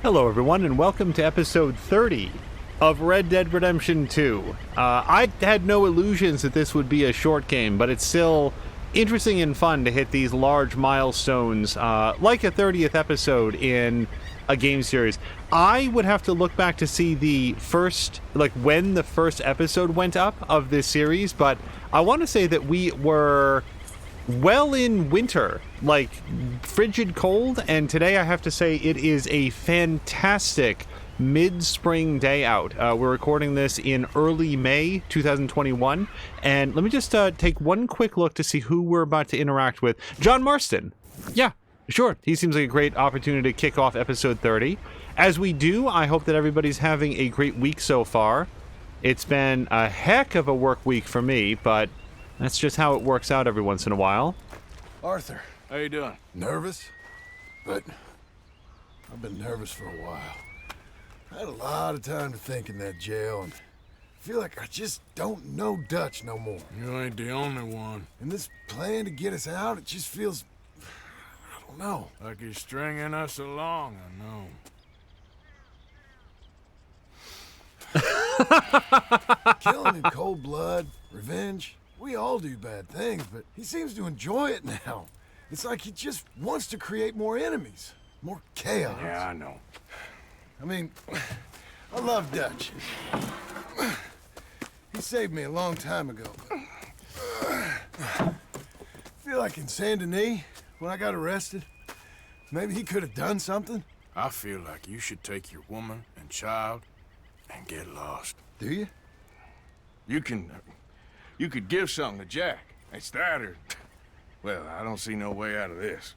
Hello, everyone, and welcome to episode 30 of Red Dead Redemption 2. I had no illusions that this would be a short game, but it's still interesting and fun to hit these large milestones, like a 30th episode in a game series. I would have to look back to see the first, when the first episode went up of this series, but I want to say that we were well in winter, like frigid cold, and today I have to say it is a fantastic mid-spring day out. We're recording this in early May 2021, and let me just take one quick look to see who we're about to interact with. John Marston. Yeah, sure. He seems like a great opportunity to kick off episode 30. As we do, I hope that everybody's having a great week so far. It's been a heck of a work week for me, but that's just how it works out every once in a while. Arthur. How you doing? Nervous? But I've been nervous for a while. I had a lot of time to think in that jail, and I feel like I just don't know Dutch no more. You ain't the only one. And this plan to get us out, it just feels... I don't know. Like he's stringing us along, I know. Killing in cold blood, revenge. We all do bad things, but he seems to enjoy it now. It's like he just wants to create more enemies, more chaos. Yeah, I know. I mean, I love Dutch. He saved me a long time ago. I feel like in Saint Denis, when I got arrested, maybe he could have done something. I feel like you should take your woman and child and get lost. Do you? You could give something to Jack. It's that or... Well, I don't see no way out of this.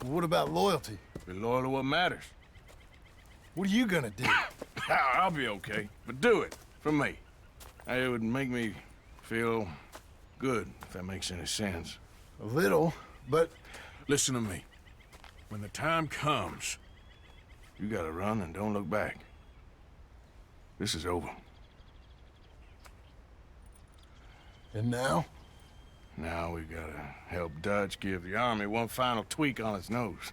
What about loyalty? Be loyal to what matters. What are you gonna do? I'll be okay, but do it for me. It would make me feel good, if that makes any sense. A little, but... Listen to me. When the time comes, you gotta run and don't look back. This is over. And now? Now we gotta help Dutch give the army one final tweak on its nose.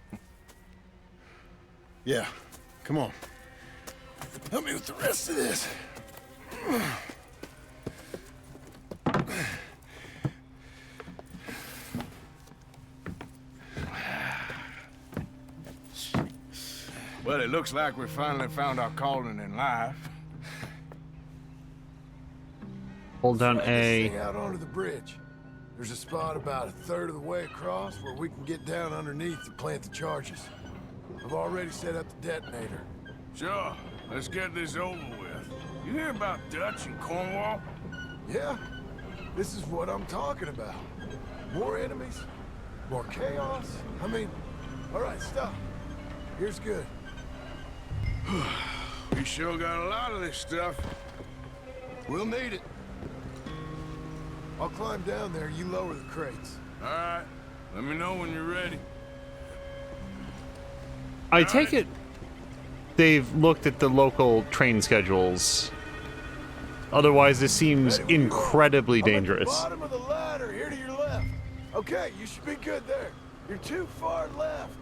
Yeah, come on. Help me with the rest of this. Well, it looks like we finally found our calling in life. Hold down Slide this A. thing out onto the bridge. There's a spot about a third of the way across where we can get down underneath to plant the charges. I've already set up the detonator. Sure, let's get this over with. You hear about Dutch and Cornwall? Yeah, this is what I'm talking about. More enemies, more chaos. I mean, all right, stop. Here's good. We sure got a lot of this stuff. We'll need it. I'll climb down there, you lower the crates. All right, let me know when you're ready. I take it they've looked at the local train schedules. Otherwise, this seems incredibly dangerous. I'm at the bottom of the ladder, here to your left. Okay, you should be good there. You're too far left.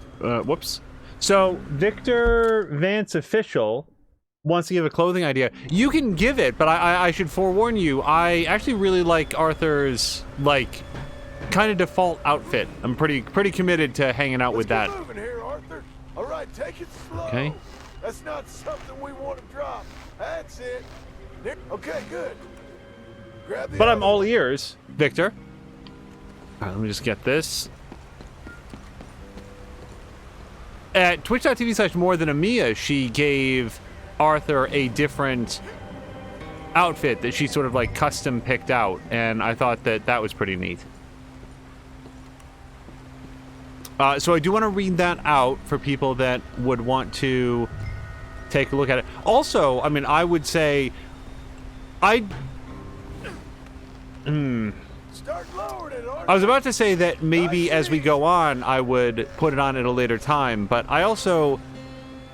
Whoops. So, Victor Vance Official wants to give a clothing idea. You can give it, but I should forewarn you, I actually really like Arthur's, kind of default outfit. I'm pretty committed to hanging out with that. Let's get moving here, Arthur. All right, take it slow. Okay. That's not something we want to drop. That's it. There. Okay, good. Grab the But I'm other all one. ears, Victor. All right, let me just get this. At twitch.tv/morethanamia, she gave Arthur a different outfit that she sort of custom picked out, and I thought that was pretty neat. So I do want to read that out for people that would want to take a look at it. Also, I mean, I would say Start lowering it, Arthur. I was about to say that maybe as we go on, I would put it on at a later time, but I also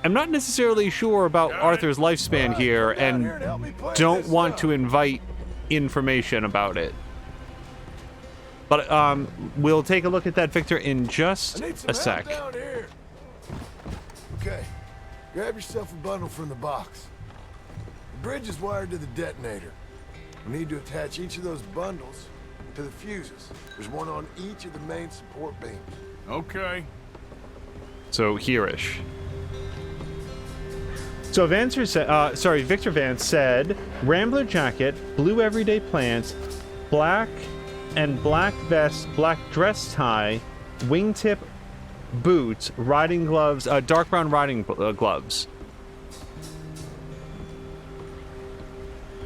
am not necessarily sure about Arthur's lifespan here and don't want to invite information about it. But we'll take a look at that, Victor, in just a sec. Down here. Okay. grab yourself a bundle from the box. The bridge is wired to the detonator. We need to attach each of those bundles to the fuses. There's one on each of the main support beams. Okay. So here-ish. So Victor Vance said, Rambler jacket, blue everyday plants, black and black vest, black dress tie, wingtip boots, riding gloves, dark brown riding gloves.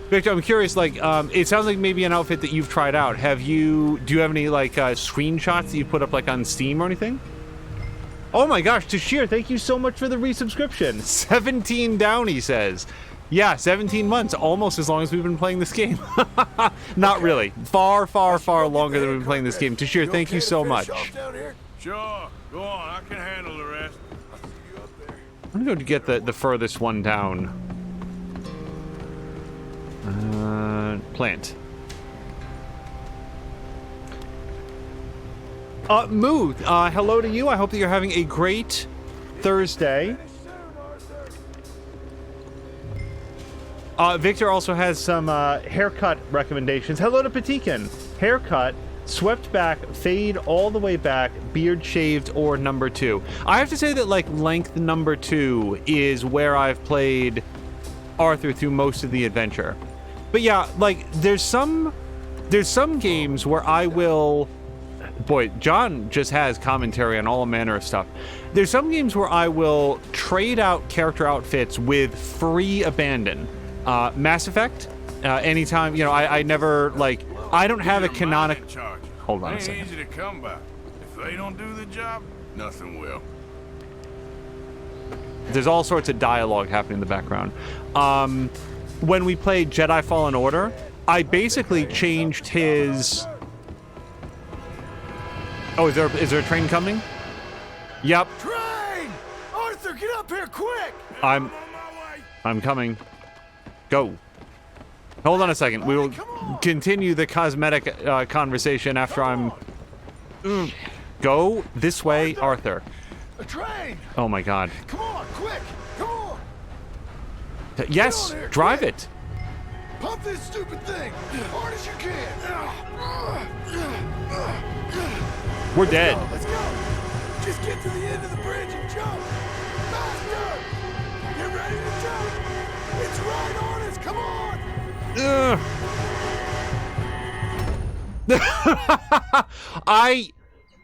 Victor, I'm curious, like, it sounds like maybe an outfit that you've tried out. Do you have any, like, screenshots that you put up, like, on Steam or anything? Oh my gosh, Tashir, thank you so much for the resubscription. 17 down, he says. Yeah, 17 months, almost as long as we've been playing this game. Not really. Far, far, far longer than we've been playing this game. Tashir, thank you so much. Sure, go on, I can handle the rest. I'm gonna go get the furthest one down. Plant. Mooth, hello to you. I hope that you're having a great Thursday. Victor also has some haircut recommendations. Hello to Patikin. Haircut, swept back, fade all the way back, beard shaved, or number 2. I have to say that, like, length number 2 is where I've played Arthur through most of the adventure. But yeah, like, there's some games where I will... Boy, John just has commentary on all manner of stuff. There's some games where I will trade out character outfits with free abandon. Mass Effect, anytime, you know, I never, like, I don't have a canonical... Hold on a second. Easy to come by. If they don't do the job, nothing will. There's all sorts of dialogue happening in the background. When we played Jedi Fallen Order, I basically changed his... Oh, is there a train coming? Yep. Train! Arthur, get up here quick! I'm coming. Go. Hold on a second. We will continue the cosmetic conversation after I'm... Go this way, Arthur. A train! Oh my god. Come on, quick! Come on! Yes, here, drive quick. it. Pump this stupid thing as hard as you can! We're dead. Let's go! Just get to the end of the bridge and jump! Faster! Get ready to jump! It's right on us! Come on!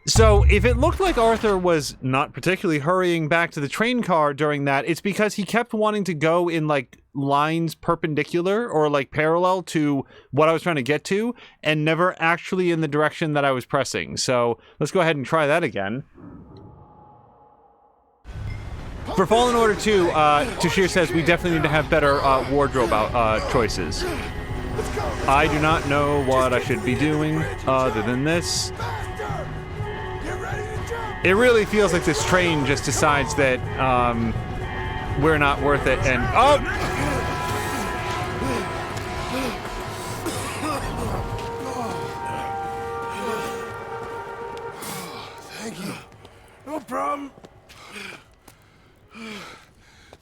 So, if it looked like Arthur was not particularly hurrying back to the train car during that, it's because he kept wanting to go in, like, lines perpendicular or, like, parallel to what I was trying to get to, and never actually in the direction that I was pressing. So, let's go ahead and try that again. For Fallen Order 2, Tashir says we definitely need to have better wardrobe choices. I do not know what I should be doing other than this. It really feels like this train just decides that we're not worth it, and oh! Thank you. No problem.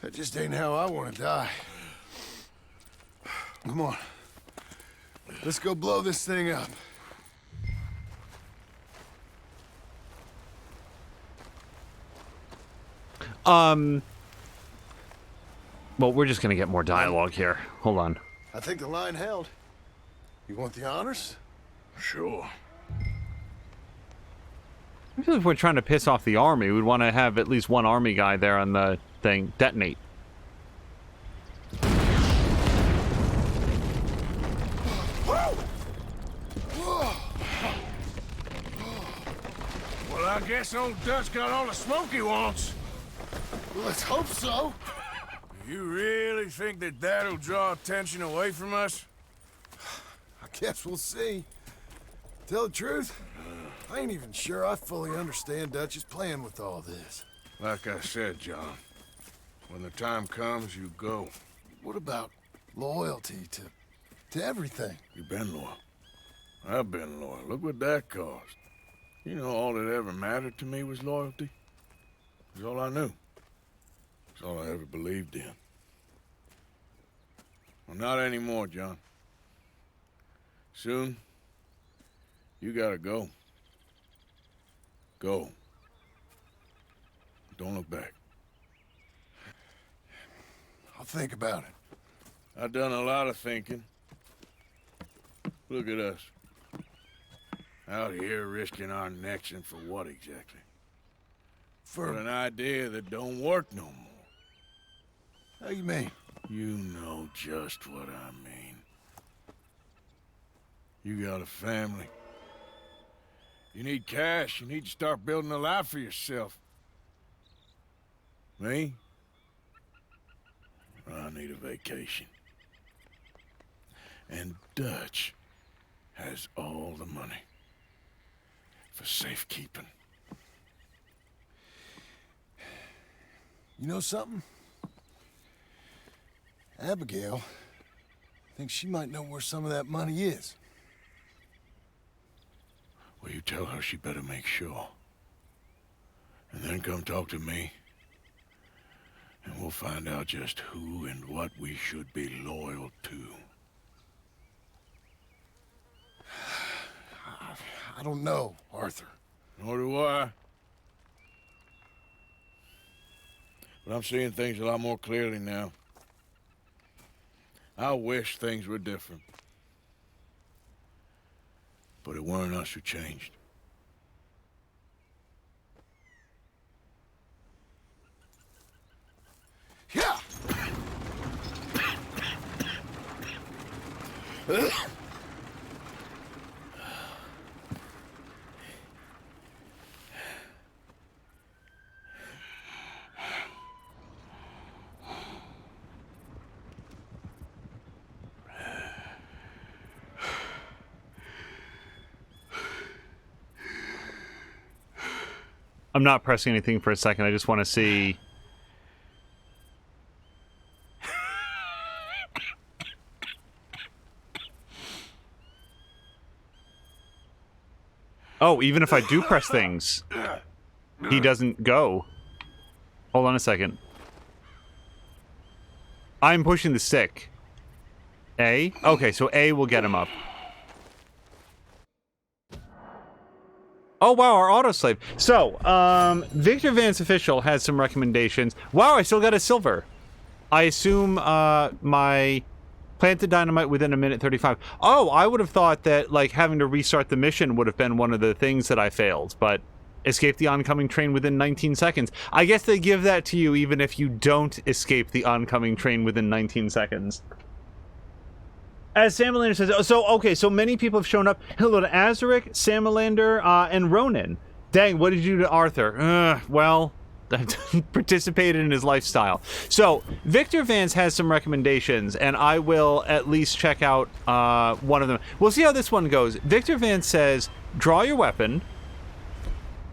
That just ain't how I want to die. Come on. Let's go blow this thing up. Well, we're just gonna get more dialogue here. Hold on. I think the line held. You want the honors? Sure. I feel like if we're trying to piss off the army, we'd want to have at least one army guy there on the thing. Detonate. Well, I guess old Dutch got all the smoke he wants. Well, let's hope so. You really think that that'll draw attention away from us? I guess we'll see. Tell the truth, I ain't even sure I fully understand Dutch's plan with all this. Like I said, John, when the time comes, you go. What about loyalty to everything? You've been loyal. I've been loyal. Look what that cost. You know, all that ever mattered to me was loyalty. It was all I knew. That's all I ever believed in. Well, not anymore, John. Soon, you gotta go. Go. Don't look back. I'll think about it. I've done a lot of thinking. Look at us. Out here risking our necks, and for what exactly? For an idea that don't work no more. How you mean? You know just what I mean. You got a family. You need cash. You need to start building a life for yourself. Me? I need a vacation. And Dutch has all the money for safekeeping. You know something? Abigail thinks she might know where some of that money is. Well, you tell her she better make sure. And then come talk to me. And we'll find out just who and what we should be loyal to. I don't know, Arthur. Nor do I. But I'm seeing things a lot more clearly now. I wish things were different. But it weren't us who changed. Yeah! I'm not pressing anything for a second. I just want to see. Oh, even if I do press things, he doesn't go. Hold on a second. I'm pushing the stick. A? Okay, so A will get him up. Oh, wow, our autoslave. So, Victor Vance Official has some recommendations. Wow, I still got a silver. I assume, my plant the dynamite within a minute 35. Oh, I would have thought that, like, having to restart the mission would have been one of the things that I failed, but escape the oncoming train within 19 seconds. I guess they give that to you even if you don't escape the oncoming train within 19 seconds. As Samalander says, so many people have shown up. Hello to Azaric, Samalander, and Ronan. Dang, what did you do to Arthur? Well, participated in his lifestyle. So, Victor Vance has some recommendations, and I will at least check out one of them. We'll see how this one goes. Victor Vance says, draw your weapon.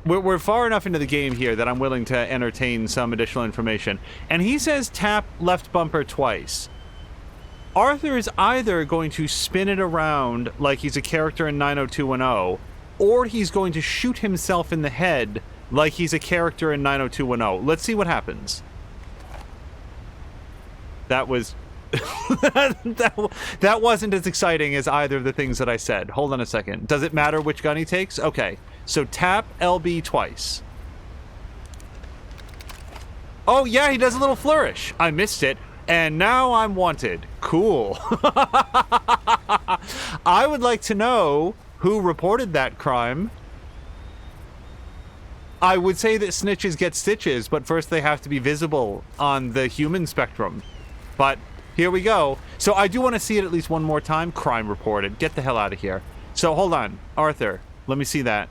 We're far enough into the game here that I'm willing to entertain some additional information. And he says tap left bumper twice. Arthur is either going to spin it around like he's a character in 90210, or he's going to shoot himself in the head like he's a character in 90210. Let's see what happens. That was... that wasn't as exciting as either of the things that I said. Hold on a second. Does it matter which gun he takes? Okay. So tap LB twice. Oh, yeah, he does a little flourish. I missed it. And now I'm wanted. Cool. I would like to know who reported that crime. I would say that snitches get stitches, but first they have to be visible on the human spectrum. But here we go. So I do want to see it at least one more time. Crime reported. Get the hell out of here. So hold on. Arthur, let me see that.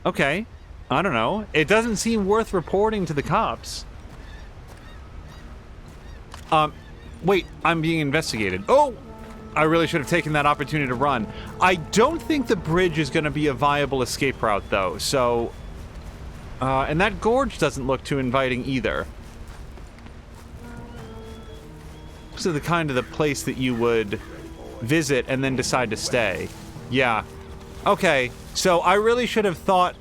Okay. I don't know. It doesn't seem worth reporting to the cops. Wait, I'm being investigated. Oh! I really should have taken that opportunity to run. I don't think the bridge is going to be a viable escape route, though, so... and that gorge doesn't look too inviting, either. So the kind of the place that you would visit and then decide to stay. Yeah. Okay, so I really should have thought...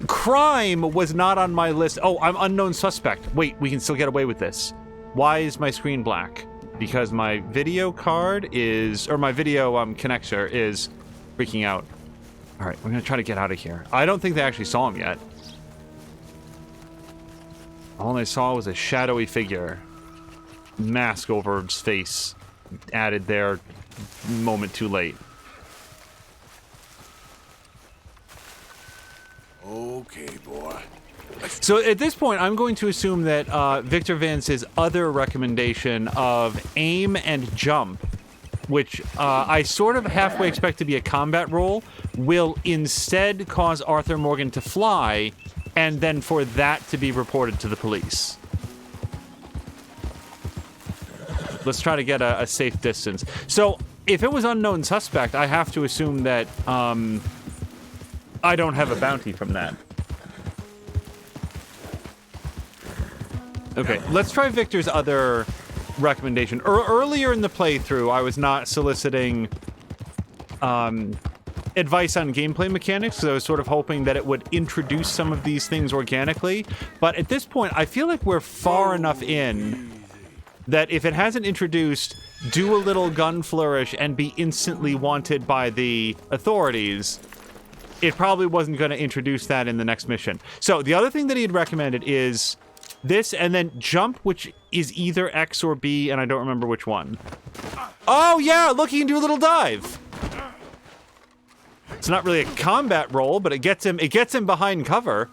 Crime was not on my list. Oh, I'm unknown suspect. Wait, we can still get away with this. Why is my screen black? Because my video card is, or my video connector is freaking out. All right, we're gonna try to get out of here. I don't think they actually saw him yet. All I saw was a shadowy figure. Mask over his face. Added there, moment too late. Okay, boy. So at this point, I'm going to assume that Victor Vance's other recommendation of aim and jump, which I sort of halfway expect to be a combat roll, will instead cause Arthur Morgan to fly, and then for that to be reported to the police. Let's try to get a safe distance. So if it was unknown suspect, I have to assume that I don't have a bounty from that. Okay, let's try Victor's other recommendation. Earlier in the playthrough, I was not soliciting advice on gameplay mechanics, so I was sort of hoping that it would introduce some of these things organically. But at this point, I feel like we're far enough in that if it hasn't introduced, do a little gun flourish and be instantly wanted by the authorities, it probably wasn't going to introduce that in the next mission. So the other thing that he had recommended is this, and then jump, which is either X or B, and I don't remember which one. Oh, yeah, look, he can do a little dive. It's not really a combat roll, but it gets him behind cover.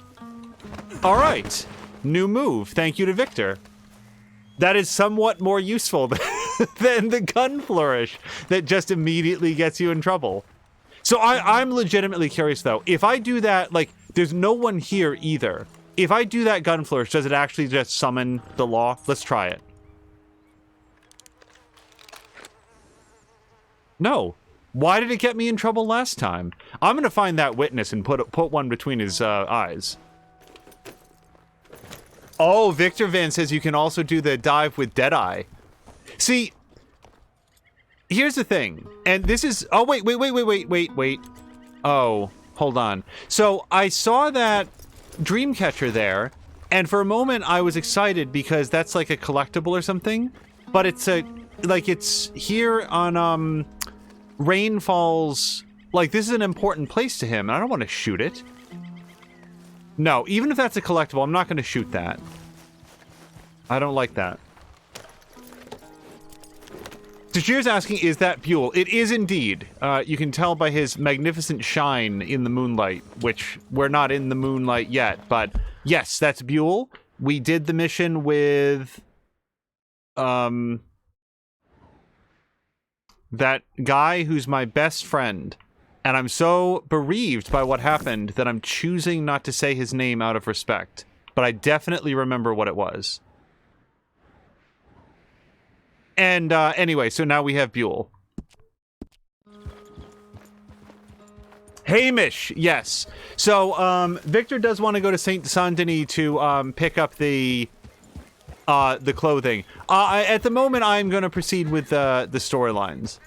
All right, new move. Thank you to Victor. That is somewhat more useful than the gun flourish that just immediately gets you in trouble. So I'm legitimately curious, though. If I do that, like, there's no one here either. If I do that gun flourish, does it actually just summon the law? Let's try it. No. Why did it get me in trouble last time? I'm gonna find that witness and put one between his eyes. Oh, Victor Van says you can also do the dive with Deadeye. See, here's the thing, and this is... Oh, wait. Oh, hold on. So I saw that Dreamcatcher there, and for a moment I was excited because that's like a collectible or something, but it's it's here on Rain Falls. Like, this is an important place to him, and I don't want to shoot it. No, even if that's a collectible, I'm not going to shoot that. I don't like that. Tashir's asking, is that Buell? It is indeed. You can tell by his magnificent shine in the moonlight, which we're not in the moonlight yet, but yes, that's Buell. We did the mission with that guy who's my best friend, and I'm so bereaved by what happened that I'm choosing not to say his name out of respect, but I definitely remember what it was. And anyway, so now we have Buell. Hamish, yes. So Victor does want to go to Saint Denis to pick up the clothing. At the moment, I'm going to proceed with the storylines.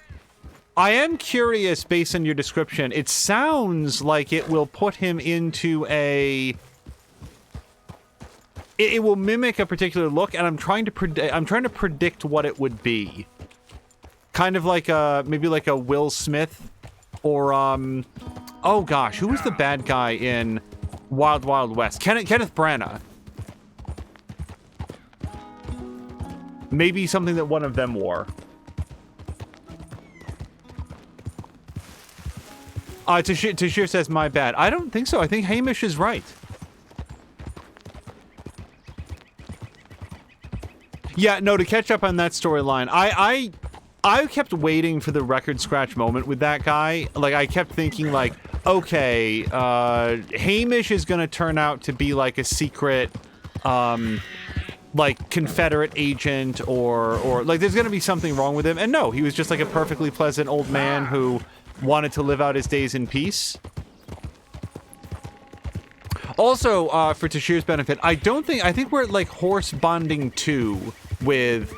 I am curious, based on your description. It sounds like it will put him into a... It will mimic a particular look, and I'm trying to predict what it would be. Kind of like maybe like a Will Smith, or oh gosh, who was the bad guy in Wild Wild West? Kenneth Branagh. Maybe something that one of them wore. Tashir says, my bad. I don't think so. I think Hamish is right. Yeah, no, to catch up on that storyline, I kept waiting for the record scratch moment with that guy. Like, I kept thinking, like, okay, Hamish is gonna turn out to be, like, a secret, like, Confederate agent, or like, there's gonna be something wrong with him. And no, he was just, like, a perfectly pleasant old man who wanted to live out his days in peace. Also, for Tashir's benefit, I think we're at, like, horse bonding 2 with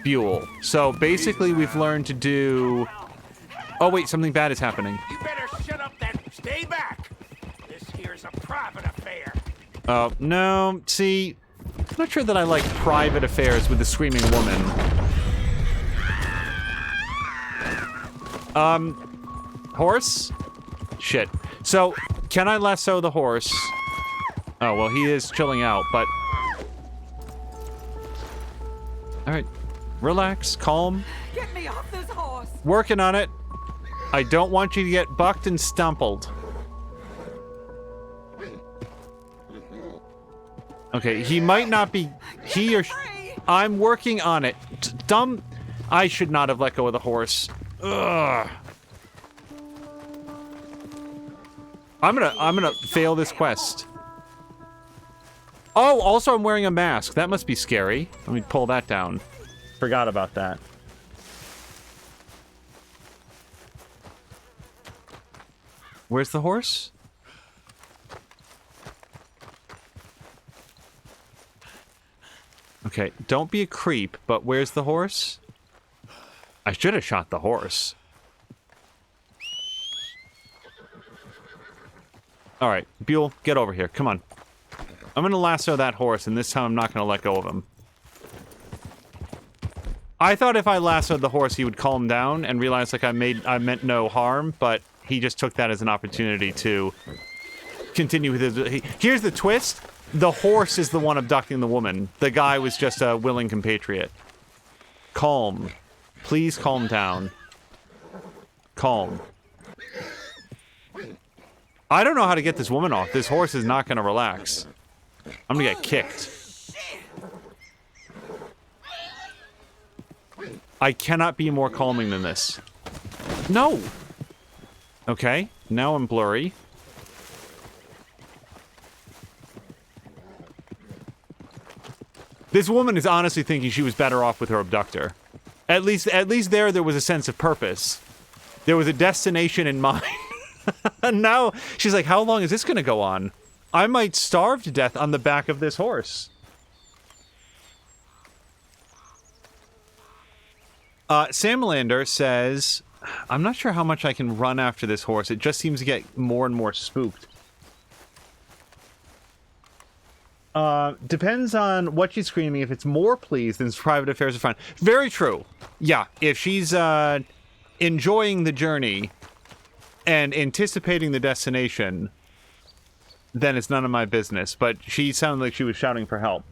Buell. So basically we've learned to do... Oh wait, something bad is happening. You better shut up then. Stay back. This here's a private affair. Oh, no. See, I'm not sure that I like private affairs with the screaming woman. Horse? Shit. So, can I lasso the horse? Oh, well, he is chilling out, but... Alright. Relax. Calm. Get me off this horse! Working on it. I don't want you to get bucked and stumpled. Okay, he might not be... He or... I'm working on it. Dumb... I should not have let go of the horse. Ugh. I'm gonna fail this quest. Oh, also I'm wearing a mask. That must be scary. Let me pull that down. Forgot about that. Where's the horse? Okay, don't be a creep, but where's the horse? I should have shot the horse. Alright, Buell, get over here. Come on. I'm gonna lasso that horse, and this time I'm not gonna let go of him. I thought if I lassoed the horse, he would calm down and realize, like, I meant no harm, but he just took that as an opportunity to continue with his... Here's the twist. The horse is the one abducting the woman. The guy was just a willing compatriot. Calm. Please calm down. Calm. I don't know how to get this woman off. This horse is not going to relax. I'm going to get kicked. I cannot be more calming than this. No! Okay, now I'm blurry. This woman is honestly thinking she was better off with her abductor. At least there was a sense of purpose. There was a destination in mind. And now she's like, how long is this going to go on? I might starve to death on the back of this horse. Samlander says, I'm not sure how much I can run after this horse. It just seems to get more and more spooked. Depends on what she's screaming. If it's more pleased, then private affairs are fine. Very true. Yeah, if she's enjoying the journey and anticipating the destination, then it's none of my business. But she sounded like she was shouting for help.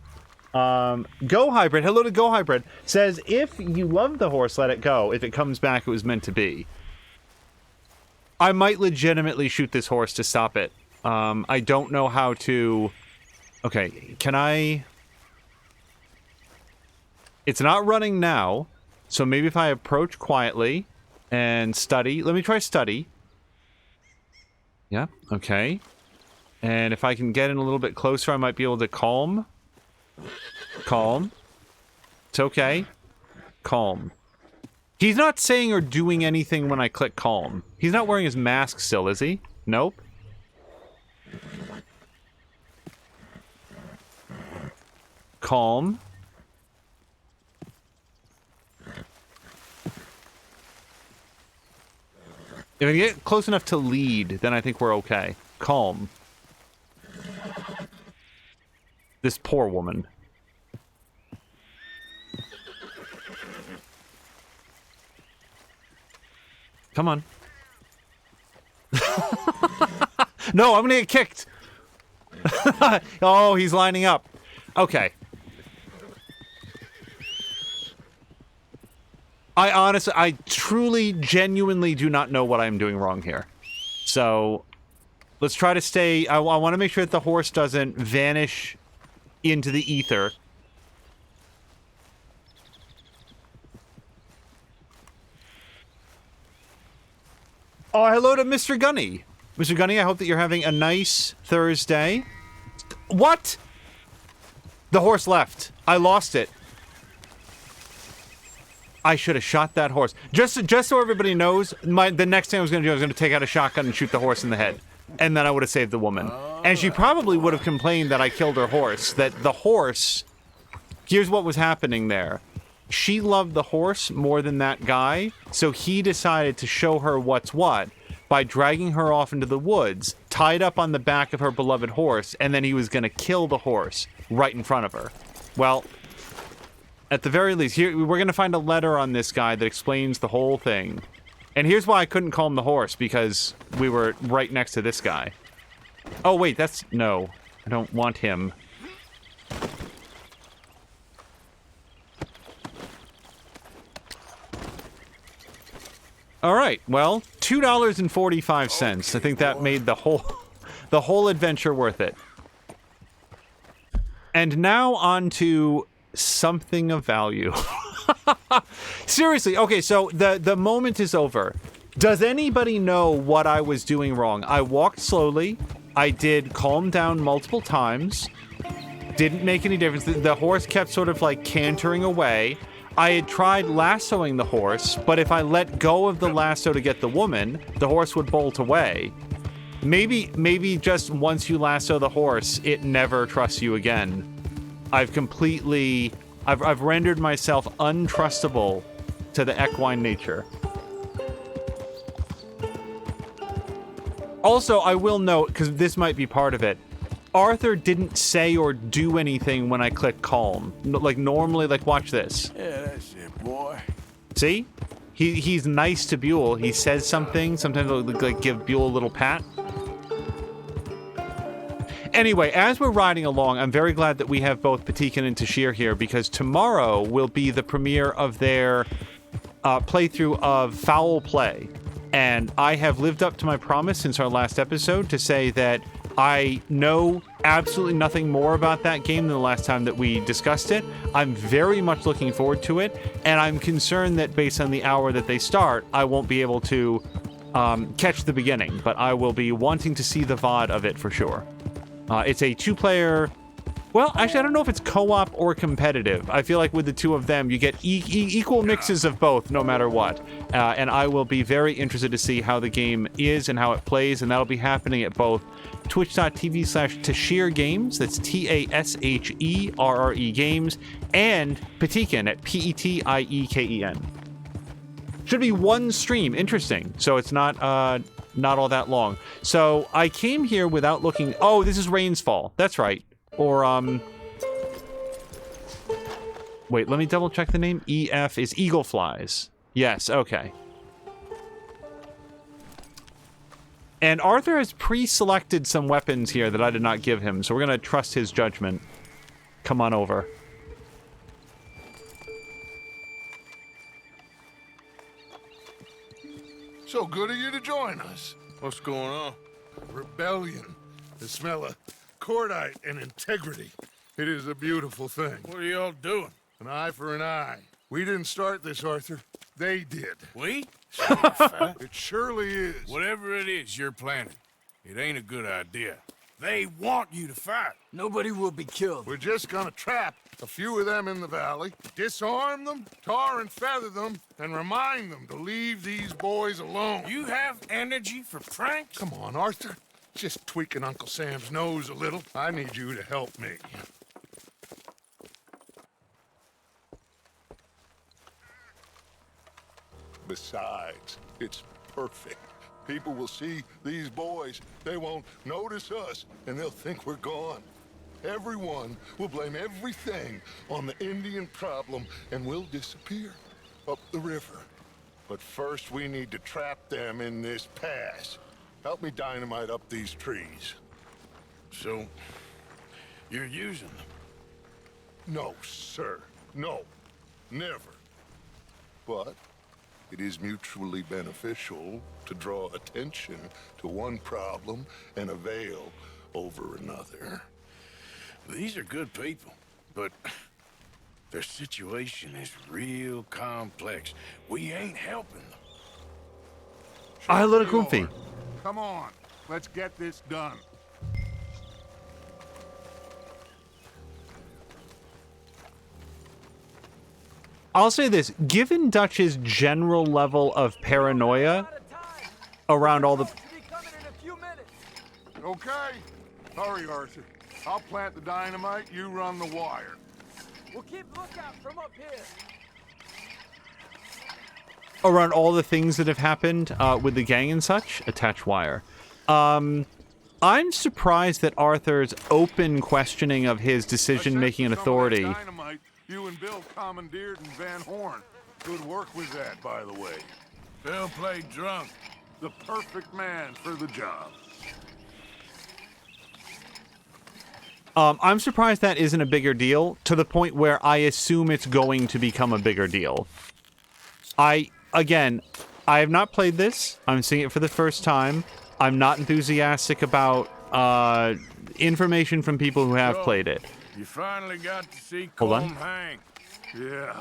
Go Hybrid, hello to Go Hybrid, says, if you love the horse, let it go. If it comes back, it was meant to be. I might legitimately shoot this horse to stop it. I don't know how to... Okay, can I... It's not running now, so maybe if I approach quietly and study... Let me try study. Yeah, okay. And if I can get in a little bit closer, I might be able to calm. Calm. It's okay. Calm. He's not saying or doing anything when I click calm. He's not wearing his mask still, is he? Nope. Calm. If I get close enough to lead, then I think we're okay. Calm. This poor woman. Come on. No, I'm gonna get kicked. Oh, he's lining up. Okay. I truly, genuinely do not know what I'm doing wrong here. So, let's try to stay... I want to make sure that the horse doesn't vanish into the ether. Oh, hello to Mr. Gunny. Mr. Gunny, I hope that you're having a nice Thursday. What? The horse left. I lost it. I should have shot that horse. Just so everybody knows, the next thing I was going to do, I was going to take out a shotgun and shoot the horse in the head. And then I would have saved the woman. And she probably would have complained that I killed her horse. That the horse... Here's what was happening there. She loved the horse more than that guy, so he decided to show her what's what by dragging her off into the woods tied up on the back of her beloved horse, and then he was going to kill the horse right in front of her. Well, at the very least, here we're going to find a letter on this guy that explains the whole thing. And here's why I couldn't call him the horse, because we were right next to this guy. Oh, wait, that's... No, I don't want him. All right, well, $2.45. I think that made the whole adventure worth it. And now on to something of value. Seriously, okay, so the moment is over. Does anybody know what I was doing wrong? I walked slowly. I did calm down multiple times. Didn't make any difference. The horse kept sort of like cantering away. I had tried lassoing the horse, but if I let go of the lasso to get the woman, the horse would bolt away. Maybe just once you lasso the horse, it never trusts you again. I've rendered myself untrustable to the equine nature. Also, I will note, because this might be part of it, Arthur didn't say or do anything when I clicked calm. Like, normally, like, watch this. Yeah, that's it, boy. See? He's nice to Buell. He says something. Sometimes he'll, like, give Buell a little pat. Anyway, as we're riding along, I'm very glad that we have both Patikin and Tashir here, because tomorrow will be the premiere of their playthrough of Foul Play. And I have lived up to my promise since our last episode to say that I know absolutely nothing more about that game than the last time that we discussed it. I'm very much looking forward to it, and I'm concerned that based on the hour that they start, I won't be able to catch the beginning, but I will be wanting to see the VOD of it for sure. It's a two-player... Well, actually, I don't know if it's co-op or competitive. I feel like with the two of them, you get equal mixes of both, no matter what. And I will be very interested to see how the game is and how it plays, and that'll be happening at both twitch.tv/Tashir Games, that's TASHERRE Games, and Patiken at PETIEKEN. Should be one stream. Interesting. So it's not all that long. So I came here without looking... Oh, this is Rain's Fall. That's right. Or, wait, let me double check the name. EF is Eagle Flies. Yes, okay. And Arthur has pre-selected some weapons here that I did not give him, so we're gonna trust his judgment. Come on over. So good of you to join us. What's going on? Rebellion. The smell of cordite and integrity. It is a beautiful thing. What are y'all doing? An eye for an eye. We didn't start this, Arthur. They did. We? It surely is. Whatever it is you're planning, it ain't a good idea. They want you to fight. Nobody will be killed. We're just gonna trap a few of them in the valley, disarm them, tar and feather them, and remind them to leave these boys alone. You have energy for pranks? Come on, Arthur. Just tweaking Uncle Sam's nose a little. I need you to help me. Besides, it's perfect. People will see these boys. They won't notice us, and they'll think we're gone. Everyone will blame everything on the Indian problem, and we'll disappear up the river. But first, we need to trap them in this pass. Help me dynamite up these trees. So, you're using them? No, sir. No. Never. But it is mutually beneficial to draw attention to one problem and avail over another. These are good people, but their situation is real complex. We ain't helping them. Ah, little goofy. Come on, let's get this done. I'll say this, given Dutch's general level of paranoia around all the... Okay, hurry, Arthur. I'll plant the dynamite, you run the wire. We'll keep lookout from up here. Around all the things that have happened with the gang and such, attach wire. I'm surprised that Arthur's open questioning of his decision-making and authority. Dynamite you and Bill commandeered in Van Horn. Good work with that, by the way. Bill played drunk. The perfect man for the job. I'm surprised that isn't a bigger deal, to the point where I assume it's going to become a bigger deal. I have not played this. I'm seeing it for the first time. I'm not enthusiastic about information from people who have played it. You finally got to see Hold on. Colm hang. Yeah.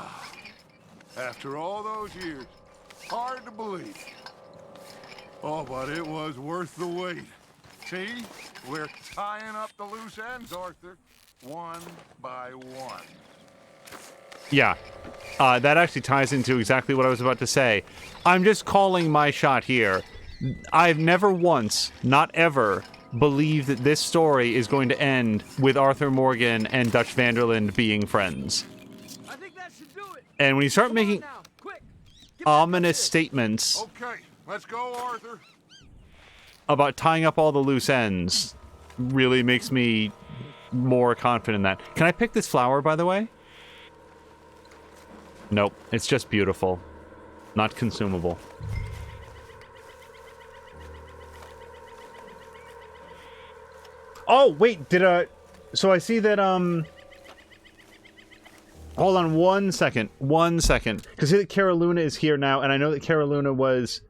After all those years, hard to believe. Oh, but it was worth the wait. See? We're tying up the loose ends, Arthur. One by one. Yeah. That actually ties into exactly what I was about to say. I'm just calling my shot here. I've never once, not ever, believed that this story is going to end with Arthur Morgan and Dutch Vanderland being friends. I think that should do it. And when you start Come on making now, quick. Get back ominous up here. statements Okay, let's go, Arthur. about tying up all the loose ends, really makes me more confident in that. Can I pick this flower, by the way? Nope, it's just beautiful. Not consumable. Oh, wait, so I see that, hold on one second. Because I see that Cara Luna is here now, and I know that Cara Luna was,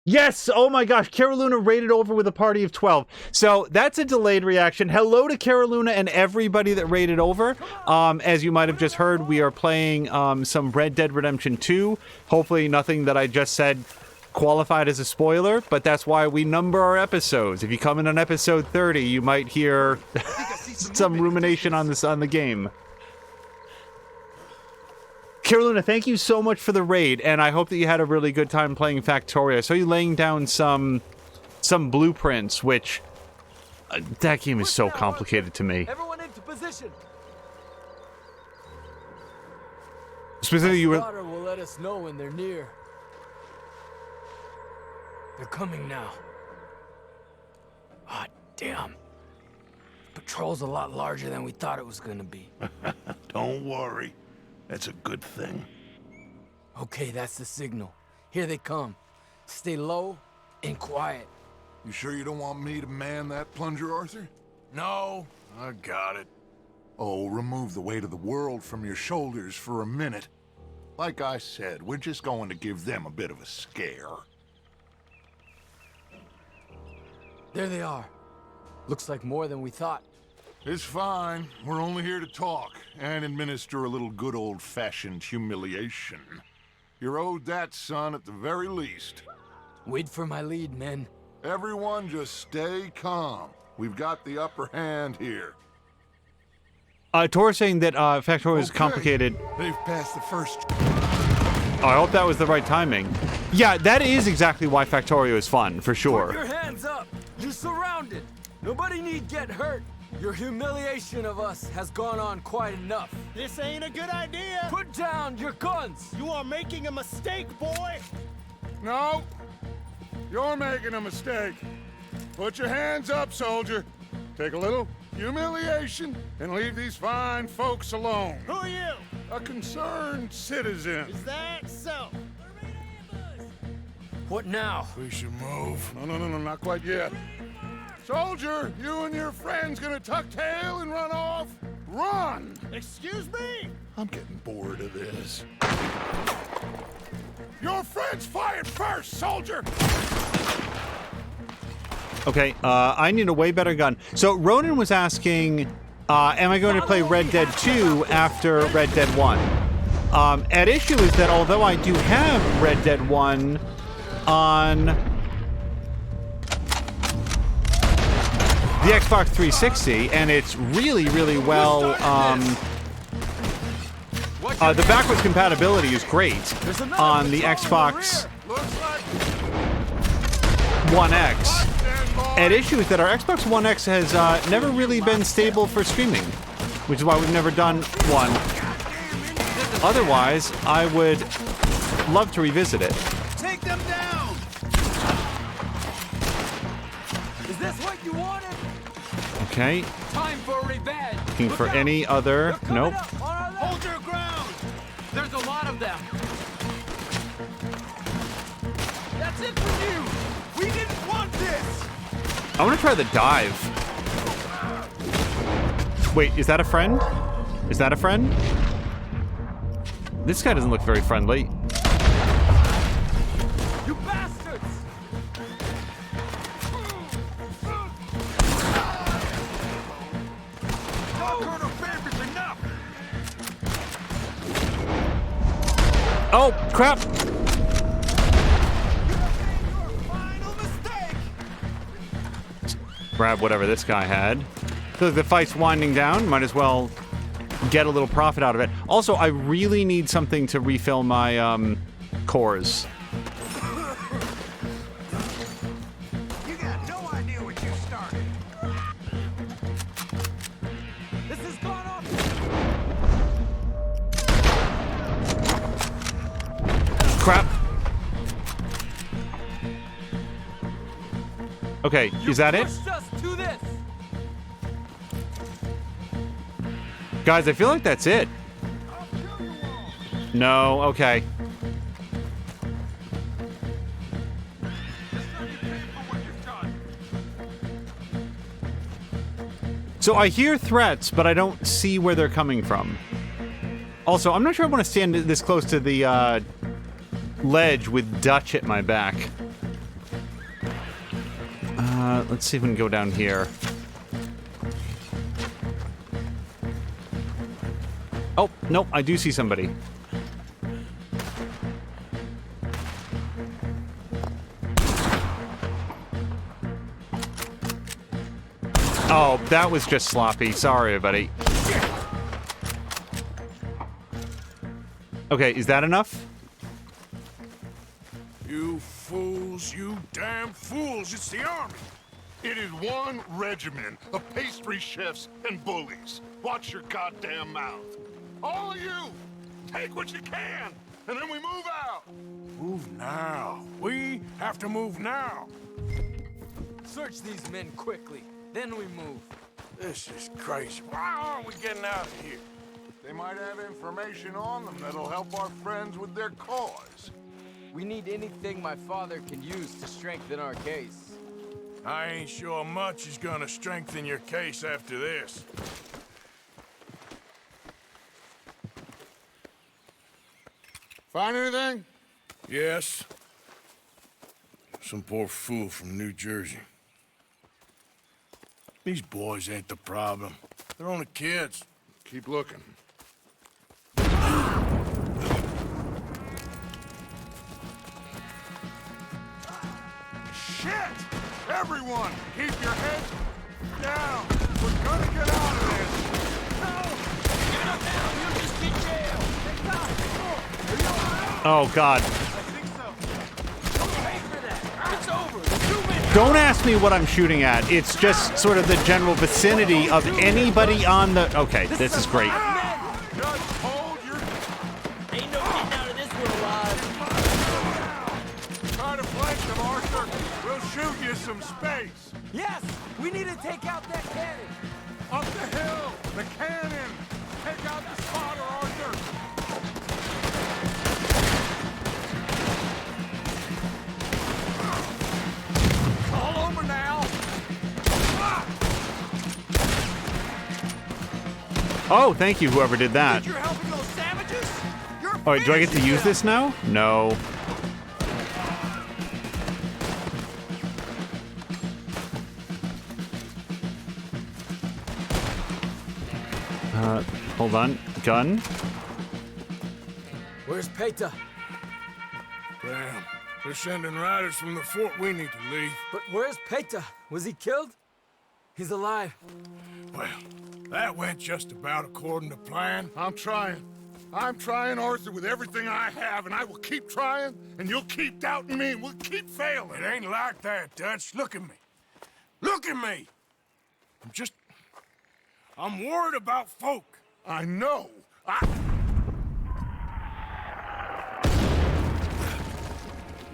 yes! Oh my gosh, Cara Luna raided over with a party of 12. So, that's a delayed reaction. Hello to Cara Luna and everybody that raided over. As you might have just heard, we are playing, some Red Dead Redemption 2. Hopefully nothing that I just said qualified as a spoiler, but that's why we number our episodes. If you come in on episode 30, you might hear some rumination on the game. Carolina, thank you so much for the raid, and I hope that you had a really good time playing Factorio. I saw you laying down some blueprints, which that game is so complicated to me. Everyone into position. Specifically, you were. Spotter will let us know when they're near. They're coming now. Ah, damn. Patrol's a lot larger than we thought it was gonna be. Don't worry. That's a good thing. Okay, that's the signal. Here they come. Stay low and quiet. You sure you don't want me to man that plunger, Arthur? No, I got it. Oh, remove the weight of the world from your shoulders for a minute. Like I said, we're just going to give them a bit of a scare. There they are. Looks like more than we thought. It's fine. We're only here to talk and administer a little good old-fashioned humiliation. You're owed that, son, at the very least. Wait for my lead, men. Everyone just stay calm. We've got the upper hand here. Tor saying that Factorio is complicated. They've passed the first... Oh, I hope that was the right timing. Yeah, that is exactly why Factorio is fun, for Put sure. your hands up. You're surrounded. Nobody need get hurt. Your humiliation of us has gone on quite enough. This ain't a good idea. Put down your guns. You are making a mistake, boy. No! You're making a mistake. Put your hands up, soldier. Take a little humiliation and leave these fine folks alone. Who are you? A concerned citizen. Is that so? What now? We should move. No, not quite yet. Soldier, you and your friends gonna tuck tail and run off? Run! Excuse me? I'm getting bored of this. Your friends fired first, soldier! Okay, I need a way better gun. So Ronan was asking, am I going to play Red Dead 2 after Red Dead 1? At issue is that although I do have Red Dead 1 on the Xbox 360, and it's really, really well, the backwards compatibility is great on the Xbox One X. At issue is that our Xbox One X has never really been stable for streaming, which is why we've never done one. Otherwise, I would love to revisit it. Take them down. what you wanted? Okay. Time for revenge. Looking for Look out. any other. They're coming Nope. up on our left. Hold your ground! There's a lot of them. That's it for you. We didn't want this! I want to try the dive. Wait, is that a friend? Is that a friend? This guy doesn't look very friendly. You bastards! Colonel Bambi's enough! Oh, crap! Final mistake! Grab whatever this guy had. So the fight's winding down. Might as well get a little profit out of it. Also, I really need something to refill my cores. You got no idea what you started. This has gone off. Crap. Okay, is that it? Pushed us to this. Guys, I feel like that's it. No, okay. So I hear threats, but I don't see where they're coming from. Also, I'm not sure I want to stand this close to the ledge with Dutch at my back. Let's see if we can go down here. Oh, nope, I do see somebody. Oh, that was just sloppy. Sorry, buddy. Okay, is that enough? You fools, you damn fools, it's the army. It is one regiment of pastry chefs and bullies. Watch your goddamn mouth. All of you, take what you can, and then we move out. Move now. We have to move now. Search these men quickly. Then we move. This is crazy. Why aren't we getting out of here? They might have information on them that'll help our friends with their cause. We need anything my father can use to strengthen our case. I ain't sure much is gonna strengthen your case after this. Find anything? Yes. Some poor fool from New Jersey. These boys ain't the problem. They're only kids. Keep looking. Shit! Everyone, keep your heads down. We're gonna get out of this. Oh, God. I think so. It's over. The 2 minutes. Don't ask me what I'm shooting at. It's just sort of the general vicinity of anybody on the... Okay, this is great. Just hold your... Ain't no getting out of this one alive. Try to flank them, Arthur. We'll shoot you some space. Yes, we need to take out that cannon. Up the hill, the cannon. Take out the spotter, Arthur. All over now. Oh, thank you, whoever did that. You're helping those savages? You're All right, do I get to use this now? No. Hold on. Gun? Where's Peta? Damn. They're sending riders from the fort. We need to leave. But where's Peta? Was he killed? He's alive. Well, that went just about according to plan. I'm trying, Arthur, with everything I have, and I will keep trying, and you'll keep doubting me, and we'll keep failing. It ain't like that, Dutch. Look at me. Look at me! I'm worried about folk. I know.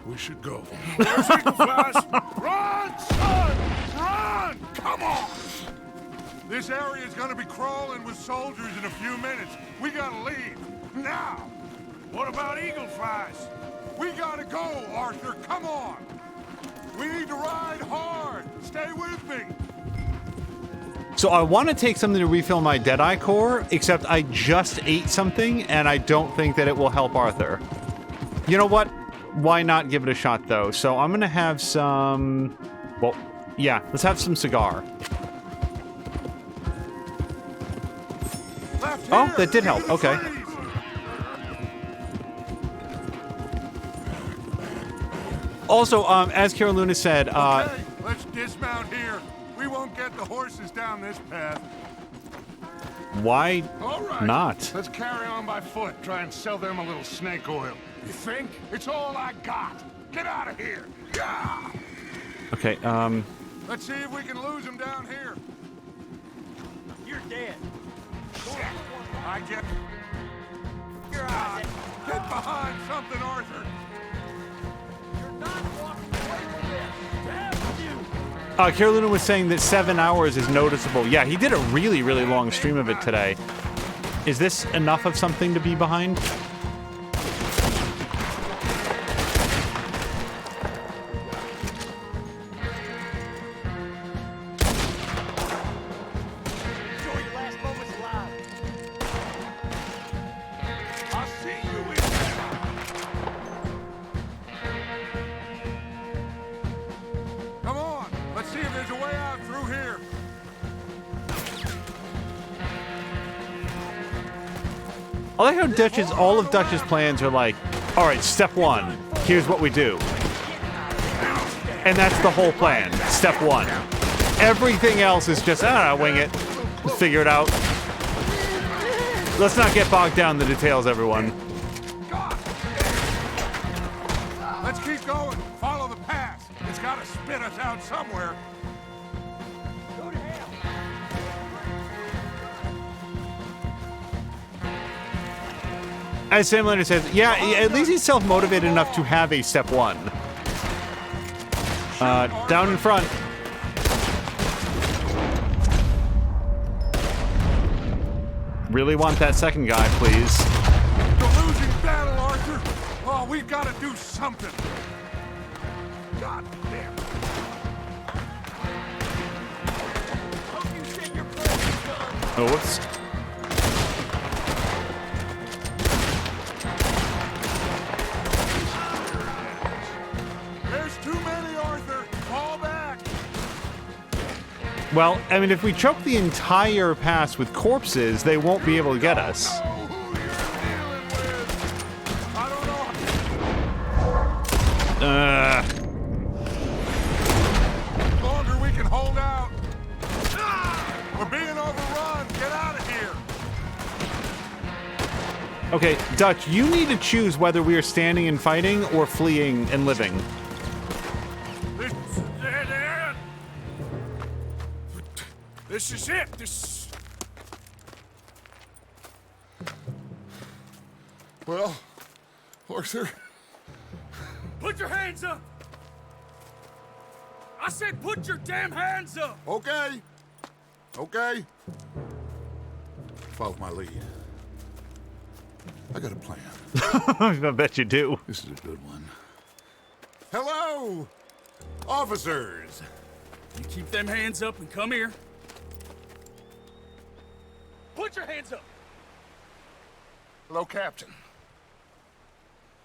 We should go. Where's Eagle Flies? Run, son! Run! This area is gonna be crawling with soldiers in a few minutes. We gotta leave. Now! What about eagle flies? We gotta go, Arthur. Come on! We need to ride hard. Stay with me. So I want to take something to refill my Deadeye core, except I just ate something, and I don't think that it will help Arthur. You know what? Why not give it a shot, though? So I'm going to have some... Well, yeah, let's have some cigar. Oh, that did help. Okay. Also, as Carolina said... Okay, let's dismount here. We won't get the horses down this path. Why All right. not? Let's carry on by foot. Try and sell them a little snake oil. You think? It's all I got. Get out of here. Yeah. Okay, Let's see if we can lose them down here. You're dead. I get... God. Get behind something, Arthur. You're not walking away from this. Damn you! Carolina was saying that 7 hours is noticeable. Yeah, he did a really, really long stream of it today. Is this enough of something to be behind? Enjoy your last moments alive. I'll see you in there. Come on. Let's see if there's a way out through here. I like how all of Dutch's plans are like, all right, step one, here's what we do. And that's the whole plan, step one. Everything else is just, wing it, figure it out. Let's not get bogged down in the details, everyone. God. Let's keep going. Follow the path. It's got to spit us out somewhere. Go to hell. As Sam Leonard says, yeah, at least he's self-motivated enough to have a step one. Down in front. Really want that second guy, please. The losing battle, Arthur. Oh, we've got to do something. God damn. Hope you send your prayers, son. Oh, whoops. There's too many, Arthur. Fall back. Well, I mean, if we choke the entire pass with corpses, they won't be able to get us. Know who you're dealing with. I don't know. The longer we can hold out. We're being overrun. Get out of here. Okay, Dutch, you need to choose whether we are standing and fighting or fleeing and living. This is it. This. Well, Arthur. Put your hands up. I said, put your damn hands up. Okay. Okay. Follow my lead. I got a plan. I bet you do. This is a good one. Hello, officers. You keep them hands up and come here. Put your hands up. Hello, Captain.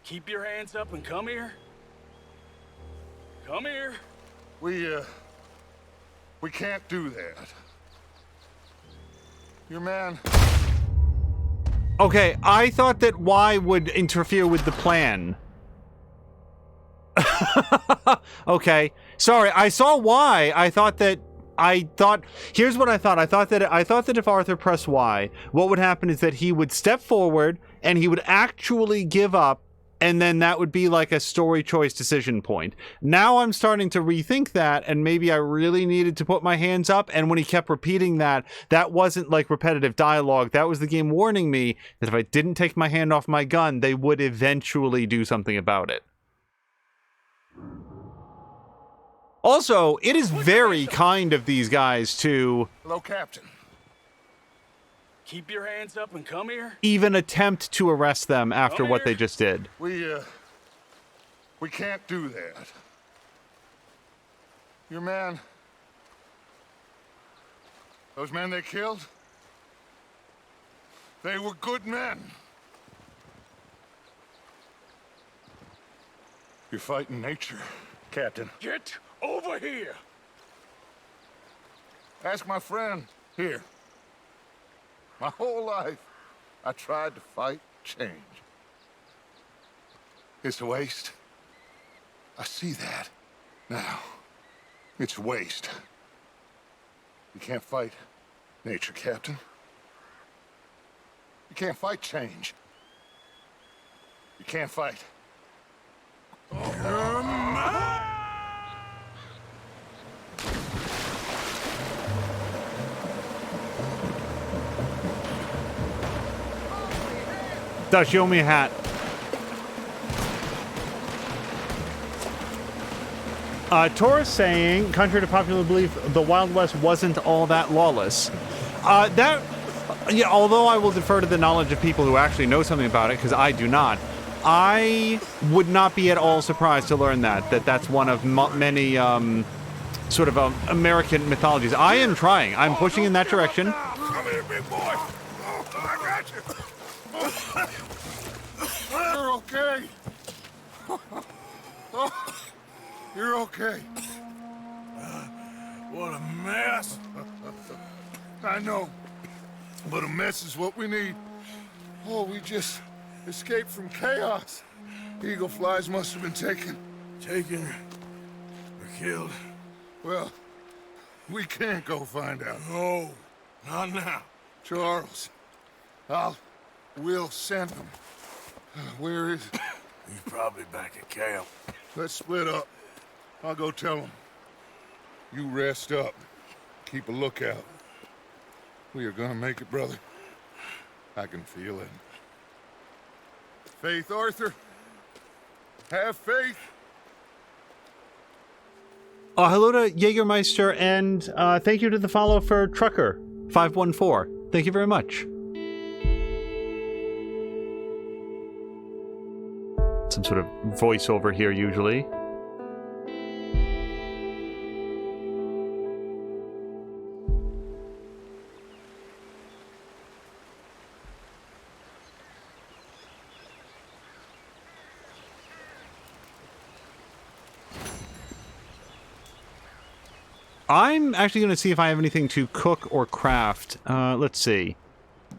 Keep your hands up and come here. Come here. We can't do that. Your man. Okay, I thought that Y would interfere with the plan. Okay, sorry, I saw Y. Here's what I thought. I thought that if Arthur pressed Y, what would happen is that he would step forward and he would actually give up, and then that would be like a story choice decision point. Now I'm starting to rethink that, and maybe I really needed to put my hands up, and when he kept repeating that, that wasn't like repetitive dialogue. That was the game warning me that if I didn't take my hand off my gun, they would eventually do something about it. Also, it is very kind of these guys to... Hello, Captain. Keep your hands up and come here? even attempt to arrest them after Come what they here. just did. We can't do that. Your man... Those men they killed? They were good men. You're fighting nature, Captain. Get over here! Ask my friend here. My whole life, I tried to fight change. It's a waste. I see that now. It's a waste. You can't fight nature, Captain. You can't fight change. You can't fight. Show me a hat. Taurus saying, contrary to popular belief, the Wild West wasn't all that lawless. Yeah, although I will defer to the knowledge of people who actually know something about it, because I do not, I would not be at all surprised to learn that's one of many sort of American mythologies. I am trying. I'm pushing in that direction. Come here, big boy. I got you. You're okay. You're okay. What a mess. I know, but a mess is what we need. Oh, we just escaped from chaos. Eagle flies must have been taken. Taken or killed? Well, we can't go find out. No, not now. Charles, we'll send him. Where is he? He's probably back at camp. Let's split up. I'll go tell him. You rest up. Keep a lookout. We are gonna make it, brother. I can feel it. Faith, Arthur. Have faith. Hello to Jägermeister, and thank you to the follow for Trucker514. Thank you very much. Some sort of voiceover here, usually. I'm actually going to see if I have anything to cook or craft. Let's see.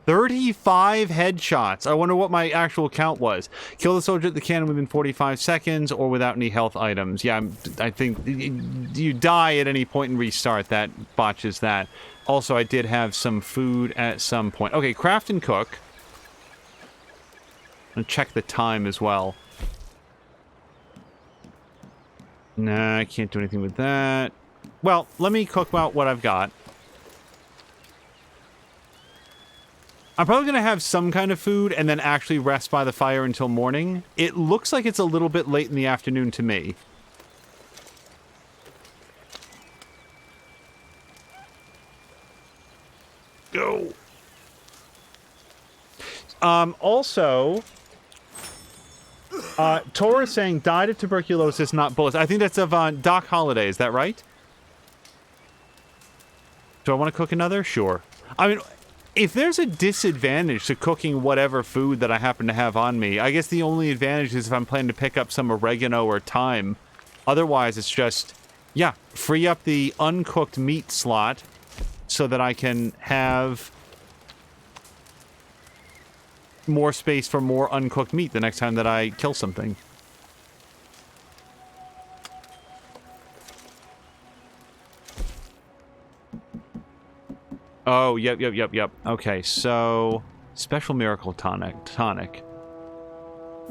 35 headshots. I wonder what my actual count was. Kill the soldier at the cannon within 45 seconds or without any health items. Yeah, I think you die at any point and restart. That botches that. Also, I did have some food at some point. Okay, craft and cook. And check the time as well. Nah, I can't do anything with that. Well, let me cook out what I've got. I'm probably going to have some kind of food and then actually rest by the fire until morning. It looks like it's a little bit late in the afternoon to me. Go. Also, Tora saying died of tuberculosis, not bullets. I think that's of Doc Holliday. Is that right? Do I want to cook another? Sure. I mean, if there's a disadvantage to cooking whatever food that I happen to have on me, I guess the only advantage is if I'm planning to pick up some oregano or thyme. Otherwise, it's just, yeah, free up the uncooked meat slot so that I can have more space for more uncooked meat the next time that I kill something. Oh, yep. Okay, so special miracle tonic.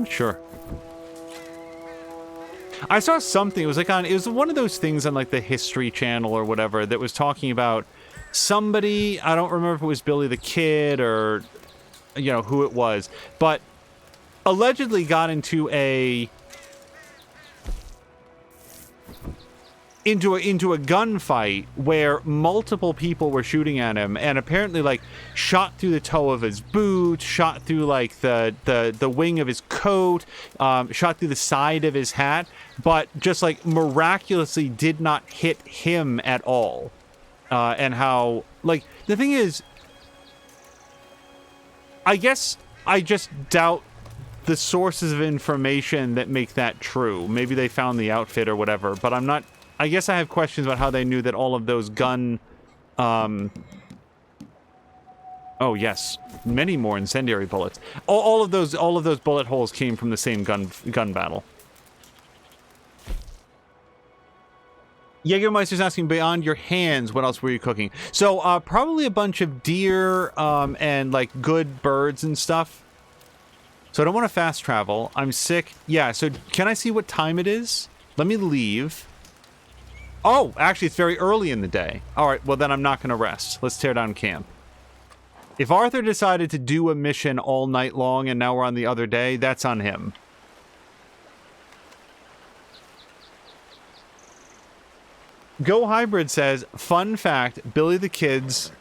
Sure. I saw something. It was like it was one of those things on like the History Channel or whatever that was talking about somebody. I don't remember if it was Billy the Kid or who it was, but allegedly got into a into a gunfight where multiple people were shooting at him, and apparently like shot through the toe of his boot, shot through like the wing of his coat, shot through the side of his hat, but just like miraculously did not hit him at all. And how, like, the thing is, I guess I just doubt the sources of information that make that true. Maybe they found the outfit or whatever, but I'm not. I guess I have questions about how they knew that all of those gun. Oh yes, many more incendiary bullets. All of those bullet holes came from the same gun battle. Jägermeister's asking, beyond your hands, what else were you cooking? So probably a bunch of deer and like good birds and stuff. So I don't want to fast travel. I'm sick. Yeah, so can I see what time it is? Let me leave. Oh, actually, it's very early in the day. All right, well, then I'm not going to rest. Let's tear down camp. If Arthur decided to do a mission all night long and now we're on the other day, that's on him. Go Hybrid says, fun fact, Billy the Kid's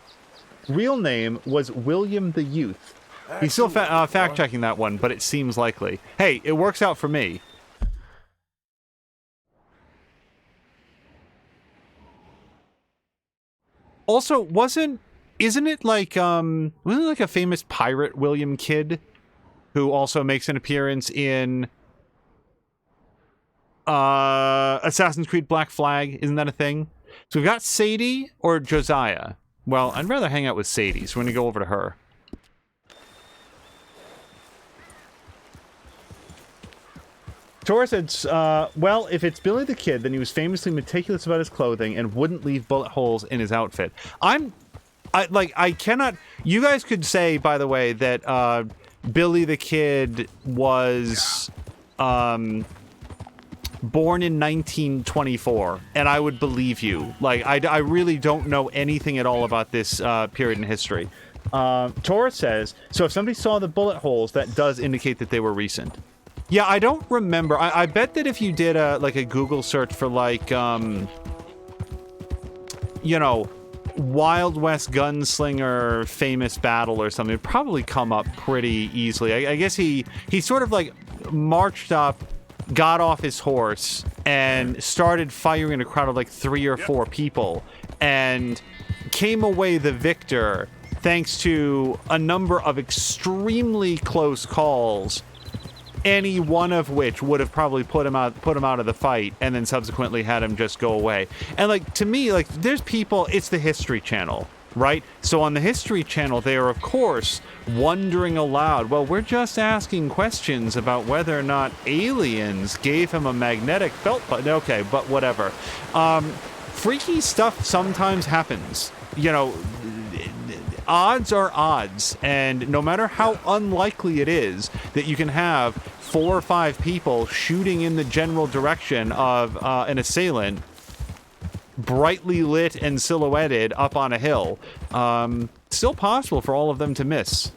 real name was William the Youth. He's still fact-checking that one, but it seems likely. Hey, it works out for me. Also, wasn't it like a famous pirate, William Kidd, who also makes an appearance in Assassin's Creed Black Flag? Isn't that a thing? So we've got Sadie or Josiah. Well, I'd rather hang out with Sadie, so we're gonna go over to her. Tora said, well, if it's Billy the Kid, then he was famously meticulous about his clothing and wouldn't leave bullet holes in his outfit. I cannot... You guys could say, by the way, that Billy the Kid was born in 1924, and I would believe you. Like, I really don't know anything at all about this period in history. Tora says, so if somebody saw the bullet holes, that does indicate that they were recent. Yeah, I don't remember. I bet that if you did a Google search for like, you know, Wild West gunslinger famous battle or something, it'd probably come up pretty easily. I guess he sort of like marched up, got off his horse, and started firing a crowd of like 3 or 4 people, and came away the victor thanks to a number of extremely close calls, any one of which would have probably put him out of the fight, and then subsequently had him just go away. And like, to me, like, there's people, it's the History Channel, right? So on the History Channel, they are of course wondering aloud, well, we're just asking questions about whether or not aliens gave him a magnetic belt button. Okay, but whatever. Freaky stuff sometimes happens. You know, odds are odds, and no matter how unlikely it is that you can have 4 or 5 people shooting in the general direction of an assailant, brightly lit and silhouetted up on a hill, still possible for all of them to miss.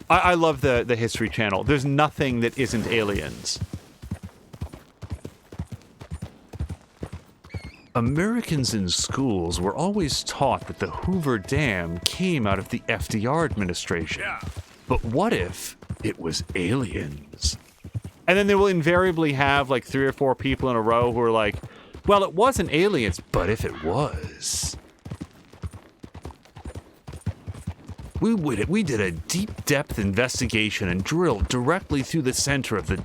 I love the History Channel. There's nothing that isn't aliens. Americans in schools were always taught that the Hoover Dam came out of the FDR administration. Yeah. But what if it was aliens? And then they will invariably have like 3 or 4 people in a row who are like, well, it wasn't aliens, but if it was. We did a deep depth investigation and drilled directly through the center of the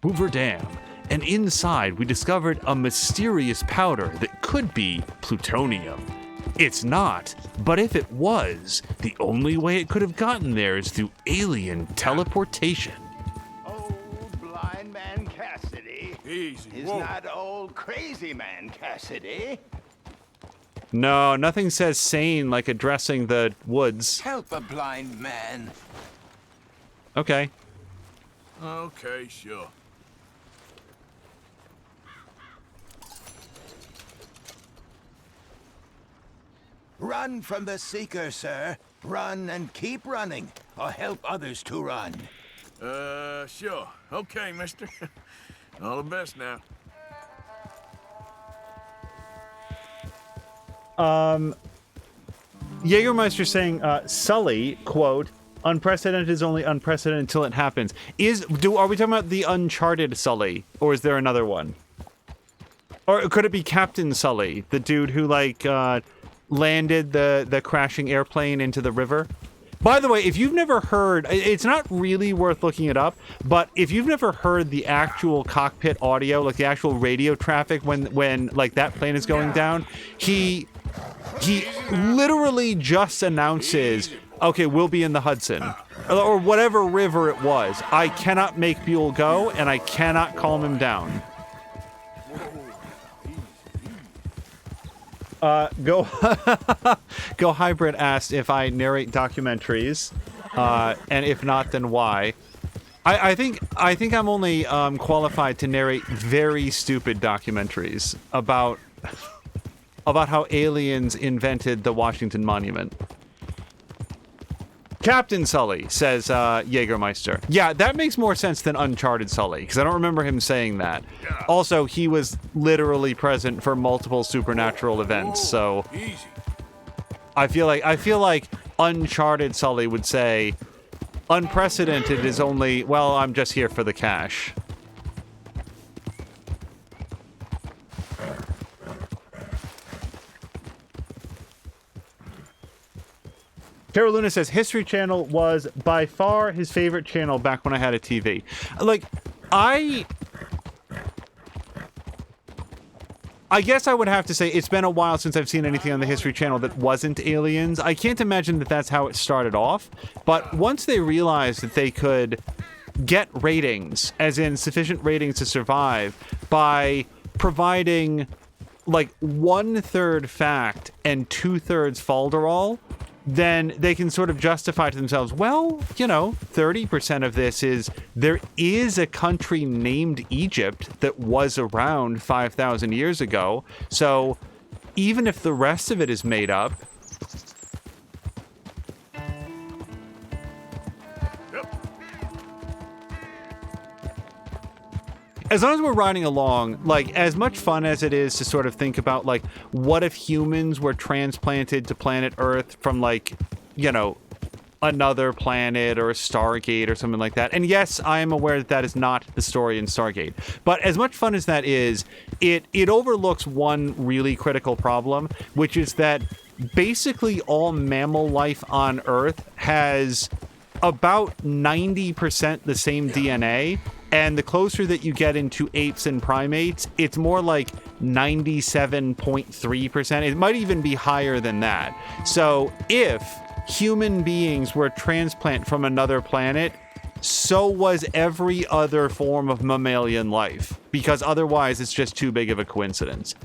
Hoover Dam. And inside, we discovered a mysterious powder that could be plutonium. It's not, but if it was, the only way it could have gotten there is through alien teleportation. Old blind man Cassidy Easy. is not old crazy man Cassidy. No, nothing says sane like addressing the woods. Help a blind man. Okay. Okay, sure. Run from the Seeker, sir. Run and keep running, or help others to run. Sure. Okay, mister. All the best now. Jägermeister saying, Sully, quote, unprecedented is only unprecedented until it happens. Are we talking about the Uncharted Sully, or is there another one? Or could it be Captain Sully, the dude who, like, landed the crashing airplane into the river? By the way, if you've never heard, it's not really worth looking it up, but if you've never heard the actual cockpit audio, like the actual radio traffic when like that plane is going down, he literally just announces, okay, we'll be in the Hudson, or whatever river it was. I cannot make Buell go, and I cannot calm him down. Go Hybrid asked if I narrate documentaries, and if not, then why. I think I'm only qualified to narrate very stupid documentaries about how aliens invented the Washington Monument. Captain Sully, says Jägermeister. Yeah, that makes more sense than Uncharted Sully, because I don't remember him saying that. Also, he was literally present for multiple supernatural events, so Easy. I feel like Uncharted Sully would say, unprecedented is only, well, I'm just here for the cash. Terra Luna says History Channel was by far his favorite channel back when I had a TV. Like, I guess I would have to say it's been a while since I've seen anything on the History Channel that wasn't aliens. I can't imagine that that's how it started off. But once they realized that they could get ratings, as in sufficient ratings to survive, by providing like 1/3 fact and 2/3 falderall, then they can sort of justify to themselves, well, 30% of this is, there is a country named Egypt that was around 5,000 years ago, so even if the rest of it is made up, as long as we're riding along, like, as much fun as it is to sort of think about, like, what if humans were transplanted to planet Earth from, like, another planet or a Stargate or something like that. And yes, I am aware that that is not the story in Stargate. But as much fun as that is, it overlooks one really critical problem, which is that basically all mammal life on Earth has about 90% the same DNA. And the closer that you get into apes and primates, it's more like 97.3%. It might even be higher than that. So if human beings were transplanted from another planet, so was every other form of mammalian life, because otherwise it's just too big of a coincidence.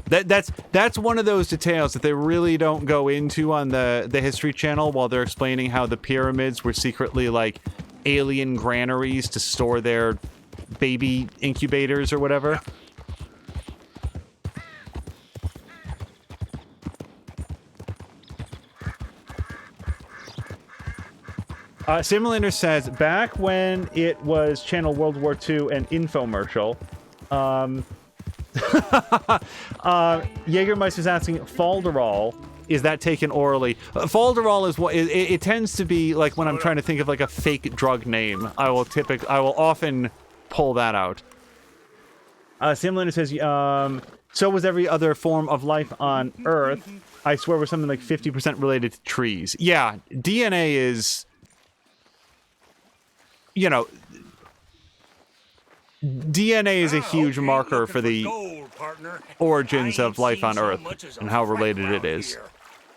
That's one of those details that they really don't go into on the History Channel while they're explaining how the pyramids were secretly like alien granaries to store their baby incubators or whatever. Simulator says, back when it was Channel World War II and infomercial, Jägermeister's asking, falderall, is that taken orally? Falderall is what it tends to be like when I'm trying to think of like a fake drug name. I will often pull that out. Simulator says, so was every other form of life on Earth. I swear was something like 50% related to trees. Yeah, DNA is, DNA is a huge marker for the origins of life on Earth and how related it is.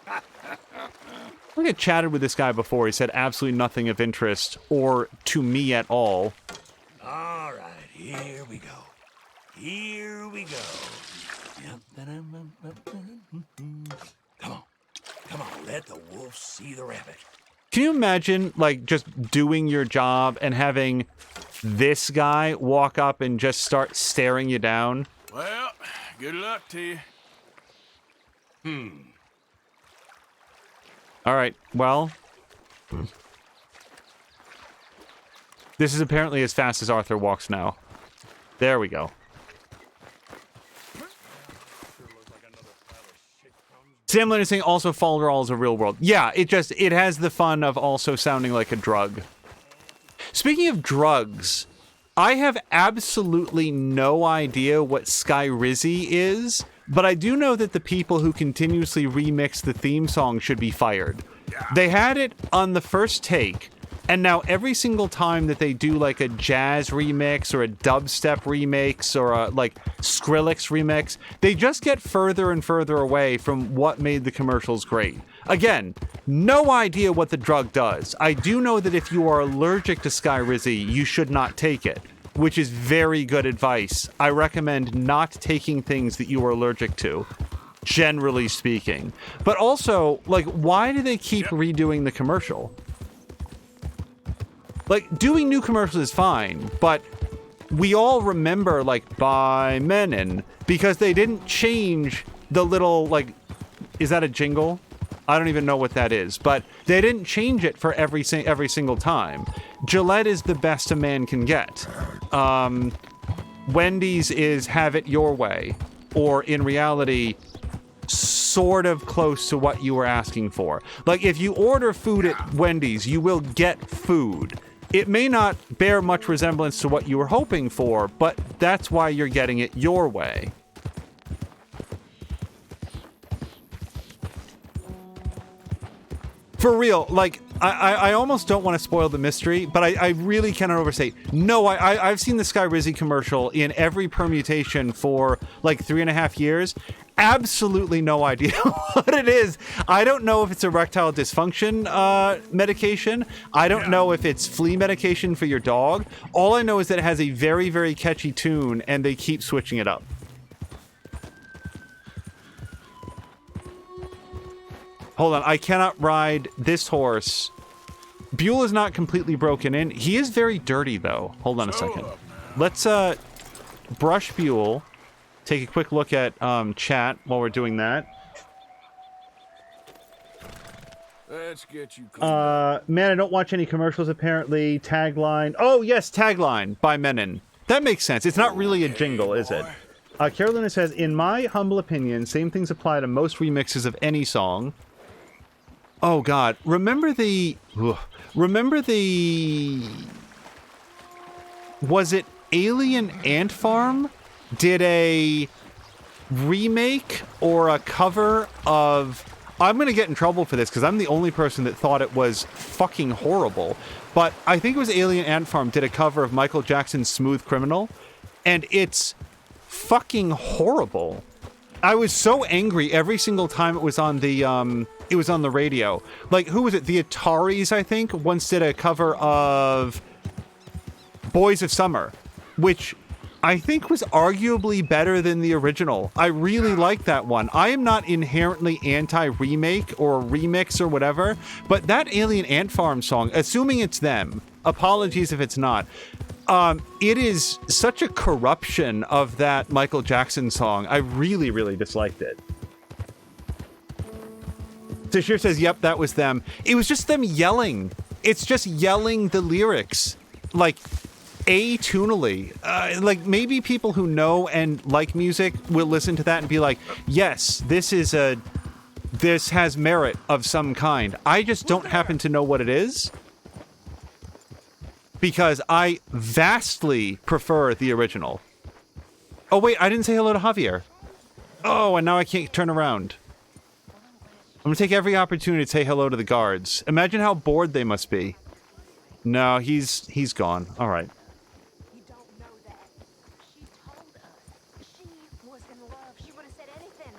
I think I chatted with this guy before. He said absolutely nothing of interest or to me at all. All right, here we go. Here we go. Come on, let the wolf see the rabbit. Can you imagine, like, just doing your job and having this guy walk up and just start staring you down? Well, good luck to you. All right, well, This is apparently as fast as Arthur walks now. There we go. Sam Lynn is saying also Folderol is a real world. Yeah, it has the fun of also sounding like a drug. Speaking of drugs, I have absolutely no idea what Skyrizi is, but I do know that the people who continuously remix the theme song should be fired. They had it on the first take, and now every single time that they do like a jazz remix or a dubstep remix or a like Skrillex remix, they just get further and further away from what made the commercials great. Again, no idea what the drug does. I do know that if you are allergic to Skyrizi, you should not take it, which is very good advice. I recommend not taking things that you are allergic to, generally speaking. But also, like, why do they keep redoing the commercial? Like, doing new commercials is fine, but we all remember, like, by Menon, because they didn't change the little, like, is that a jingle? I don't even know what that is, but they didn't change it for every single time. Gillette is the best a man can get. Wendy's is have it your way, or in reality, sort of close to what you were asking for. Like, if you order food at Wendy's, you will get food. It may not bear much resemblance to what you were hoping for, but that's why you're getting it your way. For real, like, I almost don't want to spoil the mystery, but I really cannot overstate. No, I've seen the Skyrizi commercial in every permutation for, like, 3.5 years. Absolutely no idea what it is. I don't know if it's erectile dysfunction medication. I don't know if it's flea medication for your dog. All I know is that it has a very, very catchy tune, and they keep switching it up. Hold on, I cannot ride this horse. Buell is not completely broken in. He is very dirty, though. Hold on a second. Let's brush Buell. Take a quick look at chat while we're doing that. Let's get you clean. Man, I don't watch any commercials, apparently. Tagline. Oh, yes, tagline by Menon. That makes sense. It's not really a jingle, is it? Carolina says, in my humble opinion, same things apply to most remixes of any song. Oh, God. Remember the... Was it Alien Ant Farm? Did a remake or a cover of... I'm going to get in trouble for this because I'm the only person that thought it was fucking horrible. But I think it was Alien Ant Farm did a cover of Michael Jackson's Smooth Criminal. And it's fucking horrible. I was so angry every single time it was on the radio. Like, who was it? The Ataris, I think, once did a cover of Boys of Summer, which I think was arguably better than the original. I really like that one. I am not inherently anti-remake or remix or whatever, but that Alien Ant Farm song, assuming it's them, apologies if it's not, it is such a corruption of that Michael Jackson song. I really, really disliked it. Tashir says, yep, that was them. It was just them yelling. It's just yelling the lyrics. Like, atonally. Like, maybe people who know and like music will listen to that and be like, yes, this has merit of some kind. I just don't happen to know what it is, because I vastly prefer the original. Oh, wait, I didn't say hello to Javier. Oh, and now I can't turn around. I'm gonna take every opportunity to say hello to the guards. Imagine how bored they must be. No, he's gone. All right. You don't know that. She told us she was in love. She would have said anything.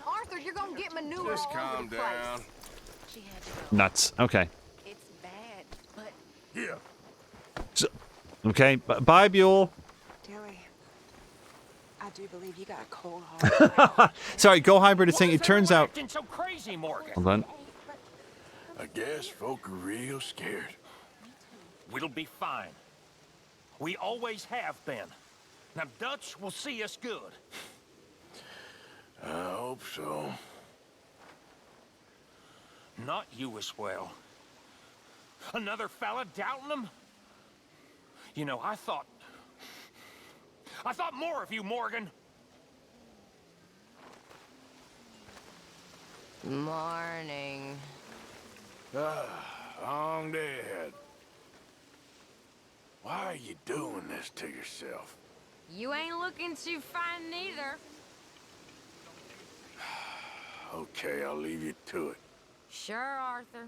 Arthur, you're gonna get manure Just all calm over the place. down. She had to go. Nuts. Okay. It's bad, but Yeah. So, okay. Bye, Buell. Dilly, I do believe you got a cold heart. Sorry, Go Hybrid is saying it turns out... Acting so crazy, Morgan. Hold on. I guess folk are real scared. We'll be fine. We always have been. Now Dutch will see us good. I hope so. Not you as well. Another fella doubting him? You know, I thought more of you, Morgan. Morning. Long day ahead. Why are you doing this to yourself? You ain't looking too fine neither. Okay, I'll leave you to it. Sure, Arthur.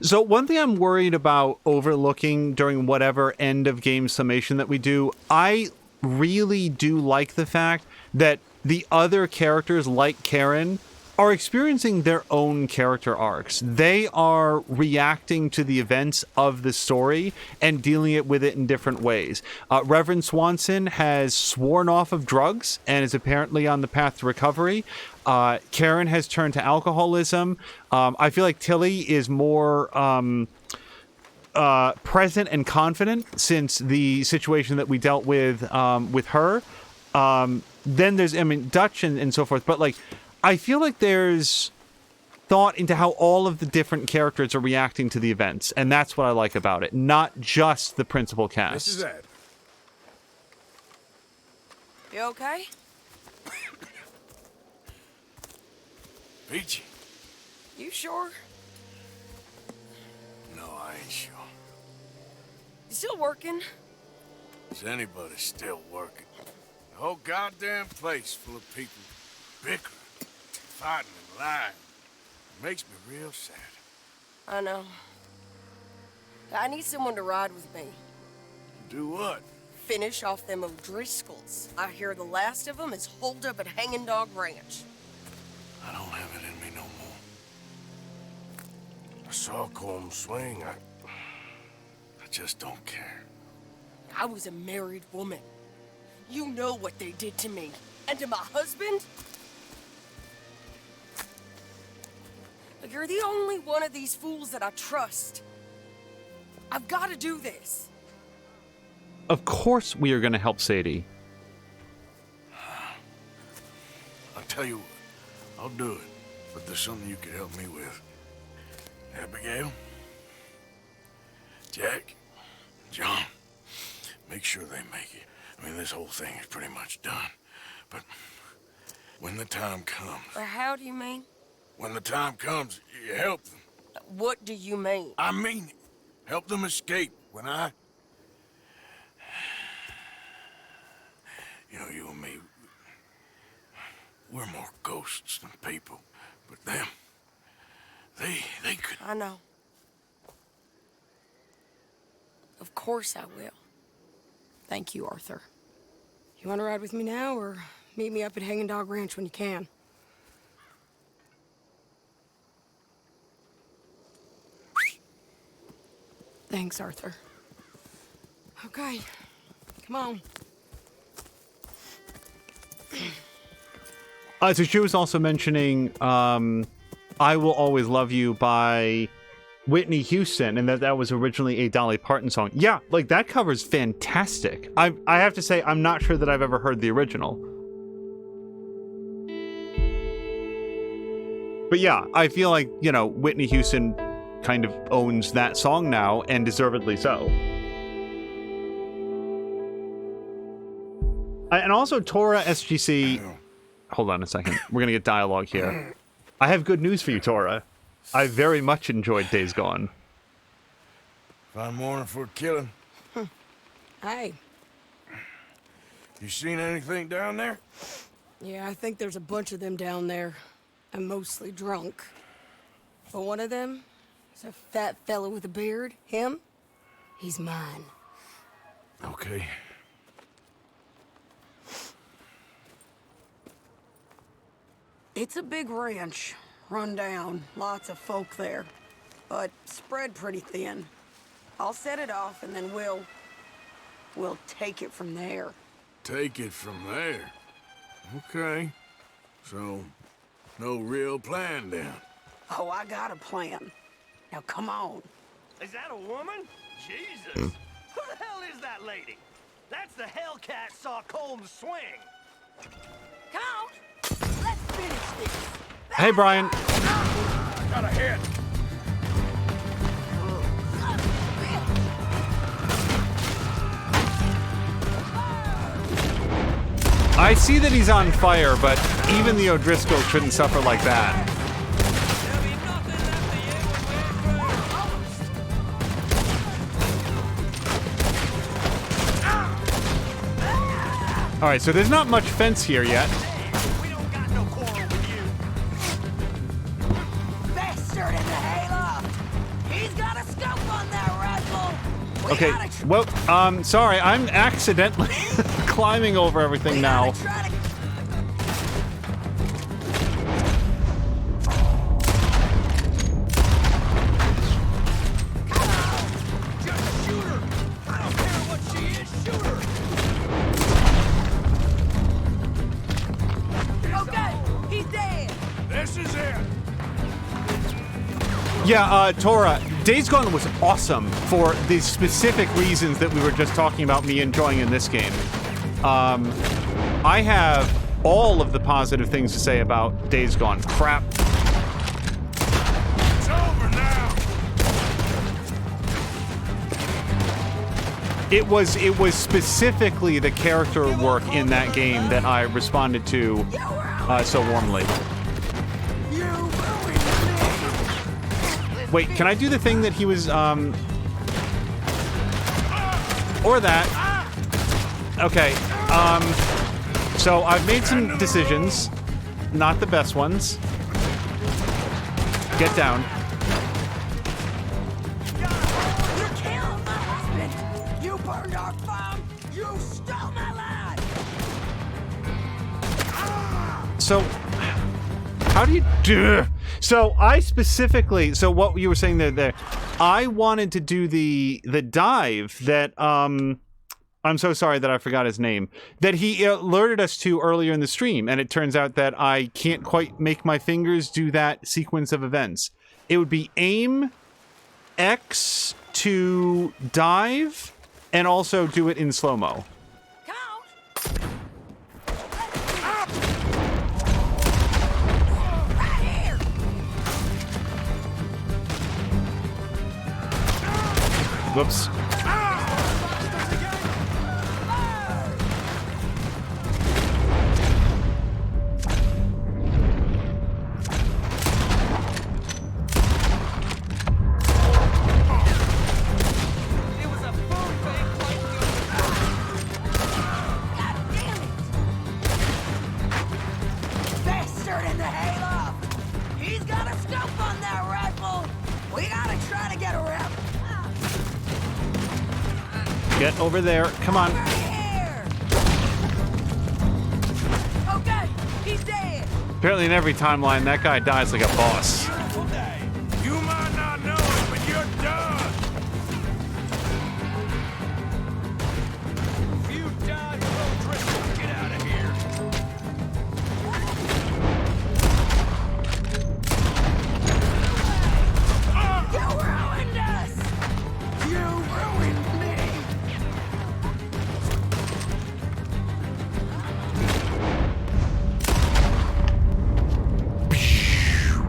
So one thing I'm worried about overlooking during whatever end of game summation that we do, I really do like the fact that the other characters like Karen are experiencing their own character arcs. They are reacting to the events of the story and dealing with it in different ways. Reverend Swanson has sworn off of drugs and is apparently on the path to recovery. Karen has turned to alcoholism. I feel like Tilly is more present and confident since the situation that we dealt with her. Then there's, Dutch and so forth. But, like, I feel like there's thought into how all of the different characters are reacting to the events. And that's what I like about it. Not just the principal cast. This is Ed. You okay? Peachy. You sure? No, I ain't sure. You still working? Is anybody still working? The whole goddamn place full of people bickering, fighting and lying. It makes me real sad. I know. I need someone to ride with me. Do what? Finish off them O'Driscolls. I hear the last of them is holed up at Hanging Dog Ranch. I don't have it in me no more. I saw Colm swing. I just don't care. I was a married woman. You know what they did to me. And to my husband? Look, you're the only one of these fools that I trust. I've got to do this. Of course we are going to help Sadie. I'll tell you what. I'll do it. But there's something you could help me with. Abigail? Jack? John? Make sure they make it. I mean, this whole thing is pretty much done. But when the time comes... How do you mean? When the time comes, you help them. What do you mean? I mean it. Help them escape. When I... You know, you and me... We're more ghosts than people. But them... They could... I know. Of course I will. Thank you, Arthur. You want to ride with me now, or meet me up at Hanging Dog Ranch when you can? Thanks, Arthur. Okay, come on. So she was also mentioning I Will Always Love You by Whitney Houston, and that was originally a Dolly Parton song. Yeah, like, that cover's fantastic. I have to say, I'm not sure that I've ever heard the original. But yeah, I feel like, you know, Whitney Houston kind of owns that song now, and deservedly so. And also, Tora SGC... Hold on a second. We're going to get dialogue here. I have good news for you, Tora. I very much enjoyed Days Gone. Fine morning for a killing. Hey. You seen anything down there? Yeah, I think there's a bunch of them down there. I'm mostly drunk. But one of them is a fat fella with a beard. Him? He's mine. Okay. It's a big ranch. Run down. Lots of folk there. But spread pretty thin. I'll set it off and then we'll take it from there. Take it from there? Okay. So, no real plan then? Oh, I got a plan. Now come on. Is that a woman? Jesus! Who the hell is that lady? That's the Hellcat saw Colm swing. Come on. Let's finish this. Hey, Brian. I got a hit. I see that he's on fire, but even the O'Driscoll shouldn't suffer like that. All right, so there's not much fence here yet. We don't got no quarrel with you. Bastard in the hayloft! He's got a scope on that rifle! We Okay, gotta well, sorry, I'm accidentally climbing over everything now. try to... Just shoot her! I don't care what she is, shoot her! Okay, he's dead! This is it. Yeah, Tora, Days Gone was awesome for the specific reasons that we were just talking about me enjoying in this game. I have all of the positive things to say about Days Gone. Crap. It's over now. It was specifically the character work in that game that I responded to so warmly. You ruined me! Wait, can I do the thing that he was, or that? Okay, so I've made some decisions, not the best ones. Get down. You killed my husband! You burned our farm! You stole my life! So, how do you do? So I specifically, so what you were saying there, I wanted to do the dive that, I'm so sorry that I forgot his name, that he alerted us to earlier in the stream, and it turns out that I can't quite make my fingers do that sequence of events. It would be aim, X to dive, and also do it in slow-mo. Whoops. Bastard in the hayloft! He's got a scope on that rifle! We gotta try to get around. Get over there. Come on. Here! Okay, he's dead! Apparently in every timeline, that guy dies like a boss. Beautiful day. You might not know it, but you're done. If you die, you'll Driscoll, get out of here! You ruined us! You ruined me!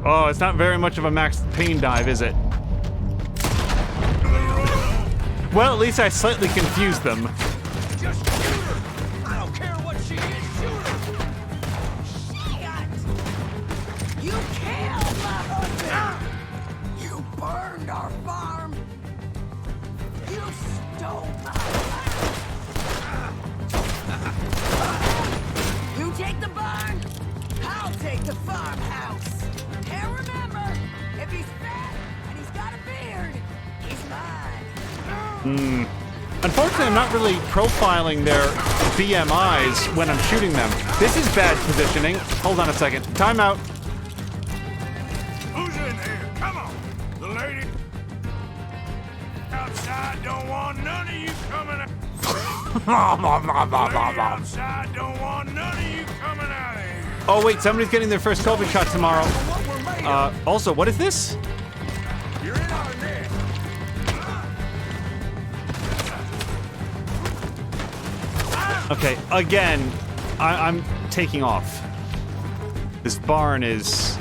Oh, it's not very much of a max pain dive, is it? Well, at least I slightly confused them. Just shoot her! I don't care what she is, shoot her! Shit! You killed my husband! You burned our farm! You stole my life! You take the barn, I'll take the farmhouse! And remember, if he's fat and he's got a beard, he's mine! Unfortunately, I'm not really profiling their BMIs when I'm shooting them. This is bad positioning. Hold on a second. Time out. Who's in here? Come on. The lady outside don't want none of you coming out. The lady outside don't want none of you coming out of here. Oh, wait, somebody's getting their first COVID shot tomorrow. Also, what is this? You're in our net. Okay, again, I'm taking off. This barn is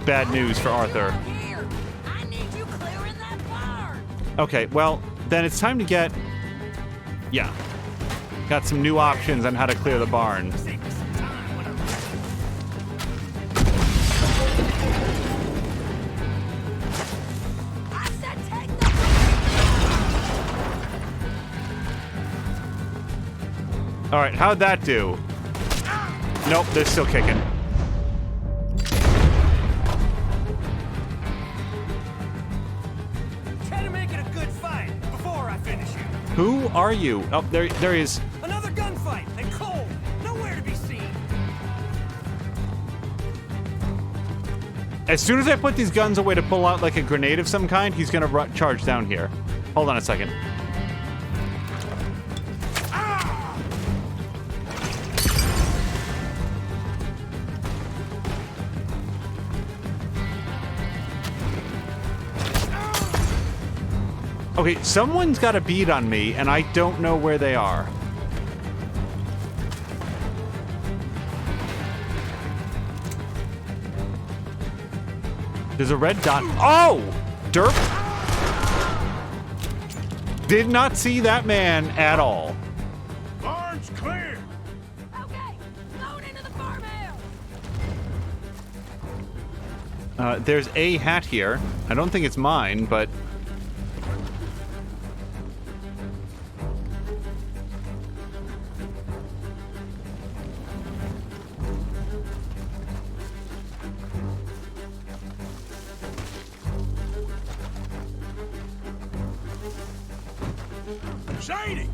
bad news for Arthur. Here! I need you clearing that barn! Okay, well, then it's time to get... Yeah. got some new options on how to clear the barn. All right, how'd that do? Nope, they're still kicking. Try to make it a good fight before I finish you. Who are you? Oh, there he is. Another gunfight, and cold, nowhere to be seen. As soon as I put these guns away to pull out like a grenade of some kind, he's gonna charge down here. Hold on a second. Okay, someone's got a bead on me, and I don't know where they are. There's a red dot. Oh! Derp! Did not see that man at all. Barn's clear. Okay, going into the farmhouse. There's a hat here. I don't think it's mine, but... Shady!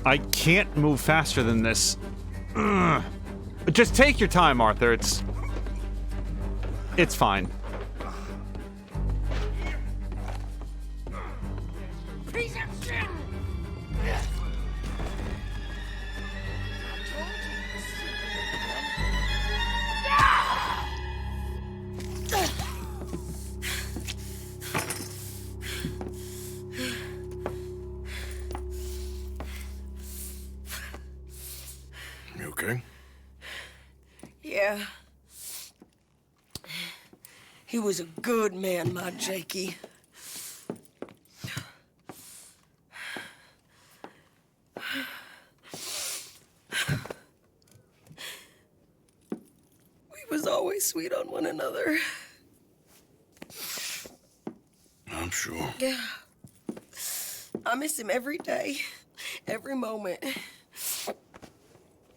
I can't move faster than this. Ugh. Just take your time, Arthur. It's fine. Piece of shit! You okay? Yeah. He was a good man, my Jakey. We was always sweet on one another. I'm sure. Yeah. I miss him every day, every moment.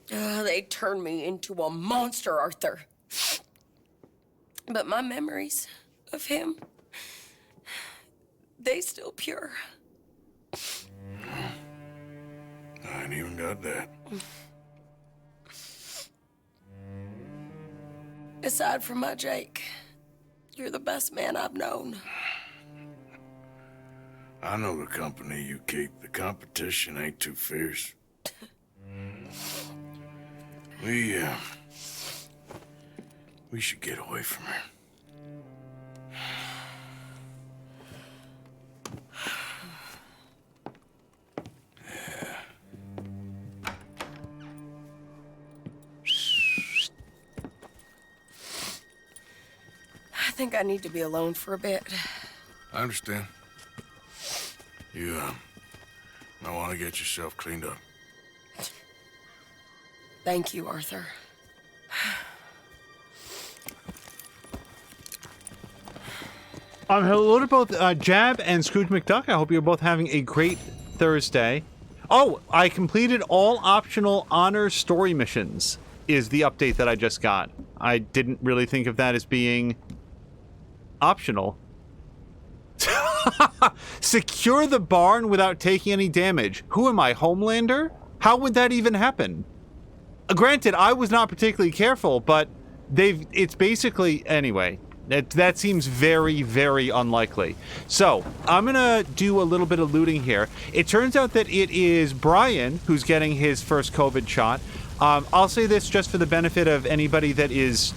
They turned me into a monster, Arthur. But my memories of him, they still pure. I ain't even got that. Aside from my Jake, you're the best man I've known. I know the company you keep. The competition ain't too fierce. We should get away from her. I think I need to be alone for a bit. I understand. You, might want to get yourself cleaned up. Thank you, Arthur. Hello to both Jab and Scrooge McDuck. I hope you're both having a great Thursday. Oh, I completed all optional honor story missions is the update that I just got. I didn't really think of that as being optional. Secure the barn without taking any damage. Who am I, Homelander? How would that even happen? Granted, I was not particularly careful, but it's basically, anyway, that seems very, very unlikely. So, I'm gonna do a little bit of looting here. It turns out that it is Brian who's getting his first COVID shot. I'll say this just for the benefit of anybody that is,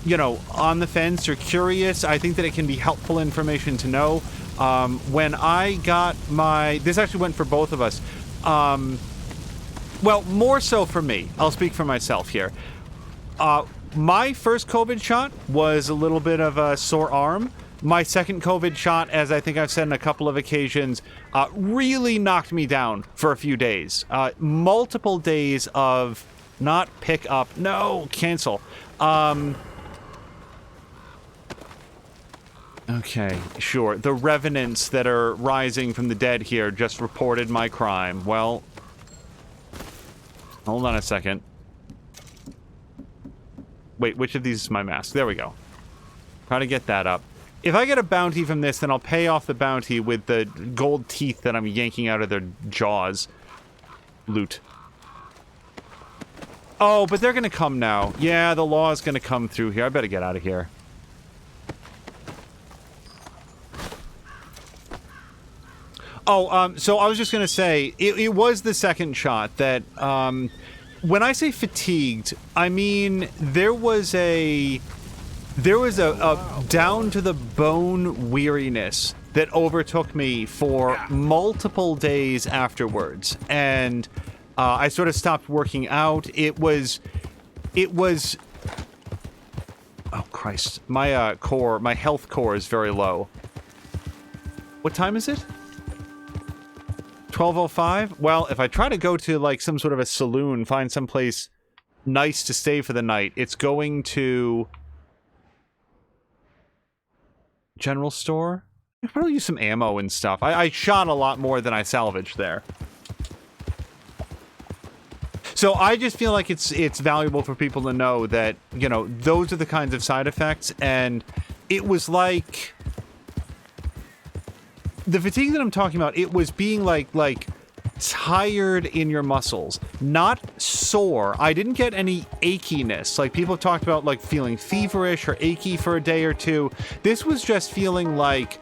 you know, on the fence or curious. I think that it can be helpful information to know. When I got this actually went for both of us. Well, more so for me. I'll speak for myself here. My first COVID shot was a little bit of a sore arm. my second COVID shot, as I think I've said on a couple of occasions, really knocked me down for a few days. Multiple days of not pick up, no, cancel. Okay, sure. The revenants that are rising from the dead here just reported my crime. Well, hold on a second. Wait, which of these is my mask? There we go. Try to get that up. If I get a bounty from this, then I'll pay off the bounty with the gold teeth that I'm yanking out of their jaws. Loot. Oh, but they're gonna come now. Yeah, the law is gonna come through here. I better get out of here. Oh, so I was just gonna say, it was the second shot that, when I say fatigued, I mean, there was a down-to-the-bone weariness that overtook me for multiple days afterwards, and I sort of stopped working out. It was... Oh, Christ. My health core is very low. What time is it? 12:05? Well, if I try to go to, like, some sort of a saloon, find someplace nice to stay for the night, it's going to... General store? I could probably use some ammo and stuff. I shot a lot more than I salvaged there. So I just feel like it's valuable for people to know that, you know, those are the kinds of side effects, and it was like... The fatigue that I'm talking about, it was being like tired in your muscles, not sore. I didn't get any achiness. Like, people have talked about, like, feeling feverish or achy for a day or two. This was just feeling like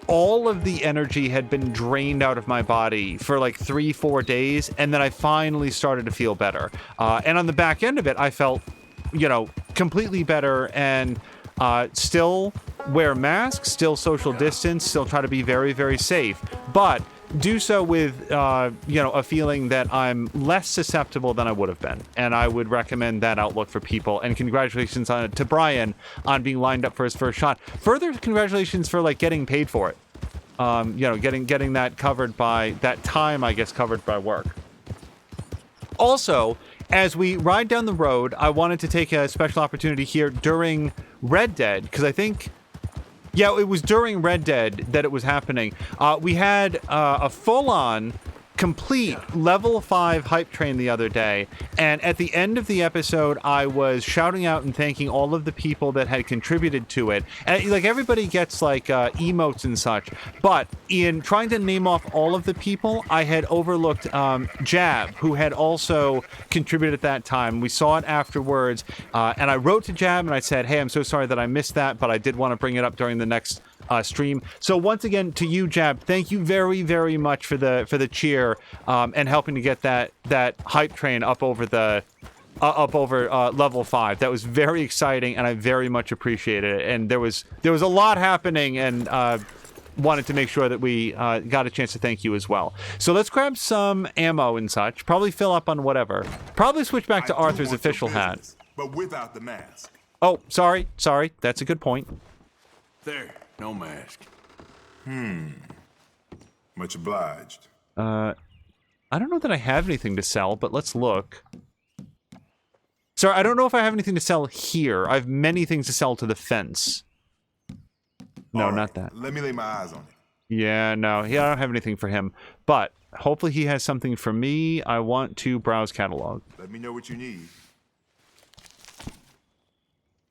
all of the energy had been drained out of my body for like 3-4 days, and then I finally started to feel better. And on the back end of it, I felt, you know, completely better, and still wear masks, still social distance, still try to be very, very safe, but do so with, you know, a feeling that I'm less susceptible than I would have been. And I would recommend that outlook for people. And congratulations to Brian on being lined up for his first shot. Further congratulations for, like, getting paid for it. You know, getting that covered by, that time, I guess, covered by work. Also, as we ride down the road, I wanted to take a special opportunity here during Red Dead, because I think... Yeah, it was during Red Dead that it was happening. We had a full-on, complete level 5 hype train the other day, and at the end of the episode, I was shouting out and thanking all of the people that had contributed to it. And, like, everybody gets, like, emotes and such, but in trying to name off all of the people, I had overlooked Jab, who had also contributed at that time. We saw it afterwards, and I wrote to Jab and I said, hey, I'm so sorry that I missed that, but I did want to bring it up during the next stream. So once again, to you, Jab, thank you very, very much for the cheer and helping to get that hype train up over level 5. That was very exciting, and I very much appreciated it. And there was a lot happening, and wanted to make sure that we got a chance to thank you as well. So let's grab some ammo and such. Probably fill up on whatever. Probably switch back to Arthur's official hat. But without the mask. Oh, sorry. That's a good point. There. No mask. Much obliged. I don't know that I have anything to sell, but let's look. Sorry, I don't know if I have anything to sell here. I have many things to sell to the fence. No, not that. Let me lay my eyes on it. Yeah, no. I don't have anything for him. But hopefully he has something for me. I want to browse catalog. Let me know what you need.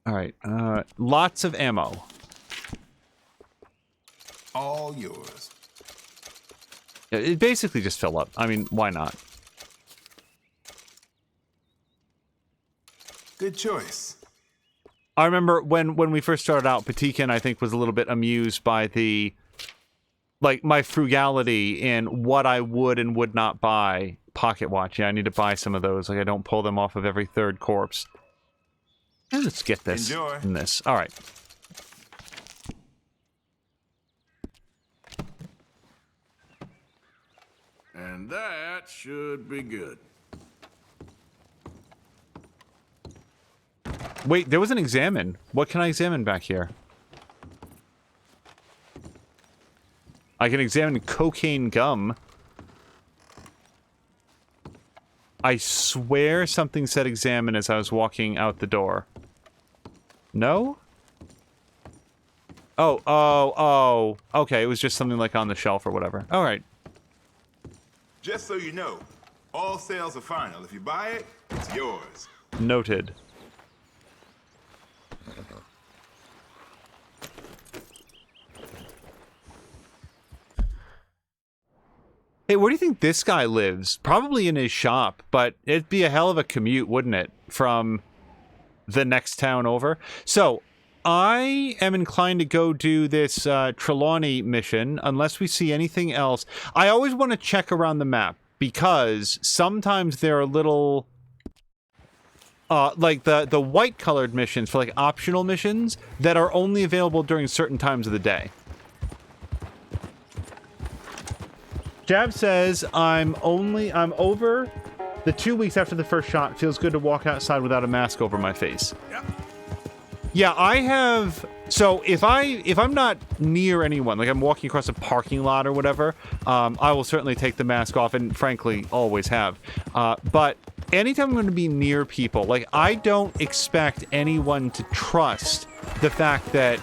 All right. Lots of ammo. All yours. Yeah, it basically just fill up. I mean, why not? Good choice. I remember when we first started out, Patikin, I think, was a little bit amused by the, like, my frugality in what I would and would not buy. Pocket watch. Yeah, I need to buy some of those. Like, I don't pull them off of every third corpse. And let's get this. Enjoy. And this. All right. And that should be good. Wait, there was an examine. What can I examine back here? I can examine cocaine gum. I swear something said examine as I was walking out the door. No? Oh. Okay, it was just something like on the shelf or whatever. All right. Just so you know, all sales are final. If you buy it, it's yours. Noted. Hey, where do you think this guy lives? Probably in his shop, but it'd be a hell of a commute, wouldn't it? From the next town over. So, I am inclined to go do this Trelawney mission, unless we see anything else. I always want to check around the map, because sometimes there are little... like the white-colored missions, for like optional missions, that are only available during certain times of the day. Jab says, I'm over the 2 weeks after the first shot. Feels good to walk outside without a mask over my face. Yep. Yeah, I have... So, if I'm not near anyone, like I'm walking across a parking lot or whatever, I will certainly take the mask off, and frankly, always have. But anytime I'm going to be near people, like, I don't expect anyone to trust the fact that,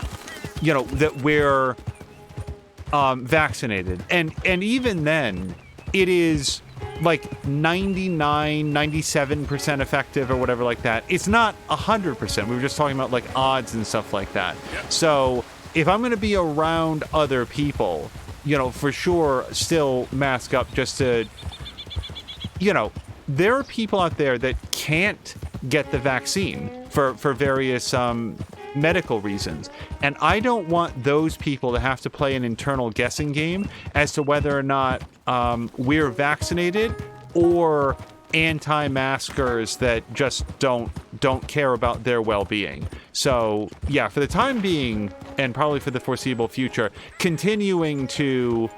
you know, that we're... vaccinated. And even then, it is like 99, 97% effective or whatever like that. It's not 100%. We were just talking about like odds and stuff like that. Yep. So if I'm going to be around other people, you know, for sure, still mask up just to, you know, there are people out there that can't get the vaccine for various medical reasons, and I don't want those people to have to play an internal guessing game as to whether or not we're vaccinated or anti-maskers that just don't care about their well-being. So yeah, for the time being, and probably for the foreseeable future, continuing to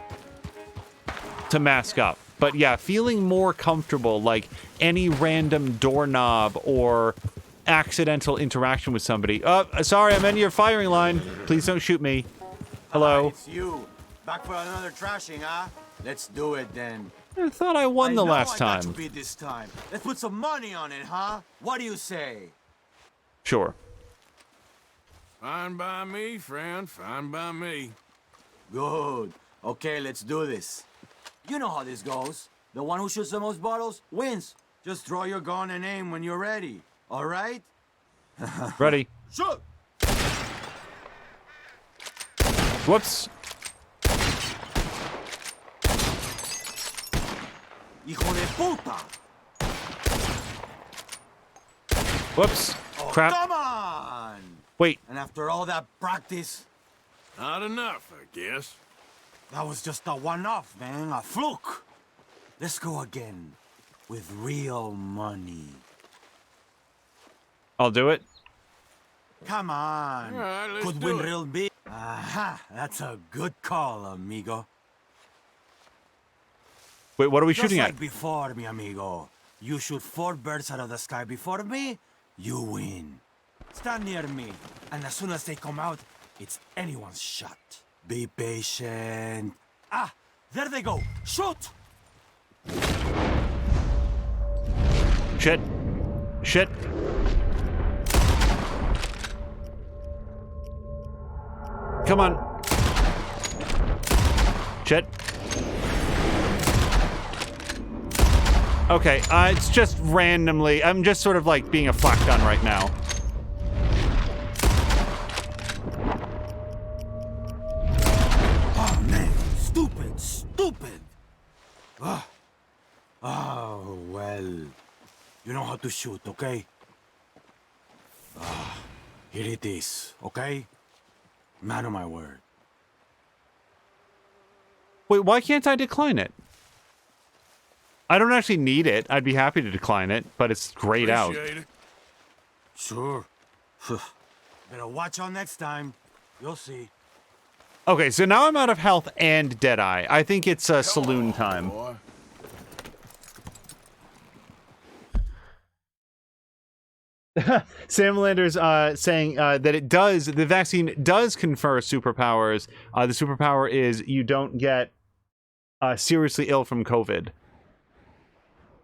mask up. But yeah, feeling more comfortable, like any random doorknob or accidental interaction with somebody. Oh, sorry, I'm in your firing line. Please don't shoot me. Hello. It's you. Back for another trashing, huh? Let's do it then. I thought I won the last time. I got you beat this time. Let's put some money on it, huh? What do you say? Sure. Fine by me, friend. Fine by me. Good. Okay, let's do this. You know how this goes. The one who shoots the most bottles wins. Just draw your gun and aim when you're ready. All right? Ready. Shoot! Whoops. Hijo de puta! Whoops. Oh, crap. Come on! Wait. And after all that practice... Not enough, I guess. That was just a one-off, man. A fluke. Let's go again. With real money. I'll do it. Come on. All right, let's Could do win it. real big. Aha, that's a good call, amigo. Wait, what are we Just shooting like at? before, mi amigo. You shoot 4 birds out of the sky before me, you win. Stand near me, and as soon as they come out, it's anyone's shot. Be patient. Ah, there they go. Shoot! Shit. Shit. Come on. Shit. Okay, it's just randomly. I'm just sort of like being a flak gun right now. Oh, man. Stupid. Stupid. Oh, well. You know how to shoot, okay? Here it is, okay? Man of my word. Wait, why can't I decline it? I don't actually need it. I'd be happy to decline it, but it's grayed out. Appreciate it. Sure. Better watch out next time. You'll see. Okay, so now I'm out of health and Deadeye. I think it's saloon time. Sam Lander's saying that the vaccine does confer superpowers. The superpower is you don't get seriously ill from COVID.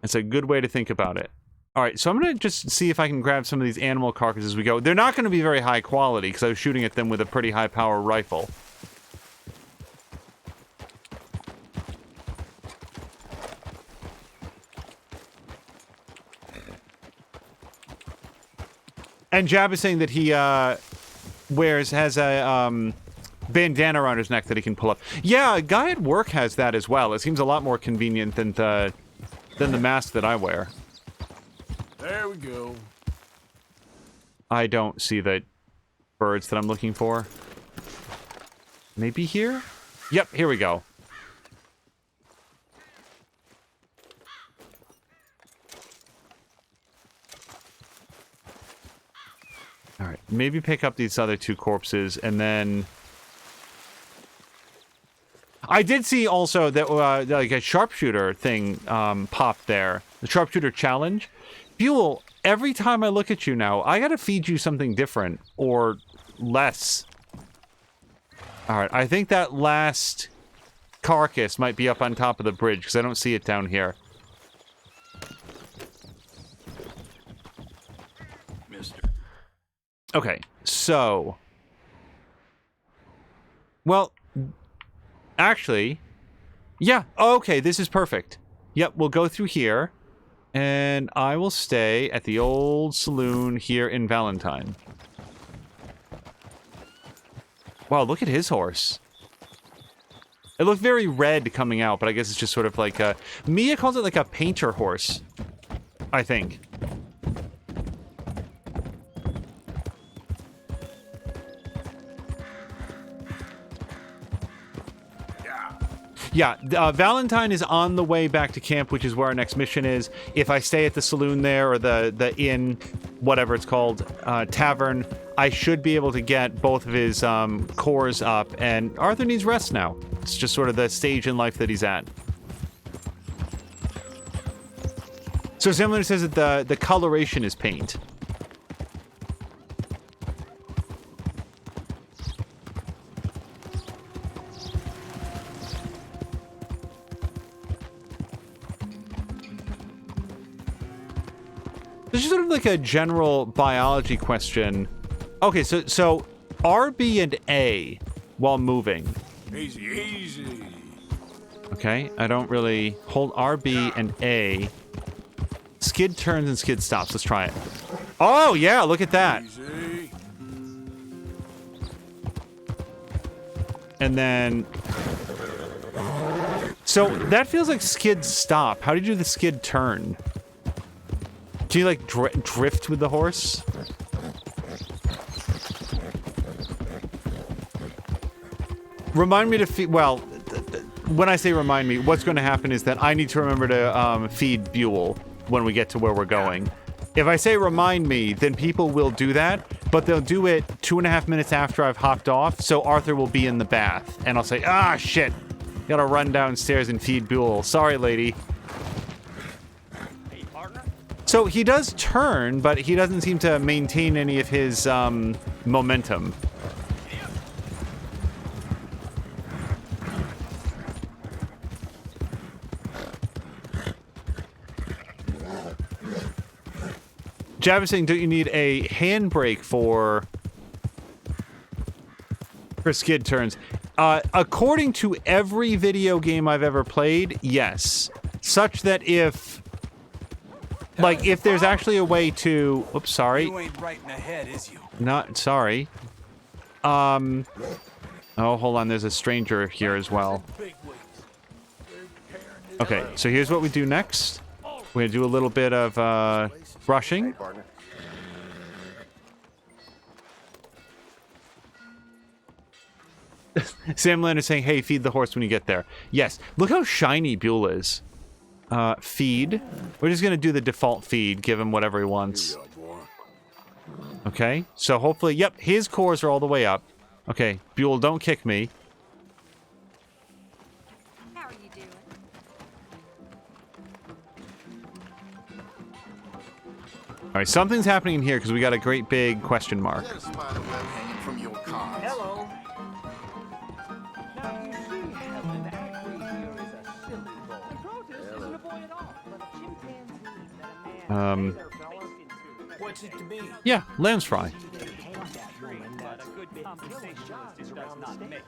It's a good way to think about it. All right, so I'm going to just see if I can grab some of these animal carcasses as we go. They're not going to be very high quality because I was shooting at them with a pretty high power rifle. And Jab is saying that he has a bandana around his neck that he can pull up. Yeah, a guy at work has that as well. It seems a lot more convenient than the mask that I wear. There we go. I don't see the birds that I'm looking for. Maybe here? Yep, here we go. Alright, maybe pick up these other two corpses, and then... I did see also that, like, a sharpshooter thing popped there. The sharpshooter challenge. Buell, every time I look at you now, I gotta feed you something different, or less. Alright, I think that last carcass might be up on top of the bridge, because I don't see it down here. Okay, so... Well, actually... Yeah, okay, this is perfect. Yep, we'll go through here, and I will stay at the old saloon here in Valentine. Wow, look at his horse. It looked very red coming out, but I guess it's just sort of like a... Mia calls it like a painter horse, I think. Yeah, Valentine is on the way back to camp, which is where our next mission is. If I stay at the saloon there, or the inn, whatever it's called, tavern, I should be able to get both of his cores up, and Arthur needs rest now. It's just sort of the stage in life that he's at. So Simler says that the coloration is paint. This is sort of like a general biology question. Okay, so RB and A while moving. Easy, easy. Okay, I don't really... Hold RB and A. Skid turns and skid stops. Let's try it. Oh, yeah, look at that. Easy. And then... So, that feels like skid stop. How did you do the skid turn? Do you, like, drift with the horse? Remind me to feed... Well, when I say remind me, what's going to happen is that I need to remember to feed Buell when we get to where we're going. If I say remind me, then people will do that, but they'll do it 2.5 minutes after I've hopped off, so Arthur will be in the bath. And I'll say, ah, shit. Gotta run downstairs and feed Buell. Sorry, lady. So he does turn, but he doesn't seem to maintain any of his momentum. Jav is saying, don't you need a handbrake for skid turns? According to every video game I've ever played, yes. Such that if... Like, if there's actually a way to... Oops, sorry. You ain't right in the head, is you? Not... Sorry. Oh, hold on. There's a stranger here as well. Okay, so here's what we do next. We're gonna do a little bit of, brushing. Sam Lynn is saying, hey, feed the horse when you get there. Yes. Look how shiny Buell is. Feed. We're just going to do the default feed, give him whatever he wants. Okay, so hopefully, yep, his cores are all the way up. Okay, Buell, don't kick me. How are you doing? All right, something's happening in here because we got a great big question mark. Is that a spider web hanging from your cars? Hello. Now, you see, Helen, actually, here is a silly boy. The protest isn't a boy at all, but a chimpanzee that a man is their fella. What's it to be? Yeah, lamb's fry. But a good conversation just does not make.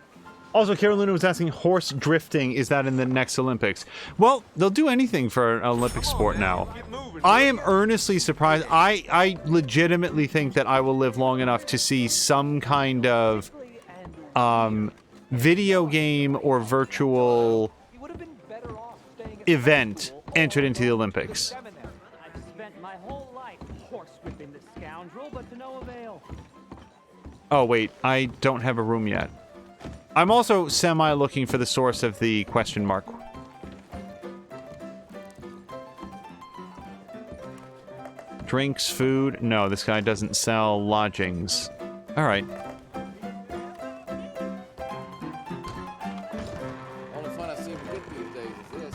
Also, Carolina was asking, horse drifting, is that in the next Olympics? Well, they'll do anything for an Olympic sport now. I am earnestly surprised. I legitimately think that I will live long enough to see some kind of video game or virtual event entered into the Olympics. I've spent my whole life horsewhipping this scoundrel, but to no avail. Oh, wait, I don't have a room yet. I'm also semi-looking for the source of the question mark. Drinks, food. No, this guy doesn't sell lodgings. All right. Only fun I seem to get these days is this.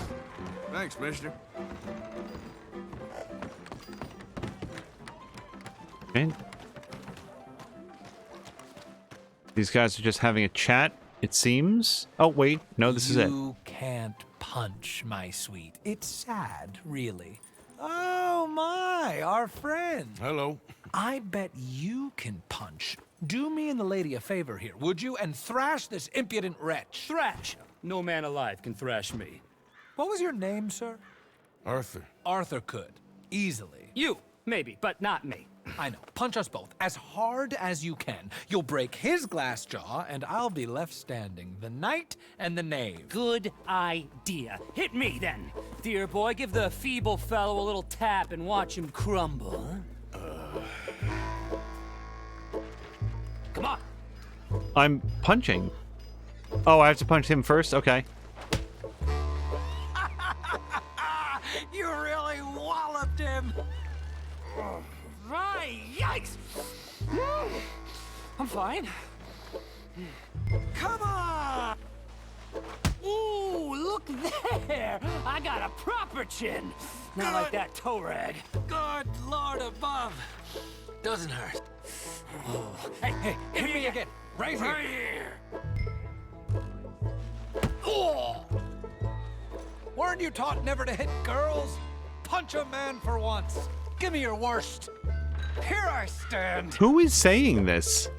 Thanks, mister. Okay. These guys are just having a chat, it seems. Oh, wait. No, this is it. You can't punch, my sweet. It's sad, really. Oh, my, our friend. Hello. I bet you can punch. Do me and the lady a favor here, would you? And thrash this impudent wretch. Thrash! No man alive can thrash me. What was your name, sir? Arthur. Arthur could. Easily. You, maybe, but not me. I know. Punch us both as hard as you can. You'll break his glass jaw, and I'll be left standing. The knight and the knave. Good idea. Hit me, then. Dear boy, give the feeble fellow a little tap and watch him crumble. Come on. I'm punching. Oh, I have to punch him first? Okay. You really walloped him. Right, yikes! I'm fine. Come on! Ooh, look there! I got a proper chin. Not like that toe rag. Good Lord above. Doesn't hurt. Oh. Hey, hit me again. Right here. Oh. Weren't you taught never to hit girls? Punch a man for once. Give me your worst. Here I stand. Who is saying this?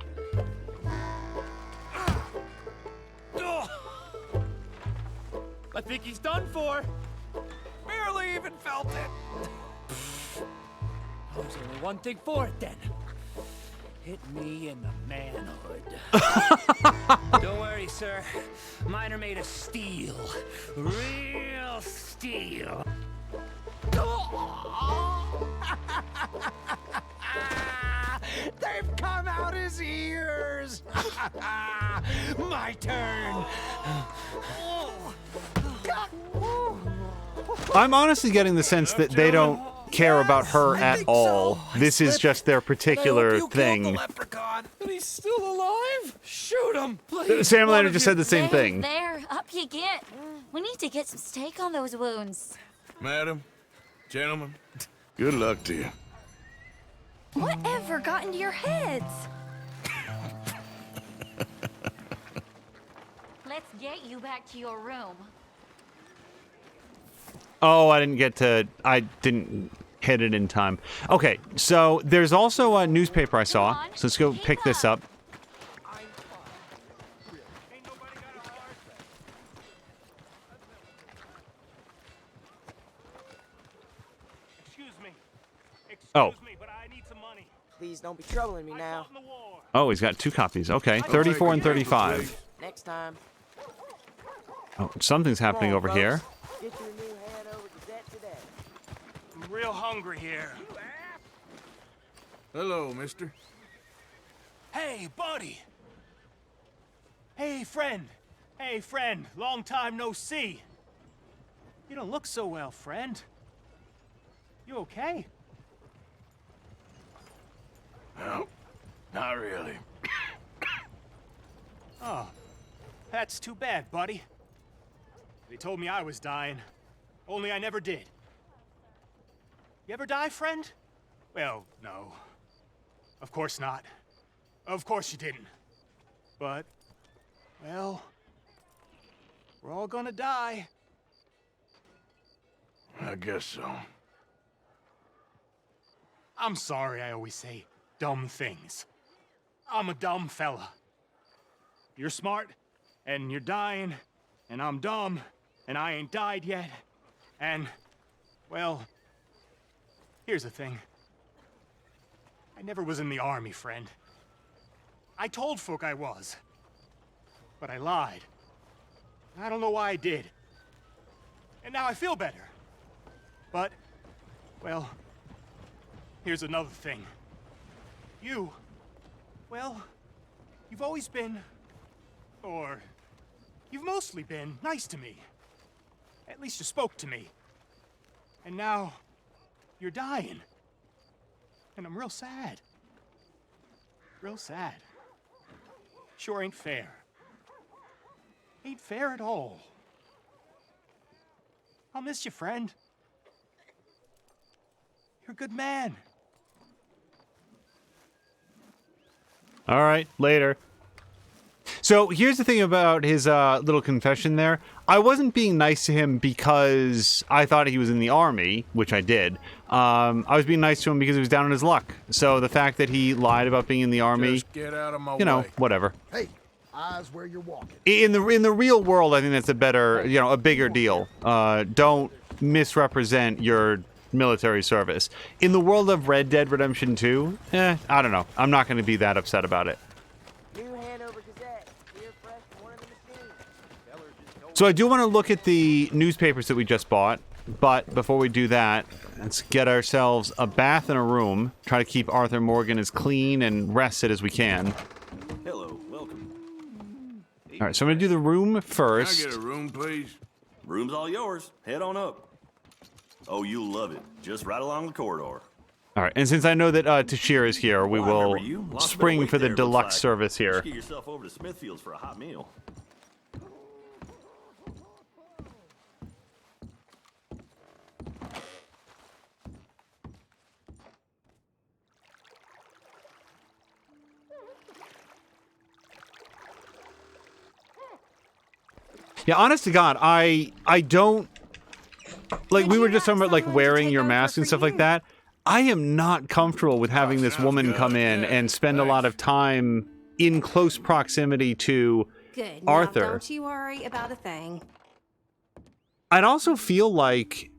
I think he's done for. Barely even felt it. There's only one thing for it, then. Hit me in the manhood. Don't worry, sir. Mine are made of steel. Real steel. They've come out his ears. My turn. I'm honestly getting the sense that they don't care about her at all. This is just their particular thing. Leprechaun, but he's still alive. Shoot him, please. Sam Lander just said the same thing. There, up you get. We need to get some steak on those wounds. Madam, gentlemen, good luck to you. Whatever got into your heads? Let's get you back to your room. Oh, I didn't hit it in time. Okay, so there's also a newspaper I saw. So let's go pick this up. Excuse me. Oh. Excuse me, but I need some money. Please don't be troubling me now. Oh, he's got two copies. Okay, 34 and 35. Next time. Oh, something's happening over here. Get your new head over to that today. I'm real hungry here. Hello, mister. Hey, buddy. Hey, friend. Hey, friend. Long time no see. You don't look so well, friend. You okay? No, not really. Oh, that's too bad, buddy. They told me I was dying. Only I never did. You ever die, friend? Well, no. Of course not. Of course you didn't. But, well, we're all gonna die. I guess so. I'm sorry I always say dumb things. I'm a dumb fella. You're smart, and you're dying, and I'm dumb, and I ain't died yet. And, well, here's the thing. I never was in the army, friend. I told folk I was. But I lied. I don't know why I did. And now I feel better. But, well, here's another thing. You, well, you've always been, or you've mostly been nice to me. At least you spoke to me. And now, you're dying. And I'm real sad. Real sad. Sure ain't fair. Ain't fair at all. I'll miss you, friend. You're a good man. All right, later. So here's the thing about his little confession there. I wasn't being nice to him because I thought he was in the army, which I did. I was being nice to him because he was down on his luck. So the fact that he lied about being in the army, Just get out of my know, way. whatever. Hey, eyes where you're walking. In the real world, I think that's a better, a bigger deal. Don't misrepresent your military service. In the world of Red Dead Redemption 2, I don't know. I'm not going to be that upset about it. New Hanover Gazette. Beer fresh from one of the machines. So I do want to look at the newspapers that we just bought, but before we do that, let's get ourselves a bath and a room. Try to keep Arthur Morgan as clean and rested as we can. Hello, welcome. All right, so I'm going to do the room first. Can I get a room, please? Room's all yours. Head on up. Oh, you'll love it. Just right along the corridor. All right, and since I know that Tashir is here, we will spring for the deluxe service here. Just get yourself over to Smithfield's for a hot meal. Yeah, honest to God, I don't... Like, we were just talking about, like, wearing your mask and stuff like that. I am not comfortable with having this woman come in and spend a lot of time in close proximity to Good. Arthur. Now, don't you worry about a thing. I'd also feel like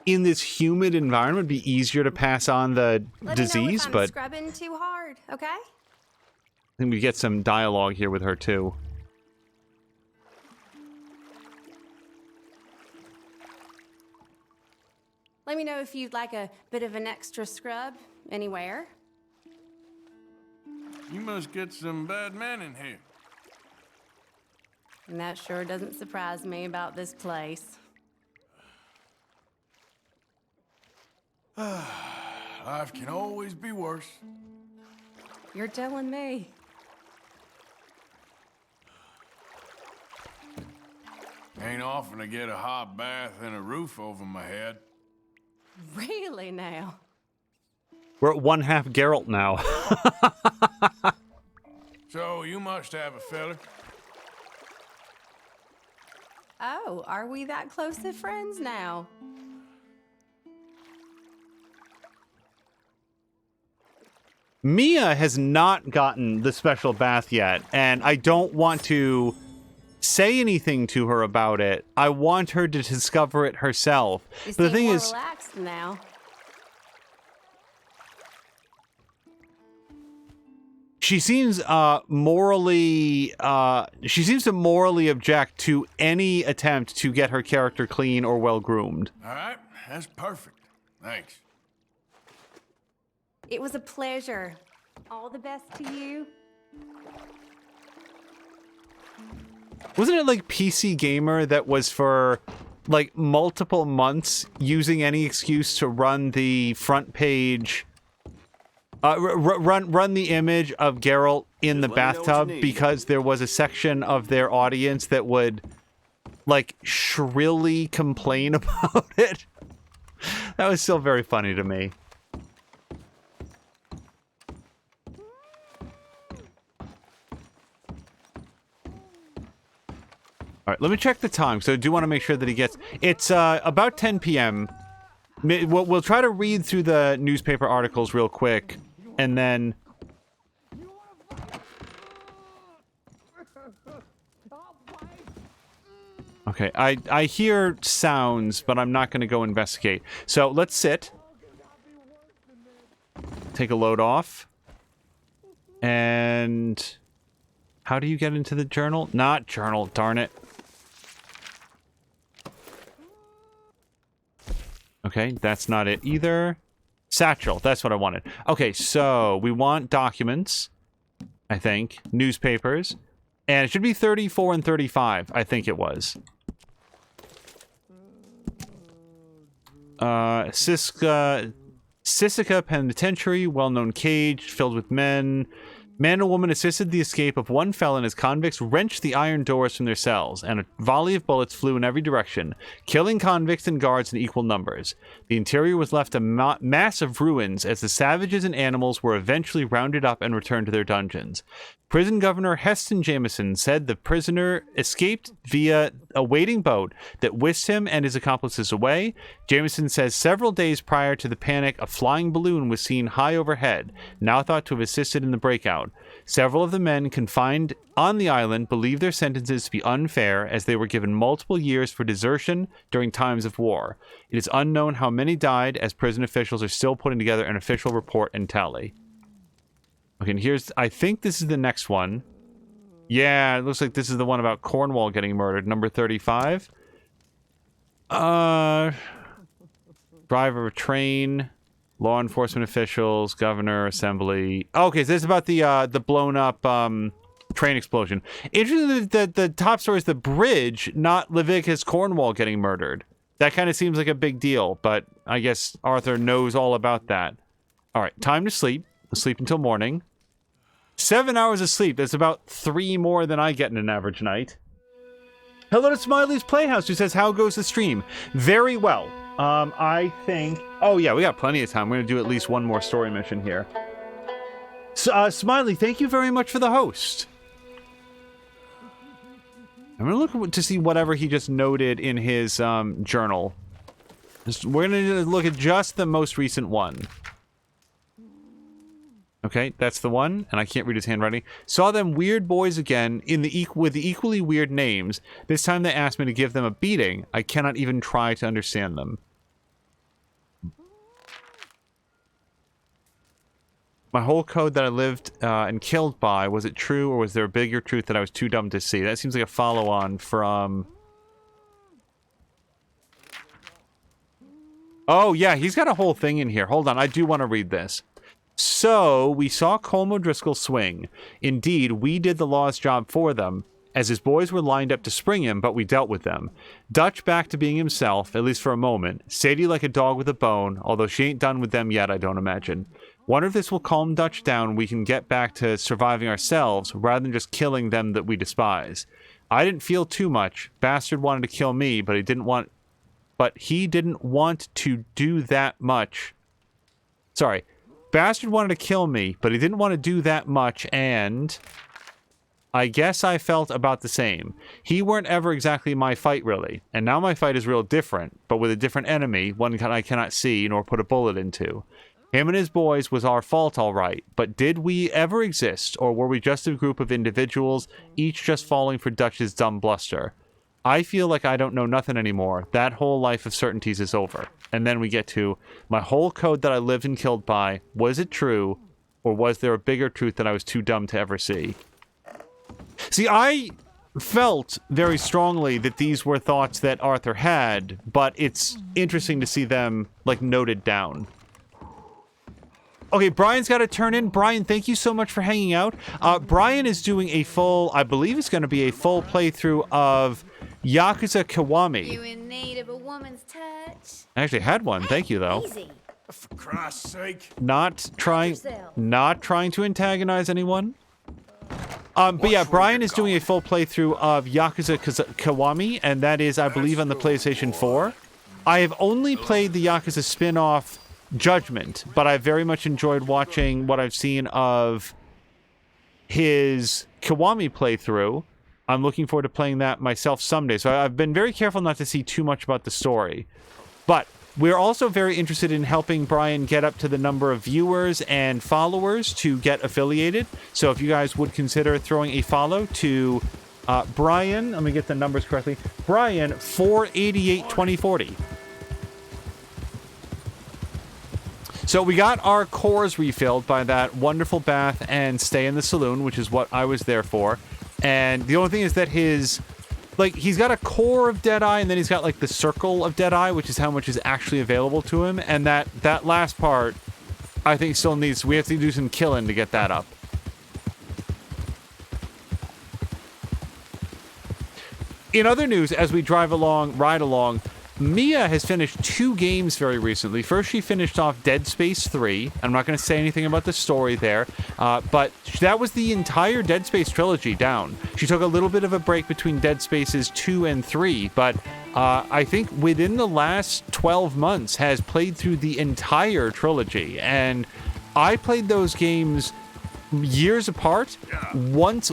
in this humid environment it'd be easier to pass on the disease, Let me know if I'm but scrubbing too hard, okay? I think we get some dialogue here with her too. Let me know if you'd like a bit of an extra scrub anywhere. You must get some bad men in here. And that sure doesn't surprise me about this place. Life can always be worse. You're telling me. Ain't often to get a hot bath and a roof over my head. Really now? We're at 1/2 Geralt now. So you must have a fella. Oh, are we that close to friends now? Mia has not gotten the special bath yet, and I don't want to say anything to her about it. I want her to discover it herself. You But the seem thing more is, relaxed now. she seems to morally object to any attempt to get her character clean or well groomed. All right, that's perfect. Thanks. It was a pleasure. All the best to you. Wasn't it like PC Gamer that was for like multiple months using any excuse to run the front page, run the image of Geralt in the bathtub because there was a section of their audience that would like shrilly complain about it? That was still very funny to me. All right, let me check the time. So I do want to make sure that he gets... It's about 10 p.m. We'll try to read through the newspaper articles real quick, and then... Okay, I hear sounds, but I'm not going to go investigate. So let's sit. Take a load off. And... How do you get into the journal? Not journal, darn it. Okay, that's not it either. Satchel, that's what I wanted. Okay, so we want documents, I think. Newspapers. And it should be 34 and 35, I think it was. Siska Penitentiary, well-known cage filled with men. Man and woman assisted the escape of one felon as convicts wrenched the iron doors from their cells, and a volley of bullets flew in every direction, killing convicts and guards in equal numbers. The interior was left a mass of ruins as the savages and animals were eventually rounded up and returned to their dungeons. Prison Governor Heston Jameson said the prisoner escaped via a waiting boat that whisked him and his accomplices away. Jameson says several days prior to the panic, a flying balloon was seen high overhead, now thought to have assisted in the breakout. Several of the men confined on the island believe their sentences to be unfair, as they were given multiple years for desertion during times of war. It is unknown how many died, as prison officials are still putting together an official report and tally. Okay, and here's... I think this is the next one. Yeah, it looks like this is the one about Cornwall getting murdered. Number 35. Driver of a train. Law enforcement officials. Governor. Assembly. Okay, so this is about the blown up train explosion. Interesting that the top story is the bridge, not Leviticus Cornwall getting murdered. That kind of seems like a big deal, but I guess Arthur knows all about that. Alright, time to sleep. Sleep until morning. 7 hours of sleep. That's about 3 more than I get in an average night. Hello to Smiley's Playhouse, who says, how goes the stream? Very well. I think... Oh, yeah, we got plenty of time. We're going to do at least one more story mission here. So, Smiley, thank you very much for the host. I'm going to look to see whatever he just noted in his journal. We're going to look at just the most recent one. Okay, that's the one, and I can't read his handwriting. Saw them weird boys again with the equally weird names. This time they asked me to give them a beating. I cannot even try to understand them. My whole code that I lived and killed by, was it true, or was there a bigger truth that I was too dumb to see? That seems like a follow-on from... Oh, yeah, he's got a whole thing in here. Hold on, I do want to read this. So, we saw Colm O'Driscoll swing. Indeed, we did the law's job for them, as his boys were lined up to spring him, but we dealt with them. Dutch back to being himself, at least for a moment. Sadie like a dog with a bone, although she ain't done with them yet, I don't imagine. Wonder if this will calm Dutch down and we can get back to surviving ourselves, rather than just killing them that we despise. I didn't feel too much. Bastard wanted to kill me, but he didn't want to do that much. Sorry. Bastard wanted to kill me, but he didn't want to do that much, and I guess I felt about the same. He weren't ever exactly my fight, really, and now my fight is real different, but with a different enemy, one I cannot see nor put a bullet into. Him and his boys was our fault, all right, but did we ever exist, or were we just a group of individuals, each just falling for Dutch's dumb bluster? I feel like I don't know nothing anymore. That whole life of certainties is over. And then we get to, my whole code that I lived and killed by, was it true, or was there a bigger truth that I was too dumb to ever see? See, I felt very strongly that these were thoughts that Arthur had, but it's interesting to see them, like, noted down. Okay, Brian's got to turn in. Brian, thank you so much for hanging out. Brian is doing a full, I believe it's going to be a full playthrough of Yakuza Kiwami. You in need of a woman's touch? I actually had one. Thank you, though. Easy. For Christ's sake. Not trying to antagonize anyone. But yeah, Brian is doing a full playthrough of Yakuza Kiwami, and that is, I believe, on the PlayStation 4. I have only played the Yakuza spin-off Judgment, but I very much enjoyed watching what I've seen of his Kiwami playthrough. I'm looking forward to playing that myself someday. So I've been very careful not to see too much about the story. But we're also very interested in helping Brian get up to the number of viewers and followers to get affiliated. So if you guys would consider throwing a follow to Brian, let me get the numbers correctly. Brian 4882040. So we got our cores refilled by that wonderful bath and stay in the saloon, which is what I was there for. And the only thing is that he's got a core of Deadeye, and then he's got like the circle of Deadeye, which is how much is actually available to him. And that last part, I think still needs, we have to do some killing to get that up. In other news, as we ride along, Mia has finished 2 games very recently. First, she finished off Dead Space 3. I'm not going to say anything about the story there, but that was the entire Dead Space trilogy down. She took a little bit of a break between Dead Spaces 2 and 3, but I think within the last 12 months has played through the entire trilogy. And I played those games years apart, once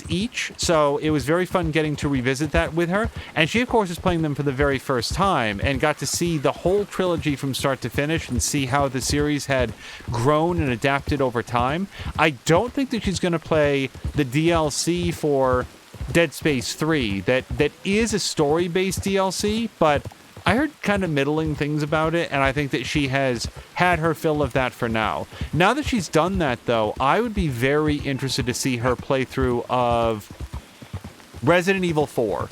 each, so it was very fun getting to revisit that with her. And she of course is playing them for the very first time and got to see the whole trilogy from start to finish and see how the series had grown and adapted over time. I don't think that she's going to play the DLC for Dead Space 3 that is a story-based DLC, but I heard kind of middling things about it, and I think that she has had her fill of that for now. Now that she's done that, though, I would be very interested to see her playthrough of Resident Evil 4,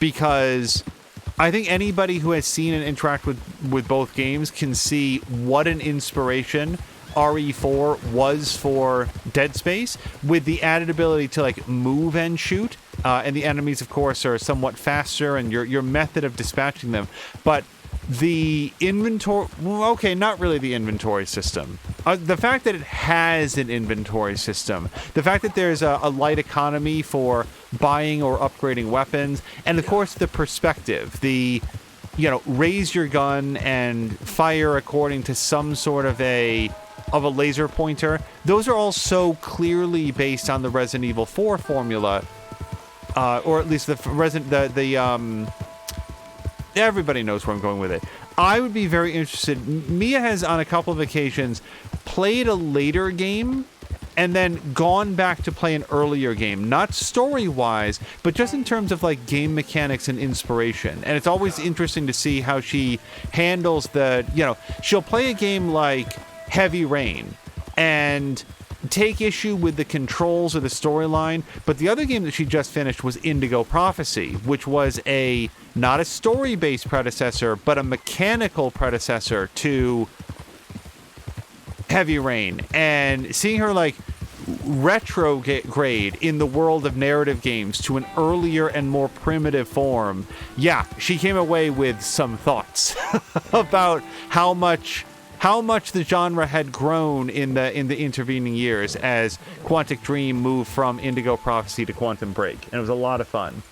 because I think anybody who has seen and interact with both games can see what an inspiration RE4 was for Dead Space, with the added ability to like move and shoot. And the enemies, of course, are somewhat faster, and your method of dispatching them. But the inventory... Okay, not really the inventory system. The fact that it has an inventory system. The fact that there's a light economy for buying or upgrading weapons. And, of course, the perspective. The, raise your gun and fire according to some sort of a laser pointer. Those are all so clearly based on the Resident Evil 4 formula. Or at least everybody knows where I'm going with it. I would be very interested. Mia has on a couple of occasions played a later game and then gone back to play an earlier game, not story-wise, but just in terms of like game mechanics and inspiration. And it's always interesting to see how she handles she'll play a game like Heavy Rain and take issue with the controls or the storyline, but the other game that she just finished was Indigo Prophecy, which was not a story-based predecessor, but a mechanical predecessor to Heavy Rain. And seeing her like retrograde in the world of narrative games to an earlier and more primitive form, she came away with some thoughts about how much the genre had grown in the intervening years as Quantic Dream moved from Indigo Prophecy to Quantum Break, and it was a lot of fun.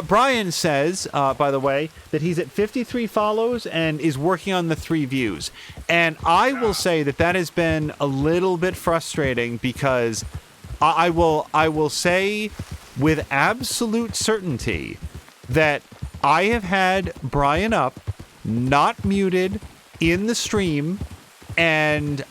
Brian says, by the way, that he's at 53 follows and is working on the 3 views. And I will say that has been a little bit frustrating, because I will say with absolute certainty that I have had Brian up, not muted, in the stream, and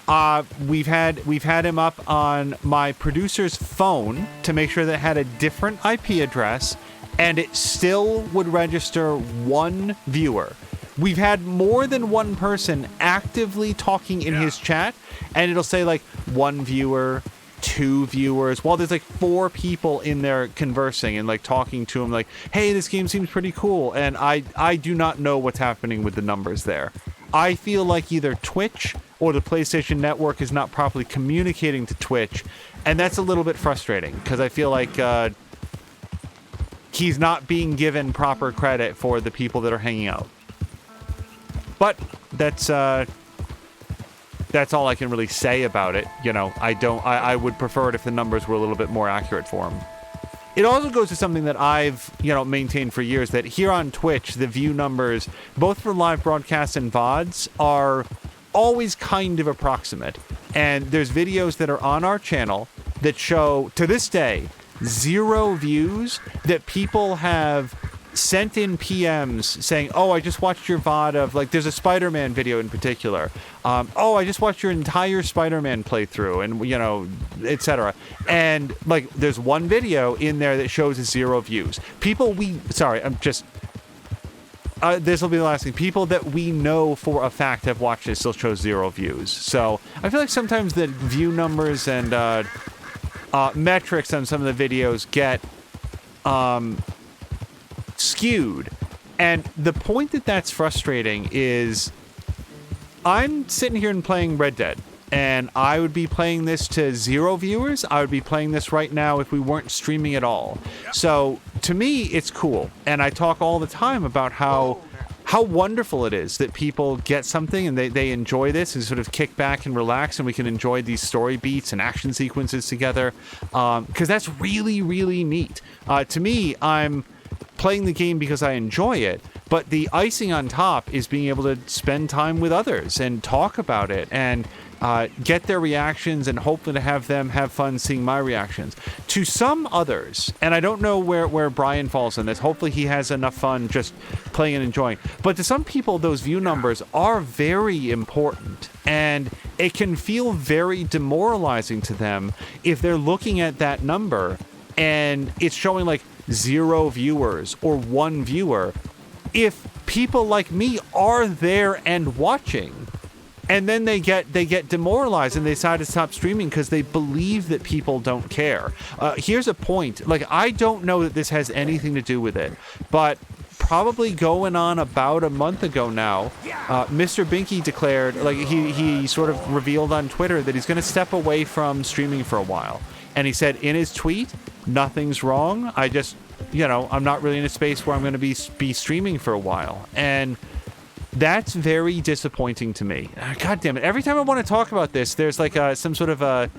we've had him up on my producer's phone to make sure that it had a different IP address, and it still would register 1 viewer. We've had more than 1 person actively talking in his chat, and it'll say like 1 viewer, 2 viewers, while there's like 4 people in there conversing and like talking to him like, hey, this game seems pretty cool. And I do not know what's happening with the numbers there. I feel like either Twitch or the PlayStation Network is not properly communicating to Twitch, and that's a little bit frustrating, because I feel like he's not being given proper credit for the people that are hanging out. But that's all I can really say about it. I would prefer it if the numbers were a little bit more accurate for him. It also goes to something that I've, maintained for years, that here on Twitch, the view numbers, both for live broadcasts and VODs, are always kind of approximate. And there's videos that are on our channel that show, to this day, 0 views that people have sent in PMs saying, oh, I just watched your VOD of, like, there's a Spider-Man video in particular. Oh, I just watched your entire Spider-Man playthrough, and, you know, etc. And, like, there's one video in there that shows 0 views. People this will be the last thing. People that we know for a fact have watched it still shows 0 views. So I feel like sometimes the view numbers and metrics on some of the videos get skewed. And the point that that's frustrating is I'm sitting here and playing Red Dead, and I would be playing this to 0 viewers. I would be playing this right now if we weren't streaming at all. So to me, it's cool. And I talk all the time about how wonderful it is that people get something and they enjoy this and sort of kick back and relax, and we can enjoy these story beats and action sequences together. Because that's really, really neat. To me, I'm playing the game because I enjoy it, but the icing on top is being able to spend time with others and talk about it and get their reactions, and hopefully to have them have fun seeing my reactions. To some others, and I don't know where Brian falls in this, hopefully he has enough fun just playing and enjoying, but to some people those view numbers are very important, and it can feel very demoralizing to them if they're looking at that number and it's showing like 0 viewers or 1 viewer, if people like me are there and watching. And then they get demoralized and they decide to stop streaming because they believe that people don't care. Here's a point. Like, I don't know that this has anything to do with it, but probably going on about a month ago now, Mr. Binky declared, like, he sort of revealed on Twitter that he's going to step away from streaming for a while. And he said in his tweet, nothing's wrong. I just, you know, I'm not really in a space where I'm going to be streaming for a while. And that's very disappointing to me. God damn it. Every time I want to talk about this, there's like some sort of a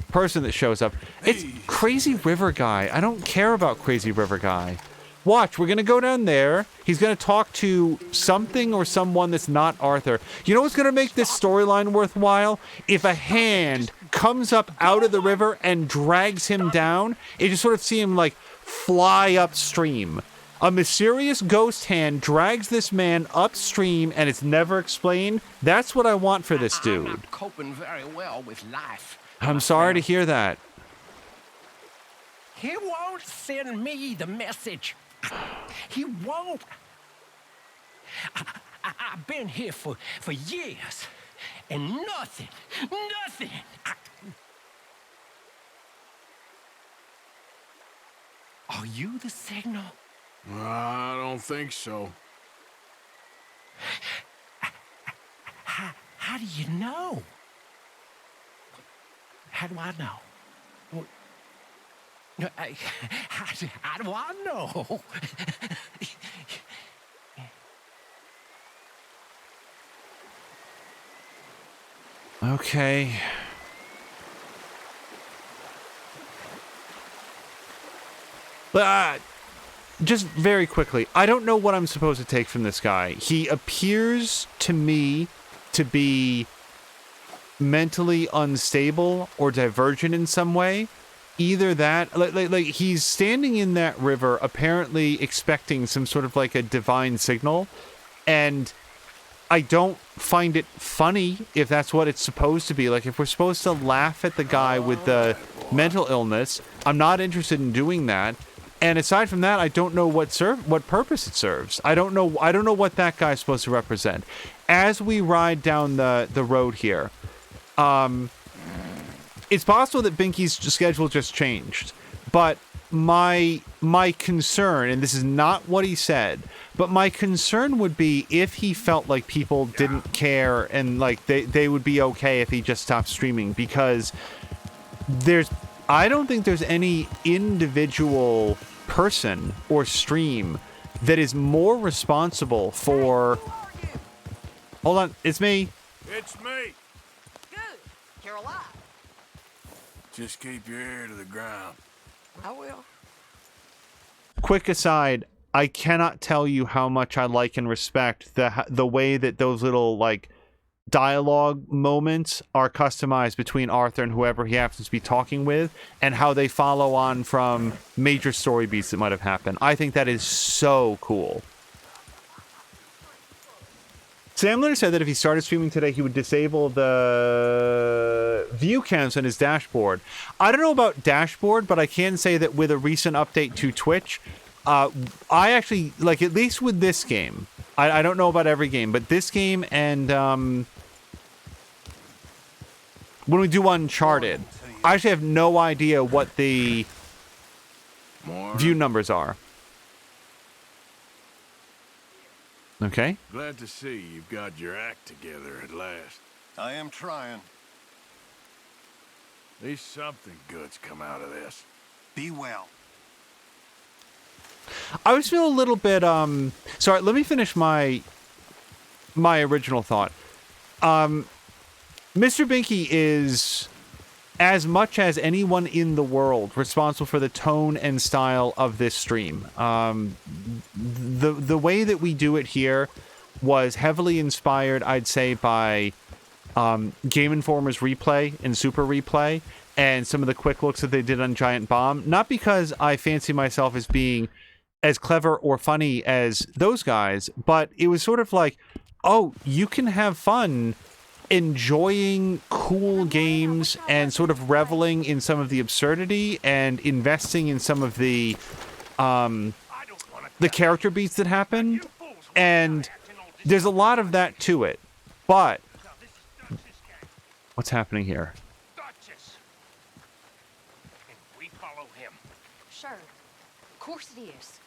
person that shows up. It's Crazy River Guy. I don't care about Crazy River Guy. Watch, we're going to go down there. He's going to talk to something or someone that's not Arthur. You know what's going to make this storyline worthwhile? If a hand comes up out of the river and drags him down, you just sort of see him like fly upstream. A mysterious ghost hand drags this man upstream and it's never explained. That's what I want for this dude. I'm not coping very well with life. I'm sorry to hear that. He won't send me the message. He won't. I've been here for years, and nothing. Are you the signal? I don't think so. How do you know? How do I know? How do I know? Okay. But just very quickly, I don't know what I'm supposed to take from this guy. He appears to me to be mentally unstable or divergent in some way. Either that, like he's standing in that river apparently expecting some sort of like a divine signal, and I don't find it funny if that's what it's supposed to be. Like, if we're supposed to laugh at the guy with the mental illness, I'm not interested in doing that. And aside from that, I don't know what purpose it serves. I don't know what that guy's supposed to represent. As we ride down the road here, it's possible that Binky's schedule just changed, but my concern, and this is not what he said, but my concern would be if he felt like people didn't care and like they would be okay if he just stopped streaming, because I don't think there's any individual person or stream that is more responsible for... Hold on, it's me. It's me. Good. You're alive. Just keep your ear to the ground. I will. Quick aside, I cannot tell you how much I like and respect the way that those little like dialogue moments are customized between Arthur and whoever he happens to be talking with, and how they follow on from major story beats that might have happened. I think that is so cool. Sam Leonard said that if he started streaming today, he would disable the view counts on his dashboard. I don't know about dashboard, but I can say that with a recent update to Twitch, I actually, like, at least with this game, I don't know about every game, but this game and when we do Uncharted, I actually have no idea what the view numbers are. Okay. Glad to see you've got your act together at last. I am trying. At least something good's come out of this. Be well. I always feel a little bit, sorry, let me finish my original thought. Mr. Binky is, as much as anyone in the world, responsible for the tone and style of this stream. The way that we do it here was heavily inspired, I'd say, by Game Informer's Replay and Super Replay, and some of the quick looks that they did on Giant Bomb. Not because I fancy myself as being as clever or funny as those guys, but it was sort of like, oh, you can have fun enjoying cool games and sort of reveling in some of the absurdity and investing in some of the character beats that happen. And there's a lot of that to it. But what's happening here? We follow him. Sure. Of course it is.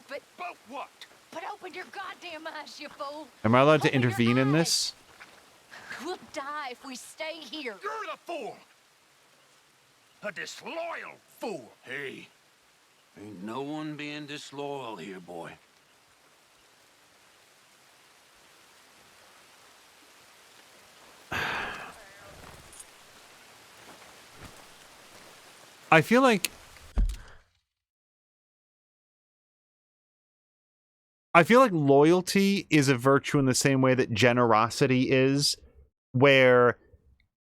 But what? But open your goddamn eyes, you fool. Am I allowed to intervene in this? We'll die if we stay here. You're the fool. A disloyal fool. Hey, ain't no one being disloyal here, boy. I feel like loyalty is a virtue in the same way that generosity is, where,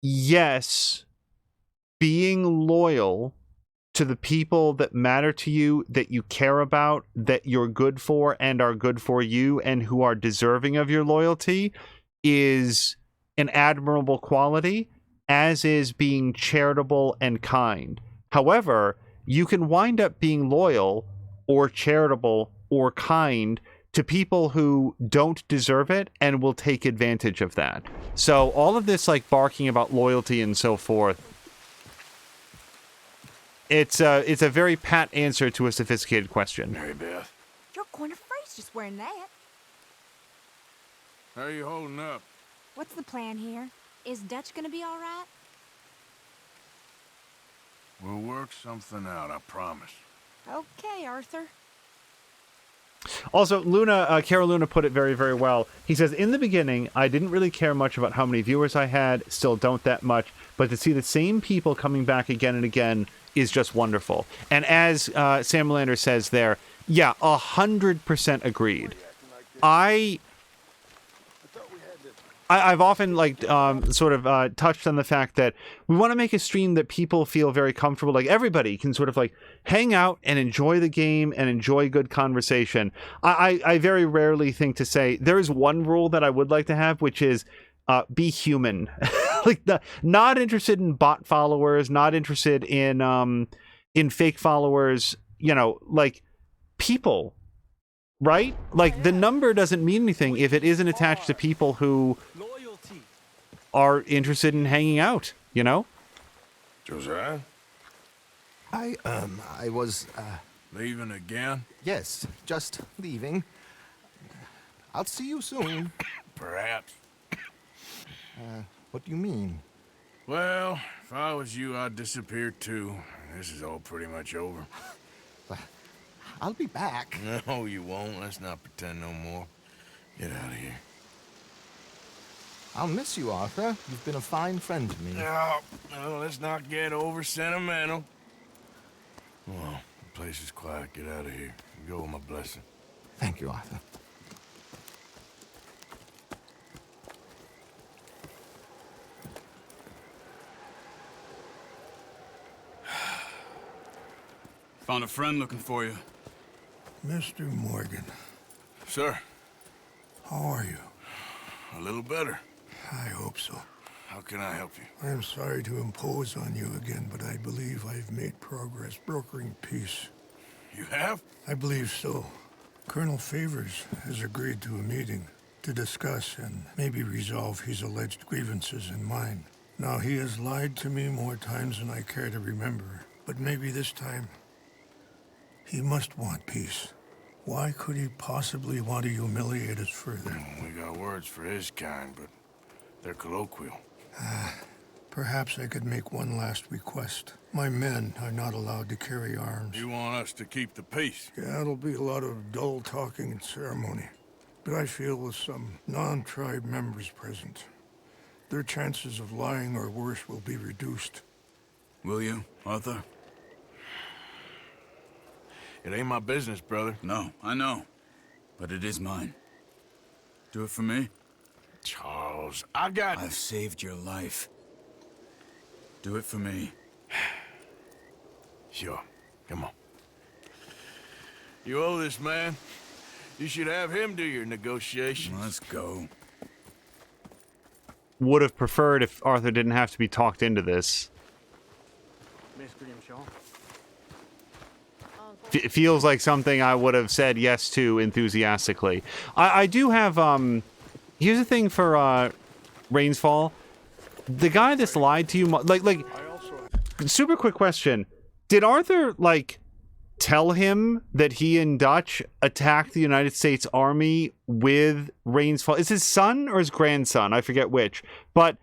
yes, being loyal to the people that matter to you, that you care about, that you're good for and are good for you, and who are deserving of your loyalty, is an admirable quality, as is being charitable and kind. However, you can wind up being loyal or charitable or kind to people who don't deserve it and will take advantage of that. So all of this, like, barking about loyalty and so forth, it's a very pat answer to a sophisticated question. Mary Beth, Your corner face just wearing that. how are you holding up? What's the plan here? Is Dutch gonna be all right? We'll work something out, I promise. Okay, Arthur. Also, Carol Luna put it very, very well. He says, in the beginning, I didn't really care much about how many viewers I had, still don't that much, but to see the same people coming back again and again is just wonderful. And as Sam Lander says there, yeah, 100% agreed. I've often touched on the fact that we want to make a stream that people feel very comfortable, like everybody can sort of like hang out and enjoy the game and enjoy good conversation. I very rarely think to say there is one rule that I would like to have, which is be human. Like, not interested in bot followers, not interested in fake followers, like people. Right? Like, the number doesn't mean anything if it isn't attached to people who are interested in hanging out, Josiah? I was, Leaving again? yes, just leaving. I'll see you soon. Perhaps. What do you mean? Well, if I was you, I'd disappear too. This is all pretty much over. I'll be back. No, you won't. Let's not pretend no more. Get out of here. I'll miss you, Arthur. You've been a fine friend to me. No, let's not get over sentimental. Well, the place is quiet. Get out of here. Go with my blessing. Thank you, Arthur. Found a friend looking for you. Mr. Morgan. Sir. How are you? A little better. I hope so. How can I help you? I am sorry to impose on you again, but I believe I've made progress brokering peace. You have? I believe so. Colonel Favors has agreed to a meeting to discuss and maybe resolve his alleged grievances and mine. Now, he has lied to me more times than I care to remember, but maybe this time he must want peace. Why could he possibly want to humiliate us further? We got words for his kind, but they're colloquial. Perhaps I could make one last request. My men are not allowed to carry arms. You want us to keep the peace? Yeah, it'll be a lot of dull talking and ceremony. But I feel with some non-tribe members present, their chances of lying or worse will be reduced. Will you, Arthur? It ain't my business, brother. No, I know. But it is mine. Do it for me? Charles, I've saved your life. Do it for me. Sure. Come on. You owe this man. You should have him do your negotiations. Let's go. Would have preferred if Arthur didn't have to be talked into this. It feels like something I would have said yes to enthusiastically. I do have, here's the thing for, Rainsfall. The guy that's lied to you, like, super quick question. Did Arthur, like, tell him that he and Dutch attacked the United States Army with Rainsfall? Is his son or his grandson? I forget which. But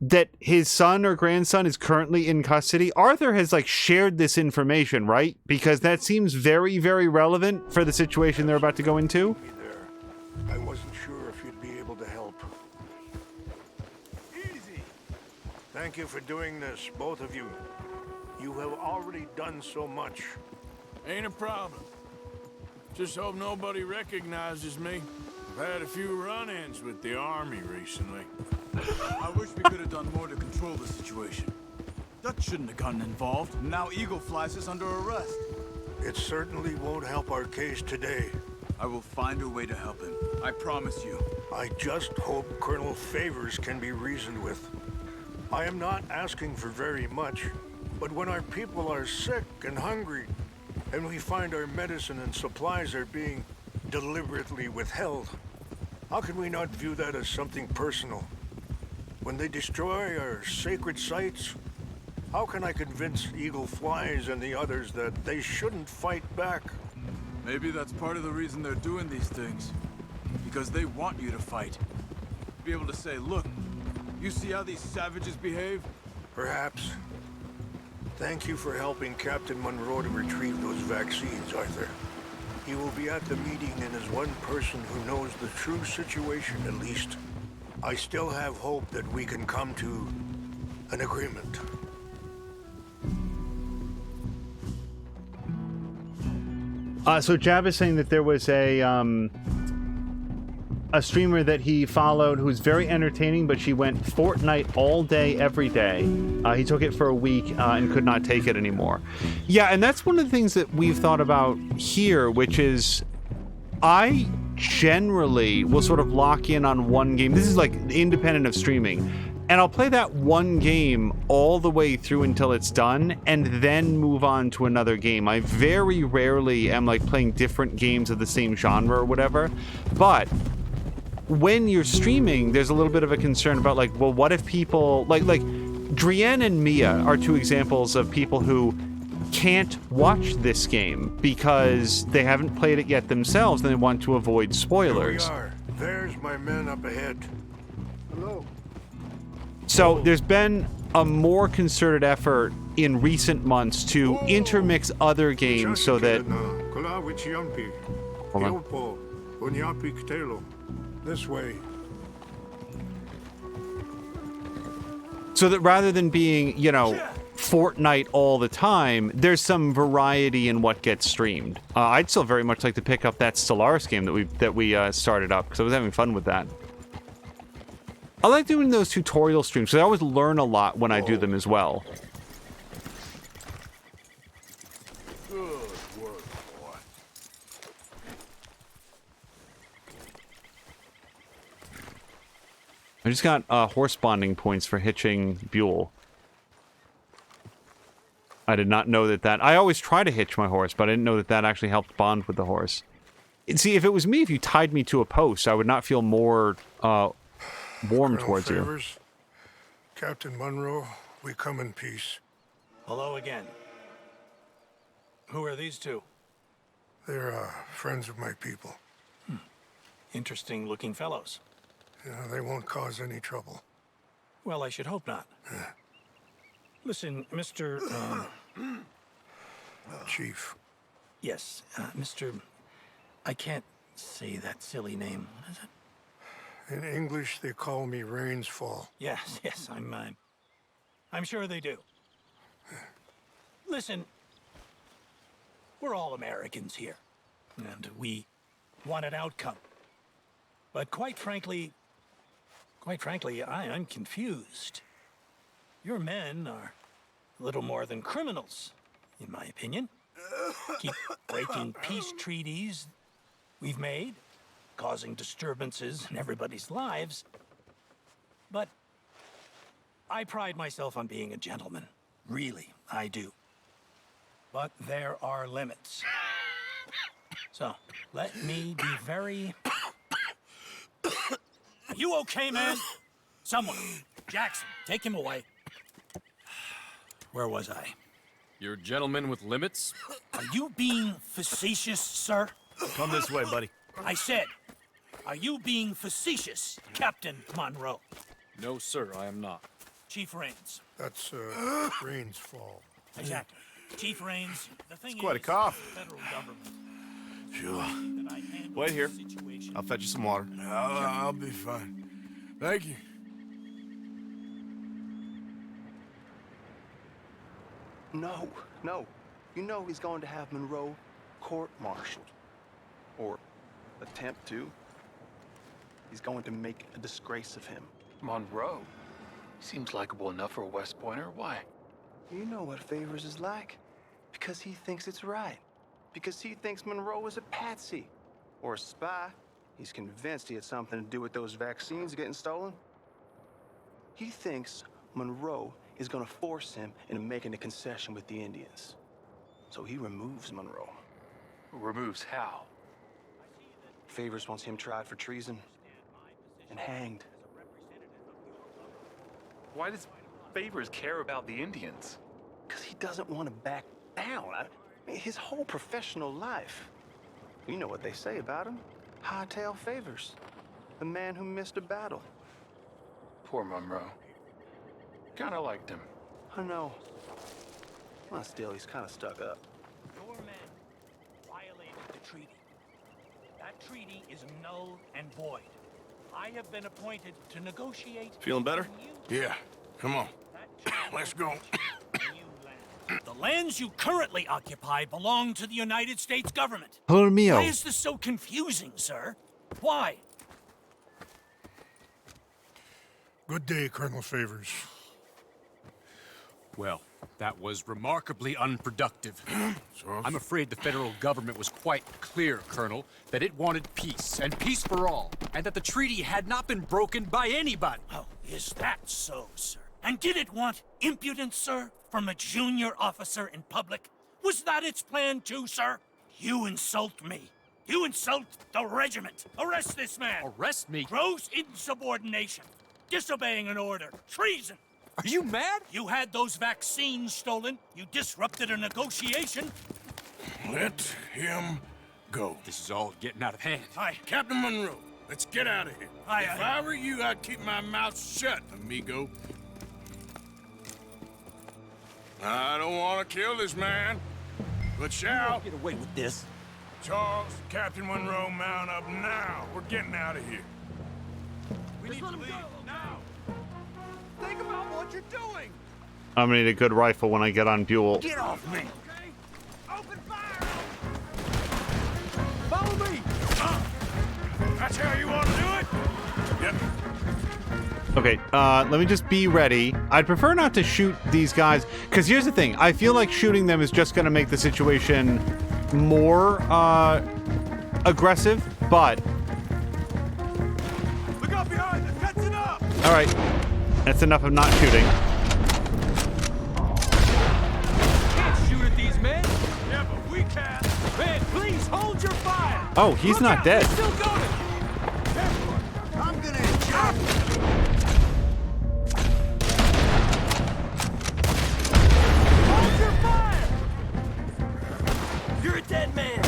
that his son or grandson is currently in custody. Arthur has, like, shared this information, right? Because that seems very, very relevant for the situation they're about to go into. I wasn't sure if you'd be able to help. Easy. Thank you for doing this, both of you. You have already done so much. Ain't a problem. Just hope nobody recognizes me. I've had a few run-ins with the army recently. I wish we could have done more to control the situation. Dutch shouldn't have gotten involved. Now Eagle Flies is under arrest. It certainly won't help our case today. I will find a way to help him. I promise you. I just hope Colonel Favors can be reasoned with. I am not asking for very much, but when our people are sick and hungry, and we find our medicine and supplies are being deliberately withheld, how can we not view that as something personal? When they destroy our sacred sites, how can I convince Eagle Flies and the others that they shouldn't fight back? Maybe that's part of the reason they're doing these things. Because they want you to fight. Be able to say, look, you see how these savages behave? Perhaps. Thank you for helping Captain Monroe to retrieve those vaccines, Arthur. He will be at the meeting and is one person who knows the true situation, at least. I still have hope that we can come to an agreement. So Jab is saying that there was a streamer that he followed who's very entertaining, but she went Fortnite all day, every day. He took it for a week and could not take it anymore. Yeah, and that's one of the things that we've thought about here, which is I generally will sort of lock in on one game. This is like independent of streaming. And I'll play that one game all the way through until it's done, and then move on to another game. I very rarely am like playing different games of the same genre or whatever. But when you're streaming, there's a little bit of a concern about like, well, what if people like Drienne and Mia are two examples of people who can't watch this game because they haven't played it yet themselves and they want to avoid spoilers. Here we are. There's my men up ahead. Hello. So there's been a more concerted effort in recent months to intermix other games so that... Hold on. This way. So that rather than being, you know, Fortnite all the time, there's some variety in what gets streamed. I'd still very much like to pick up that Stellaris game that we started up, because I was having fun with that. I like doing those tutorial streams, because I always learn a lot when I do them as well. Good. just got horse bonding points for hitching Buell. I did not know that. I always try to hitch my horse, but I didn't know that actually helped bond with the horse. And see, if it was me, if you tied me to a post, I would not feel more warm towards Favors, Captain Monroe, we come in peace. Hello again. Who are these two? They're friends of my people. Interesting looking fellows. Yeah, they won't cause any trouble. Well, I should hope not. Listen, Mr. Chief. Yes, Mr. I can't say that silly name. What is it? In English, they call me Rains Fall. Yes, I'm sure they do. Listen, we're all Americans here, and we want an outcome. But quite frankly, I'm confused. Your men are a little more than criminals, in my opinion. Keep breaking peace treaties we've made, causing disturbances in everybody's lives. But I pride myself on being a gentleman. Really, I do. But there are limits. So, let me be very... Are you okay, man? Someone. Jackson, take him away. Where was I? You're a gentleman with limits? Are you being facetious, sir? Come this way, buddy. I said, are you being facetious, Captain Monroe? No, sir, I am not. Chief Rains. That's, Rains Fall. Exactly. Chief Rains, the thing It's quite a is, cough. the federal government. Sure. Wait here. I'll fetch you some water. I'll be fine. Thank you. No. You know he's going to have Monroe court-martialed. Or attempt to. He's going to make a disgrace of him. Monroe? Seems likable enough for a West Pointer. Why? You know what Favors is like. Because he thinks it's right. Because he thinks Monroe is a patsy. Or a spy. He's convinced he had something to do with those vaccines getting stolen. He thinks Monroe is gonna force him into making a concession with the Indians. So he removes Monroe. Removes how? Favors wants him tried for treason and hanged. Why does Favors care about the Indians? Because he doesn't want to back down. His whole professional life. You know what they say about him. Hightail Favors. The man who missed a battle. Poor Monroe. Kinda liked him. I know. Well, still, he's kind of stuck up. Your men violated the treaty. That treaty is null and void. I have been appointed to negotiate... Feeling better? Yeah, come on. Let's go. The lands you currently occupy belong to the United States government. Hello, Mio. Why is this so confusing, sir? Why? Good day, Colonel Favors. Well, that was remarkably unproductive. I'm afraid the federal government was quite clear, Colonel, that it wanted peace, and peace for all, and that the treaty had not been broken by anybody. Oh, is that so, sir? And did it want impudence, sir, from a junior officer in public? Was that its plan too, sir? You insult me. You insult the regiment. Arrest this man. Arrest me? Gross insubordination. Disobeying an order. Treason. Are you mad? You had those vaccines stolen. You disrupted a negotiation. Let him go. This is all getting out of hand. Aye. Captain Monroe, let's get out of here. Aye, If aye. I were you, I'd keep my mouth shut, amigo. I don't want to kill this man, but shall. Get away with this. Charles, Captain Monroe, mount up now. We're getting out of here. We need to leave now. Think about what you're doing. I'm gonna need a good rifle when I get on Buell. Get off me. Open fire. Follow me. That's how you want to do it? Yep. Okay, let me just be ready. I'd prefer not to shoot these guys, because here's the thing. I feel like shooting them is just going to make the situation more aggressive, but... Look up behind us! Catch it up! All right. That's enough of not shooting. Can't shoot at these men. Yeah, but we can. Man, please hold your fire. Oh, he's Look not out, dead. they're still going. I'm gonna jump. Hold your fire. You're a dead man.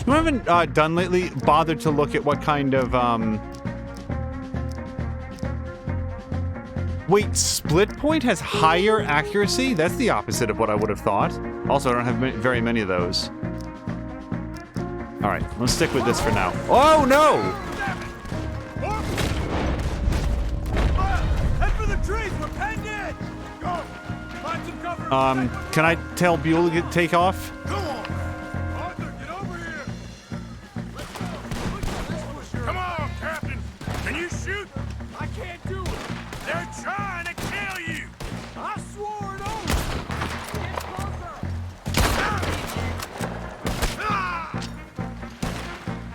I haven't done lately bothered to look at what kind of wait, split point has higher accuracy? That's the opposite of what I would have thought. Also, I don't have very many of those. All right, let's stick with this for now. Oh no! Head for the trees. We're penned in. Go. Find some cover. Can I tell Buell to take off? Come on, Captain. Can you shoot? I can't do it. They're trying to kill you. I swore it over. Get closer.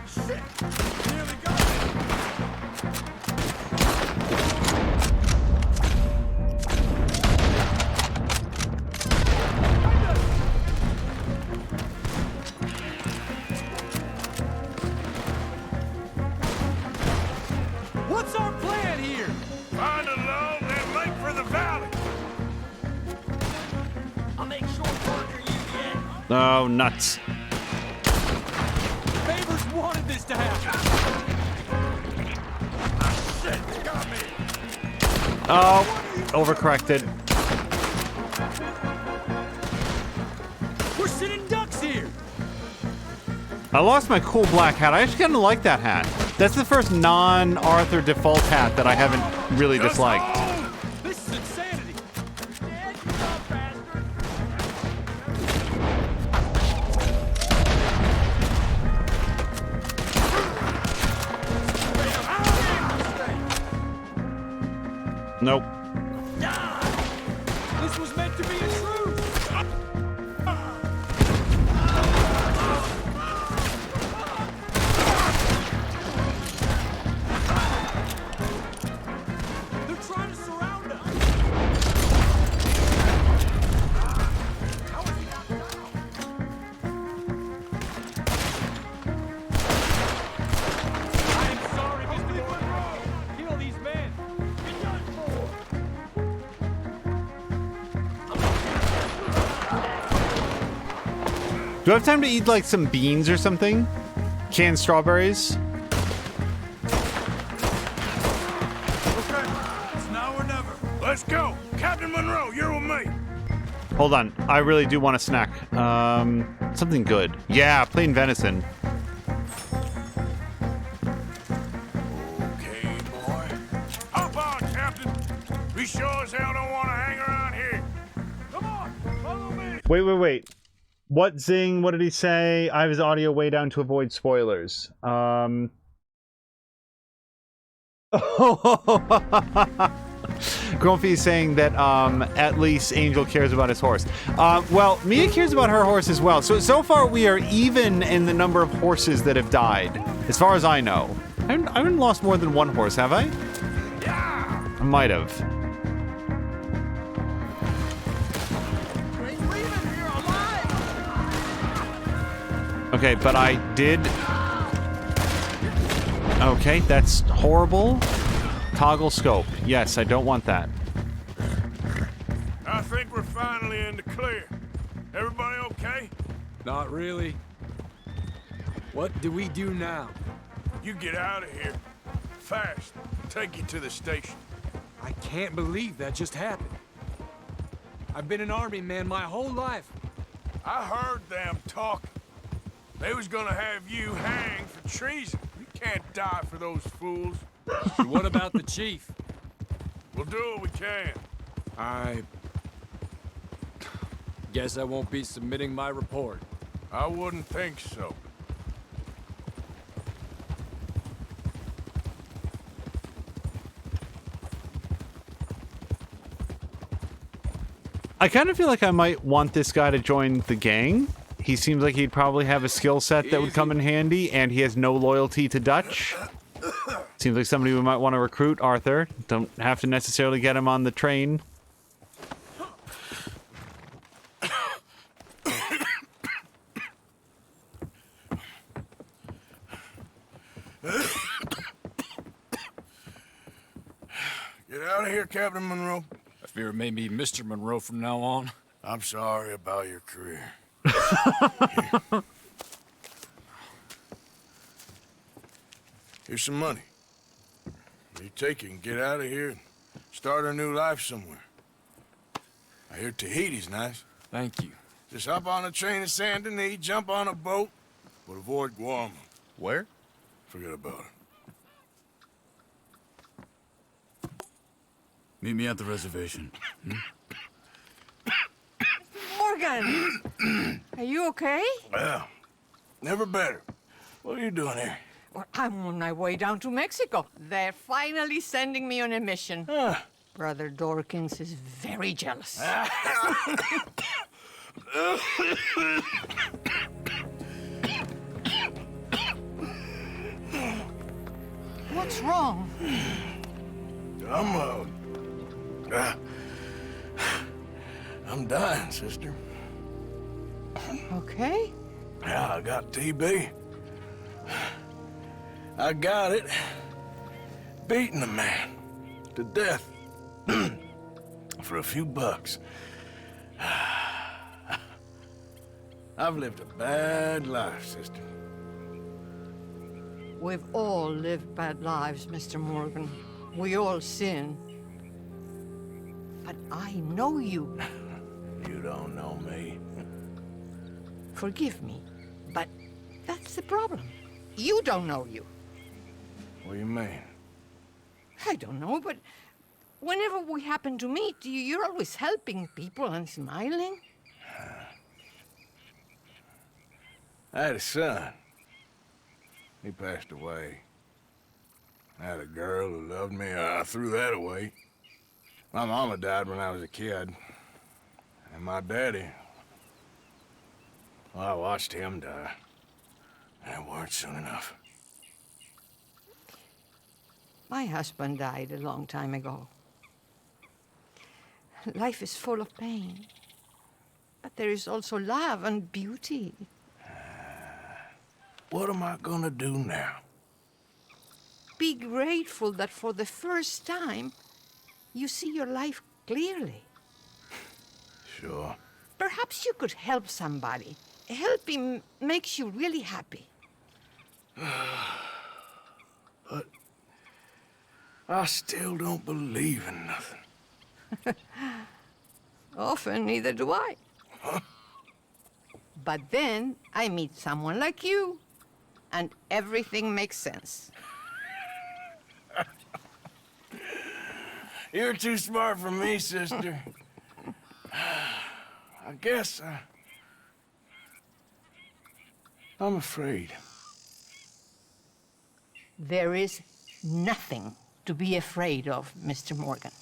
Shit. Nearly got it. What's our plan here? Find a lull and make for the valley. I'll make sure Parker you get. Oh, nuts. Favors wanted this to happen. Shit, got me. Oh, overcorrected. We're sitting ducks here. I lost my cool black hat. I actually kind of like that hat. That's the first non-Arthur default hat that I haven't really disliked. This is insanity. Nope. This was meant to be a truce. They're trying to surround us. How is he not down? I am sorry, Mr. Monroe. Kill these men. Get done for. Do I have time to eat like some beans or something? Canned strawberries? Okay, it's now or never. Let's go. Captain Monroe, you're with me. Hold on. I really do want a snack. Something good. Yeah, plain venison. Okay, boy. Hop on, Captain. We sure as hell don't want to hang around here. Come on, follow me. Wait. What zing? What did he say? I have his audio way down to avoid spoilers. Grumpy is saying that at least Angel cares about his horse. Well, Mia cares about her horse as well. So far we are even in the number of horses that have died, as far as I know. I haven't lost more than one horse, have I? I might have. Okay, but I did... Okay, that's horrible. Toggle scope. Yes, I don't want that. I think we're finally in the clear. Everybody okay? Not really. What do we do now? You get out of here. Fast. Take you to the station. I can't believe that just happened. I've been an army man my whole life. I heard them talking. They was gonna have you hanged for treason. You can't die for those fools. What about the chief? We'll do what we can. I guess I won't be submitting my report. I wouldn't think so. I kind of feel like I might want this guy to join the gang. He seems like he'd probably have a skill set that would come in handy, and he has no loyalty to Dutch. Seems like somebody we might want to recruit, Arthur. Don't have to necessarily get him on the train. Get out of here, Captain Monroe. I fear it may be Mr. Monroe from now on. I'm sorry about your career. Here's some money. You take it and get out of here and start a new life somewhere. I hear Tahiti's nice. Thank you. Just hop on a train to Saint Denis, jump on a boat, but avoid Guam. Where? Forget about it. Meet me at the reservation. Morgan! Are you okay? Well, never better. What are you doing here? Well, I'm on my way down to Mexico. They're finally sending me on a mission. Brother Dorkins is very jealous. What's wrong? I'm dying, sister. Okay. Yeah, I got TB. I got it. Beating a man to death for a few bucks. I've lived a bad life, sister. We've all lived bad lives, Mr. Morgan. We all sin. But I know you. You don't know me. Forgive me, but that's the problem. You don't know you. What do you mean? I don't know, but whenever we happen to meet, you're always helping people and smiling. I had a son. He passed away. I had a girl who loved me. I threw that away. My mama died when I was a kid. And my daddy, well, I watched him die. And it weren't soon enough. My husband died a long time ago. Life is full of pain. But there is also love and beauty. What am I gonna do now? Be grateful that for the first time, you see your life clearly. Sure. Perhaps you could help somebody. Helping makes you really happy. But I still don't believe in nothing. Often, neither do I. But then I meet someone like you, and everything makes sense. You're too smart for me, sister. I guess I'm afraid. There is nothing to be afraid of, Mr. Morgan.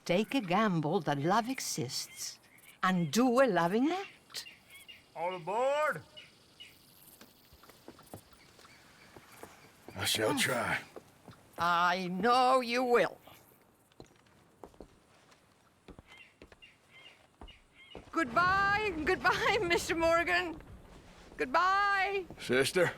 Take a gamble that love exists and do a loving act. All aboard! I shall try. I know you will. Goodbye, goodbye, Mr. Morgan. Goodbye. Sister?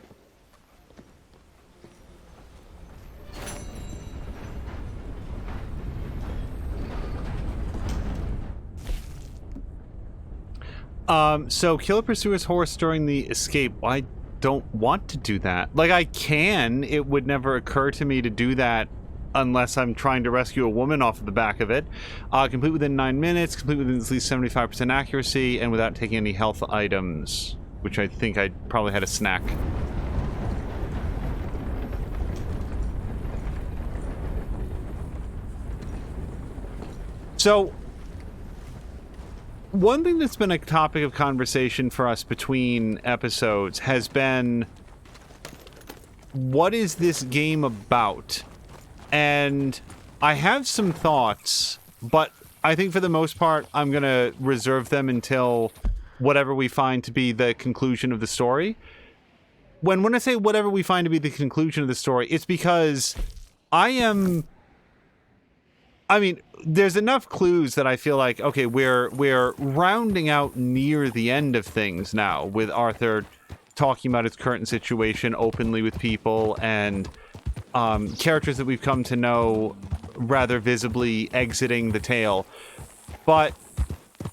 So kill a pursuer's horse during the escape. I don't want to do that. Like, I can. It would never occur to me to do that unless I'm trying to rescue a woman off of the back of it. Complete within 9 minutes, complete within at least 75% accuracy, and without taking any health items, which I think I probably had a snack. So, one thing that's been a topic of conversation for us between episodes has been, what is this game about? And I have some thoughts, but I think for the most part, I'm going to reserve them until whatever we find to be the conclusion of the story. When I say whatever we find to be the conclusion of the story, it's because there's enough clues that I feel like, okay, we're rounding out near the end of things now, with Arthur talking about his current situation openly with people, and characters that we've come to know rather visibly exiting the tale. But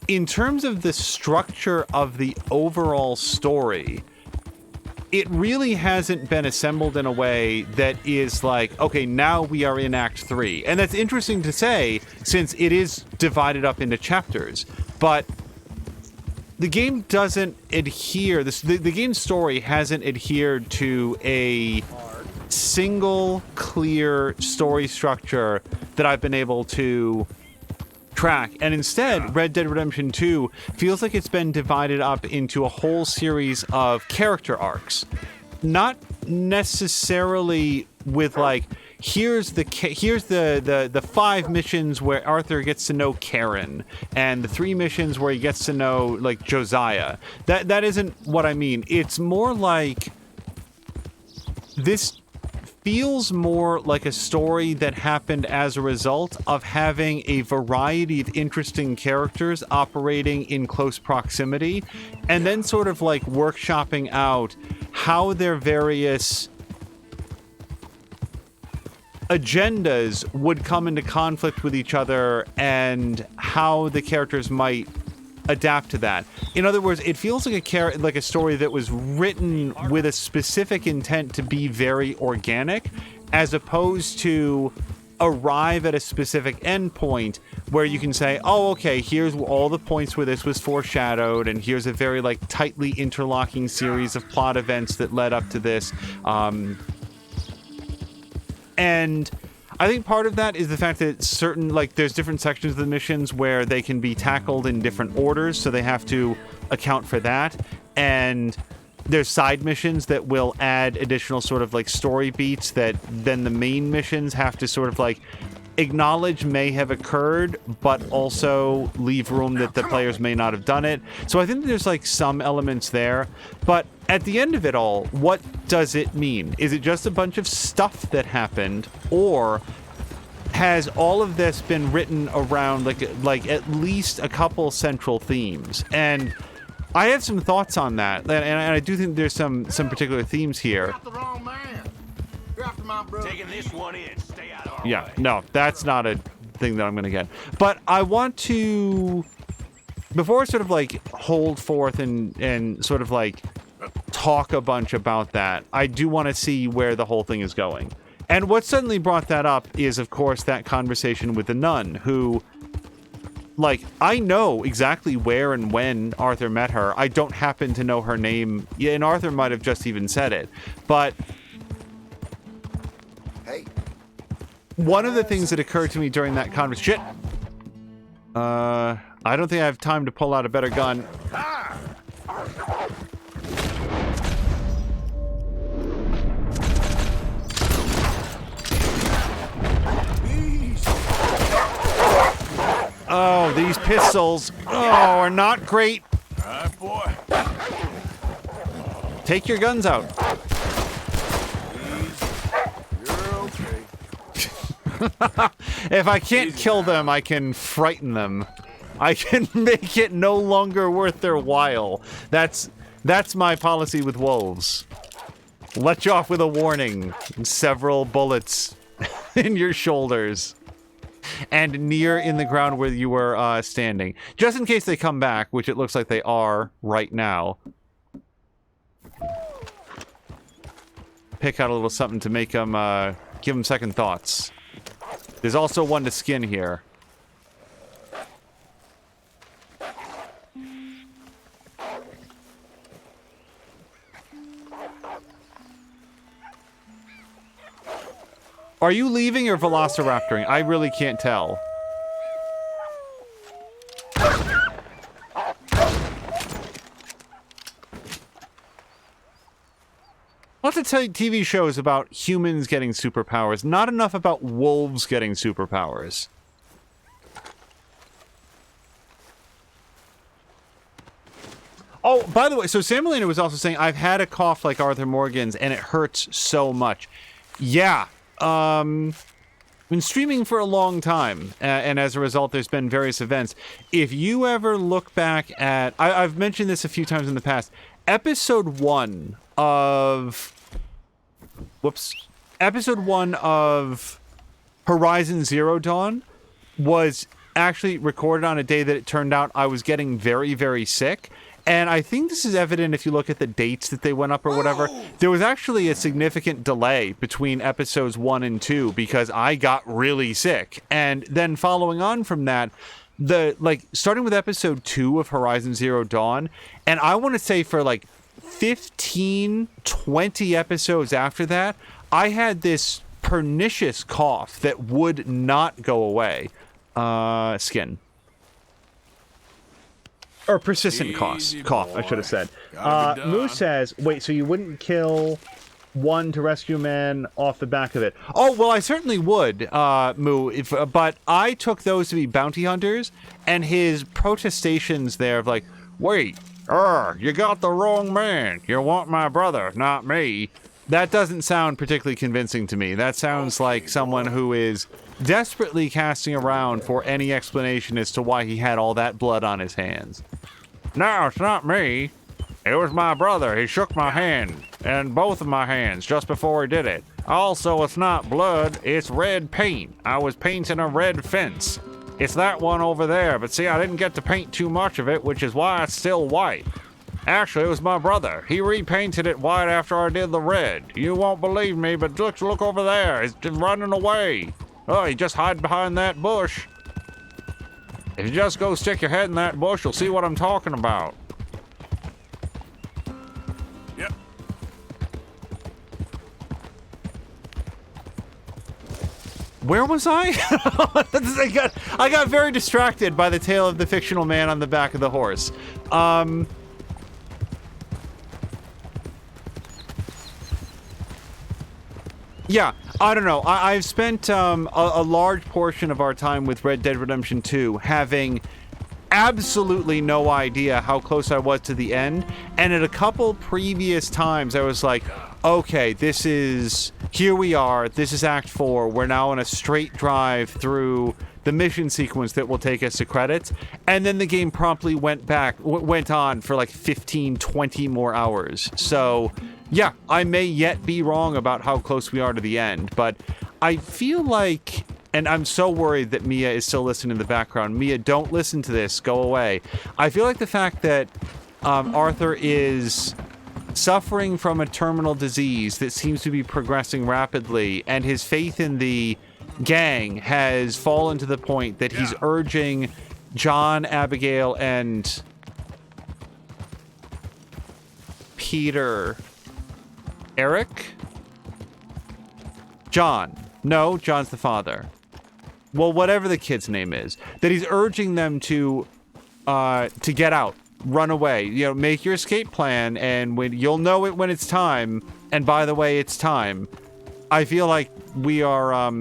in terms of the structure of the overall story, it really hasn't been assembled in a way that is like, okay, now we are in Act 3. And that's interesting to say, since it is divided up into chapters. But the game doesn't adhere, the game's story hasn't adhered to a single clear story structure that I've been able to track. And instead, Red Dead Redemption 2 feels like it's been divided up into a whole series of character arcs. Not necessarily with like, here's the 5 missions where Arthur gets to know Karen, and the 3 missions where he gets to know like Josiah. That isn't what I mean. It's more like this feels more like a story that happened as a result of having a variety of interesting characters operating in close proximity, and then sort of like workshopping out how their various agendas would come into conflict with each other and how the characters might adapt to that. In other words, it feels like a story that was written with a specific intent to be very organic, as opposed to arrive at a specific endpoint where you can say, oh, okay, here's all the points where this was foreshadowed, and here's a very like tightly interlocking series of plot events that led up to this. And I think part of that is the fact that there's different sections of the missions where they can be tackled in different orders, so they have to account for that. And there's side missions that will add additional sort of like story beats that then the main missions have to sort of like acknowledge may have occurred, but also leave room that the players may not have done it. So I think there's like some elements there, but at the end of it all, what does it mean? Is it just a bunch of stuff that happened, or has all of this been written around like at least a couple central themes? And I have some thoughts on that, and I do think there's some particular themes here. Taking this one in. Stay out of our Yeah, way. no, that's not a thing that I'm going to get. But I want to, before I sort of like hold forth and sort of like talk a bunch about that, I do want to see where the whole thing is going. And what suddenly brought that up is, of course, that conversation with the nun, who, like, I know exactly where and when Arthur met her. I don't happen to know her name. Yeah, and Arthur might have just even said it. But one of the things that occurred to me during that conversation... I don't think I have time to pull out a better gun. Oh, these pistols, are not great. All right, boy. Take your guns out. You're okay. If I can't kill them, I can frighten them. I can make it no longer worth their while. That's my policy with wolves. Let you off with a warning. Several bullets in your shoulders. And near in the ground where you were standing. Just in case they come back, which it looks like they are right now. Pick out a little something to make them, give them second thoughts. There's also one to skin here. Are you leaving or velociraptoring? I really can't tell. Lots of TV shows about humans getting superpowers, not enough about wolves getting superpowers. Oh, by the way, so Sam Molina was also saying, I've had a cough like Arthur Morgan's, and it hurts so much. Yeah. Been streaming for a long time, and as a result, there's been various events. If you ever look back at... I've mentioned this a few times in the past. Episode 1 of... Episode 1 of Horizon Zero Dawn was actually recorded on a day that it turned out I was getting very, very sick. And I think this is evident if you look at the dates that they went up or whatever. There was actually a significant delay between episodes 1 and 2 because I got really sick. And then following on from that, starting with episode 2 of Horizon Zero Dawn, and I want to say for like 15, 20 episodes after that, I had this pernicious cough that would not go away. Skin. Or persistent cough, I should have said. Moo says, wait, so you wouldn't kill one to rescue a man off the back of it? Oh, well, I certainly would, Moo, but I took those to be bounty hunters, and his protestations there of like, wait, you got the wrong man. You want my brother, not me. That doesn't sound particularly convincing to me. That sounds like someone who is desperately casting around for any explanation as to why he had all that blood on his hands. No, it's not me. It was my brother. He shook my hand, and both of my hands, just before he did it. Also, it's not blood, it's red paint. I was painting a red fence. It's that one over there, but see, I didn't get to paint too much of it, which is why it's still white. Actually, it was my brother. He repainted it white after I did the red. You won't believe me, but look over there. He's just running away. Oh, he just hide behind that bush. If you just go stick your head in that bush, you'll see what I'm talking about. Yep. Where was I? I got very distracted by the tale of the fictional man on the back of the horse. Yeah, I don't know. I've spent a large portion of our time with Red Dead Redemption 2 having absolutely no idea how close I was to the end. And at a couple previous times, I was like, okay, here we are. This is Act 4. We're now on a straight drive through the mission sequence that will take us to credits. And then the game promptly went on for like 15, 20 more hours. So... yeah, I may yet be wrong about how close we are to the end, but I feel like, and I'm so worried that Mia is still listening in the background. Mia, don't listen to this. Go away. I feel like the fact that Arthur is suffering from a terminal disease that seems to be progressing rapidly, and his faith in the gang has fallen to the point that he's urging John, Abigail, and Peter... Eric? John. No, John's the father. Well, whatever the kid's name is. That he's urging them to get out. Run away. You know, make your escape plan, and you'll know it when it's time. And by the way, it's time. I feel like we are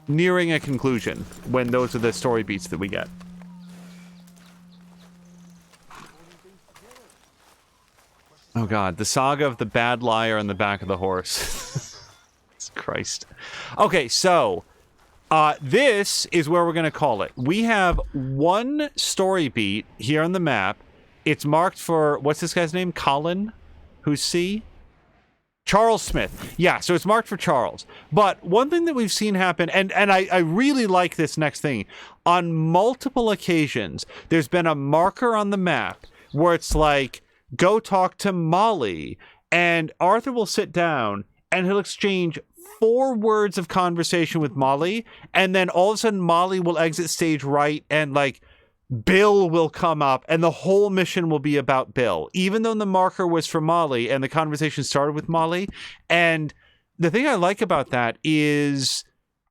nearing a conclusion when those are the story beats that we get. Oh god, the saga of the bad liar on the back of the horse. Christ. Okay, so this is where we're going to call it. We have one story beat here on the map. It's marked for, what's this guy's name? Colin? Who's C? Charles Smith. Yeah, so it's marked for Charles. But one thing that we've seen happen, and I really like this next thing, on multiple occasions, there's been a marker on the map where it's like, go talk to Molly, and Arthur will sit down and he'll exchange 4 words of conversation with Molly, and then all of a sudden Molly will exit stage right, and like Bill will come up, and the whole mission will be about Bill, even though the marker was for Molly and the conversation started with Molly. And the thing I like about that is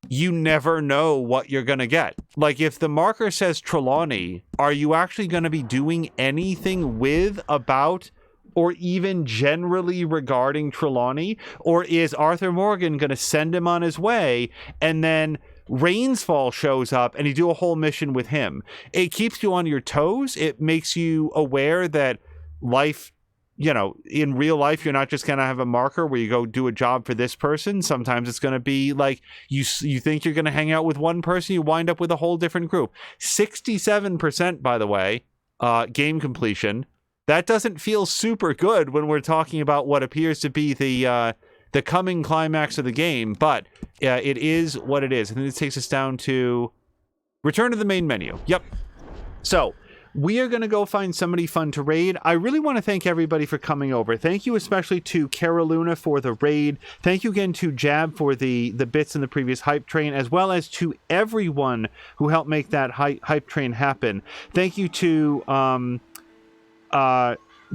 you never know what you're going to get. Like, if the marker says Trelawney, are you actually going to be doing anything with, about, or even generally regarding Trelawney? Or is Arthur Morgan going to send him on his way, and then Rainsfall shows up and you do a whole mission with him. It keeps you on your toes. It makes you aware that life, you know, in real life, you're not just going to have a marker where you go do a job for this person. Sometimes it's going to be like you think you're going to hang out with one person, you wind up with a whole different group. 67%, by the way, game completion. That doesn't feel super good when we're talking about what appears to be the coming climax of the game, but it is what it is. And then this takes us down to return to the main menu. Yep. So we are going to go find somebody fun to raid. I really want to thank everybody for coming over. Thank you especially to Caroluna for the raid. Thank you again to Jab for the bits in the previous hype train, as well as to everyone who helped make that hype train happen. Thank you to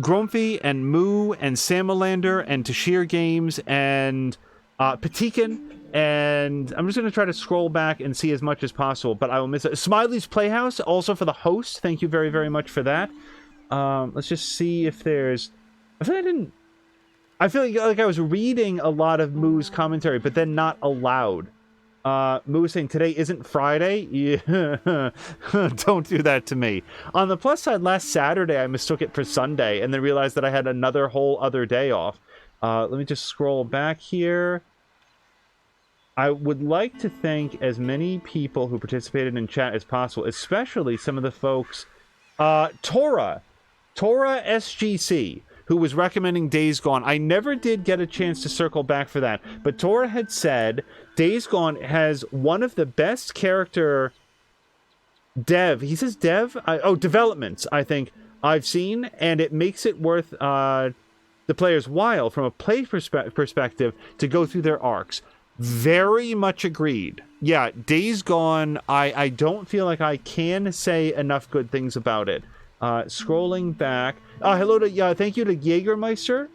Grumpy and Moo and Samalander and Tashir Games and Patikan. And I'm just going to try to scroll back and see as much as possible, but I will miss it. Smiley's Playhouse, also for the host. Thank you very, very much for that. Let's just see if there's... I feel like I was reading a lot of Moo's commentary, but then not aloud. Moo saying, today isn't Friday? Yeah. Don't do that to me. On the plus side, last Saturday, I mistook it for Sunday and then realized that I had another whole other day off. Let me just scroll back here. I would like to thank as many people who participated in chat as possible, especially some of the folks. Tora SGC, who was recommending Days Gone. I never did get a chance to circle back for that, but Tora had said Days Gone has one of the best character developments, I think, I've seen, and it makes it worth the player's while from a play perspective to go through their arcs. Very much agreed. Yeah, Days Gone, I don't feel like I can say enough good things about it. Scrolling back. Hello to, thank you to Jägermeister.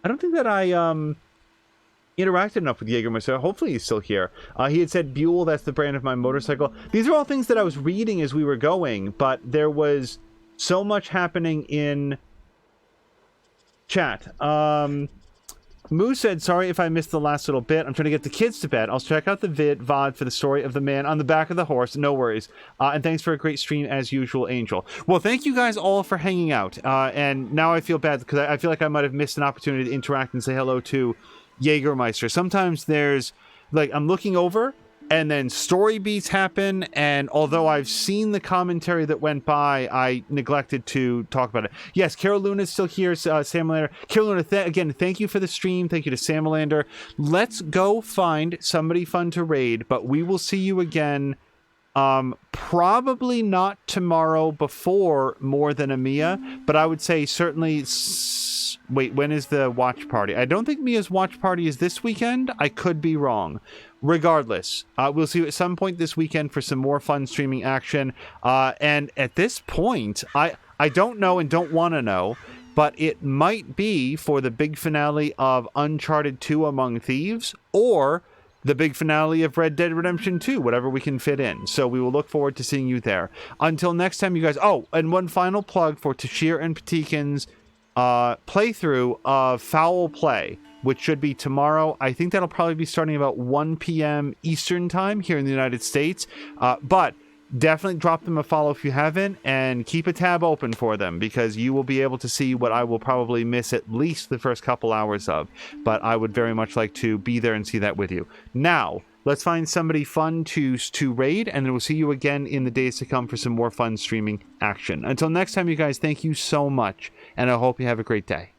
I don't think that I interacted enough with Jägermeister. Hopefully he's still here. He had said Buell, that's the brand of my motorcycle. These are all things that I was reading as we were going, but there was so much happening in chat. Moo said, sorry if I missed the last little bit. I'm trying to get the kids to bed. I'll check out the VOD for the story of the man on the back of the horse. No worries. And thanks for a great stream as usual, Angel. Well, thank you guys all for hanging out. And now I feel bad because I feel like I might have missed an opportunity to interact and say hello to Jägermeister. Sometimes there's, like, I'm looking over and then story beats happen, and although I've seen the commentary that went by, I neglected to talk about it. Yes, Carol Luna's still here, Samalander. Carol Luna, again, thank you for the stream. Thank you to Samalander. Let's go find somebody fun to raid, but we will see you again, probably not tomorrow before More Than a Mia, but I would say certainly... Wait, when is the watch party? I don't think Mia's watch party is this weekend. I could be wrong. Regardless, we'll see you at some point this weekend for some more fun streaming action. And at this point, I don't know and don't want to know, but it might be for the big finale of Uncharted 2 Among Thieves or the big finale of Red Dead Redemption 2, whatever we can fit in. So we will look forward to seeing you there. Until next time, you guys. Oh, and one final plug for Tashir and Patikan's playthrough of Foul Play, which should be tomorrow. I think that'll probably be starting about 1 p.m. Eastern time here in the United States. But definitely drop them a follow if you haven't, and keep a tab open for them, because you will be able to see what I will probably miss at least the first couple hours of. But I would very much like to be there and see that with you. Now, let's find somebody fun to raid, and then we'll see you again in the days to come for some more fun streaming action. Until next time, you guys, thank you so much, and I hope you have a great day.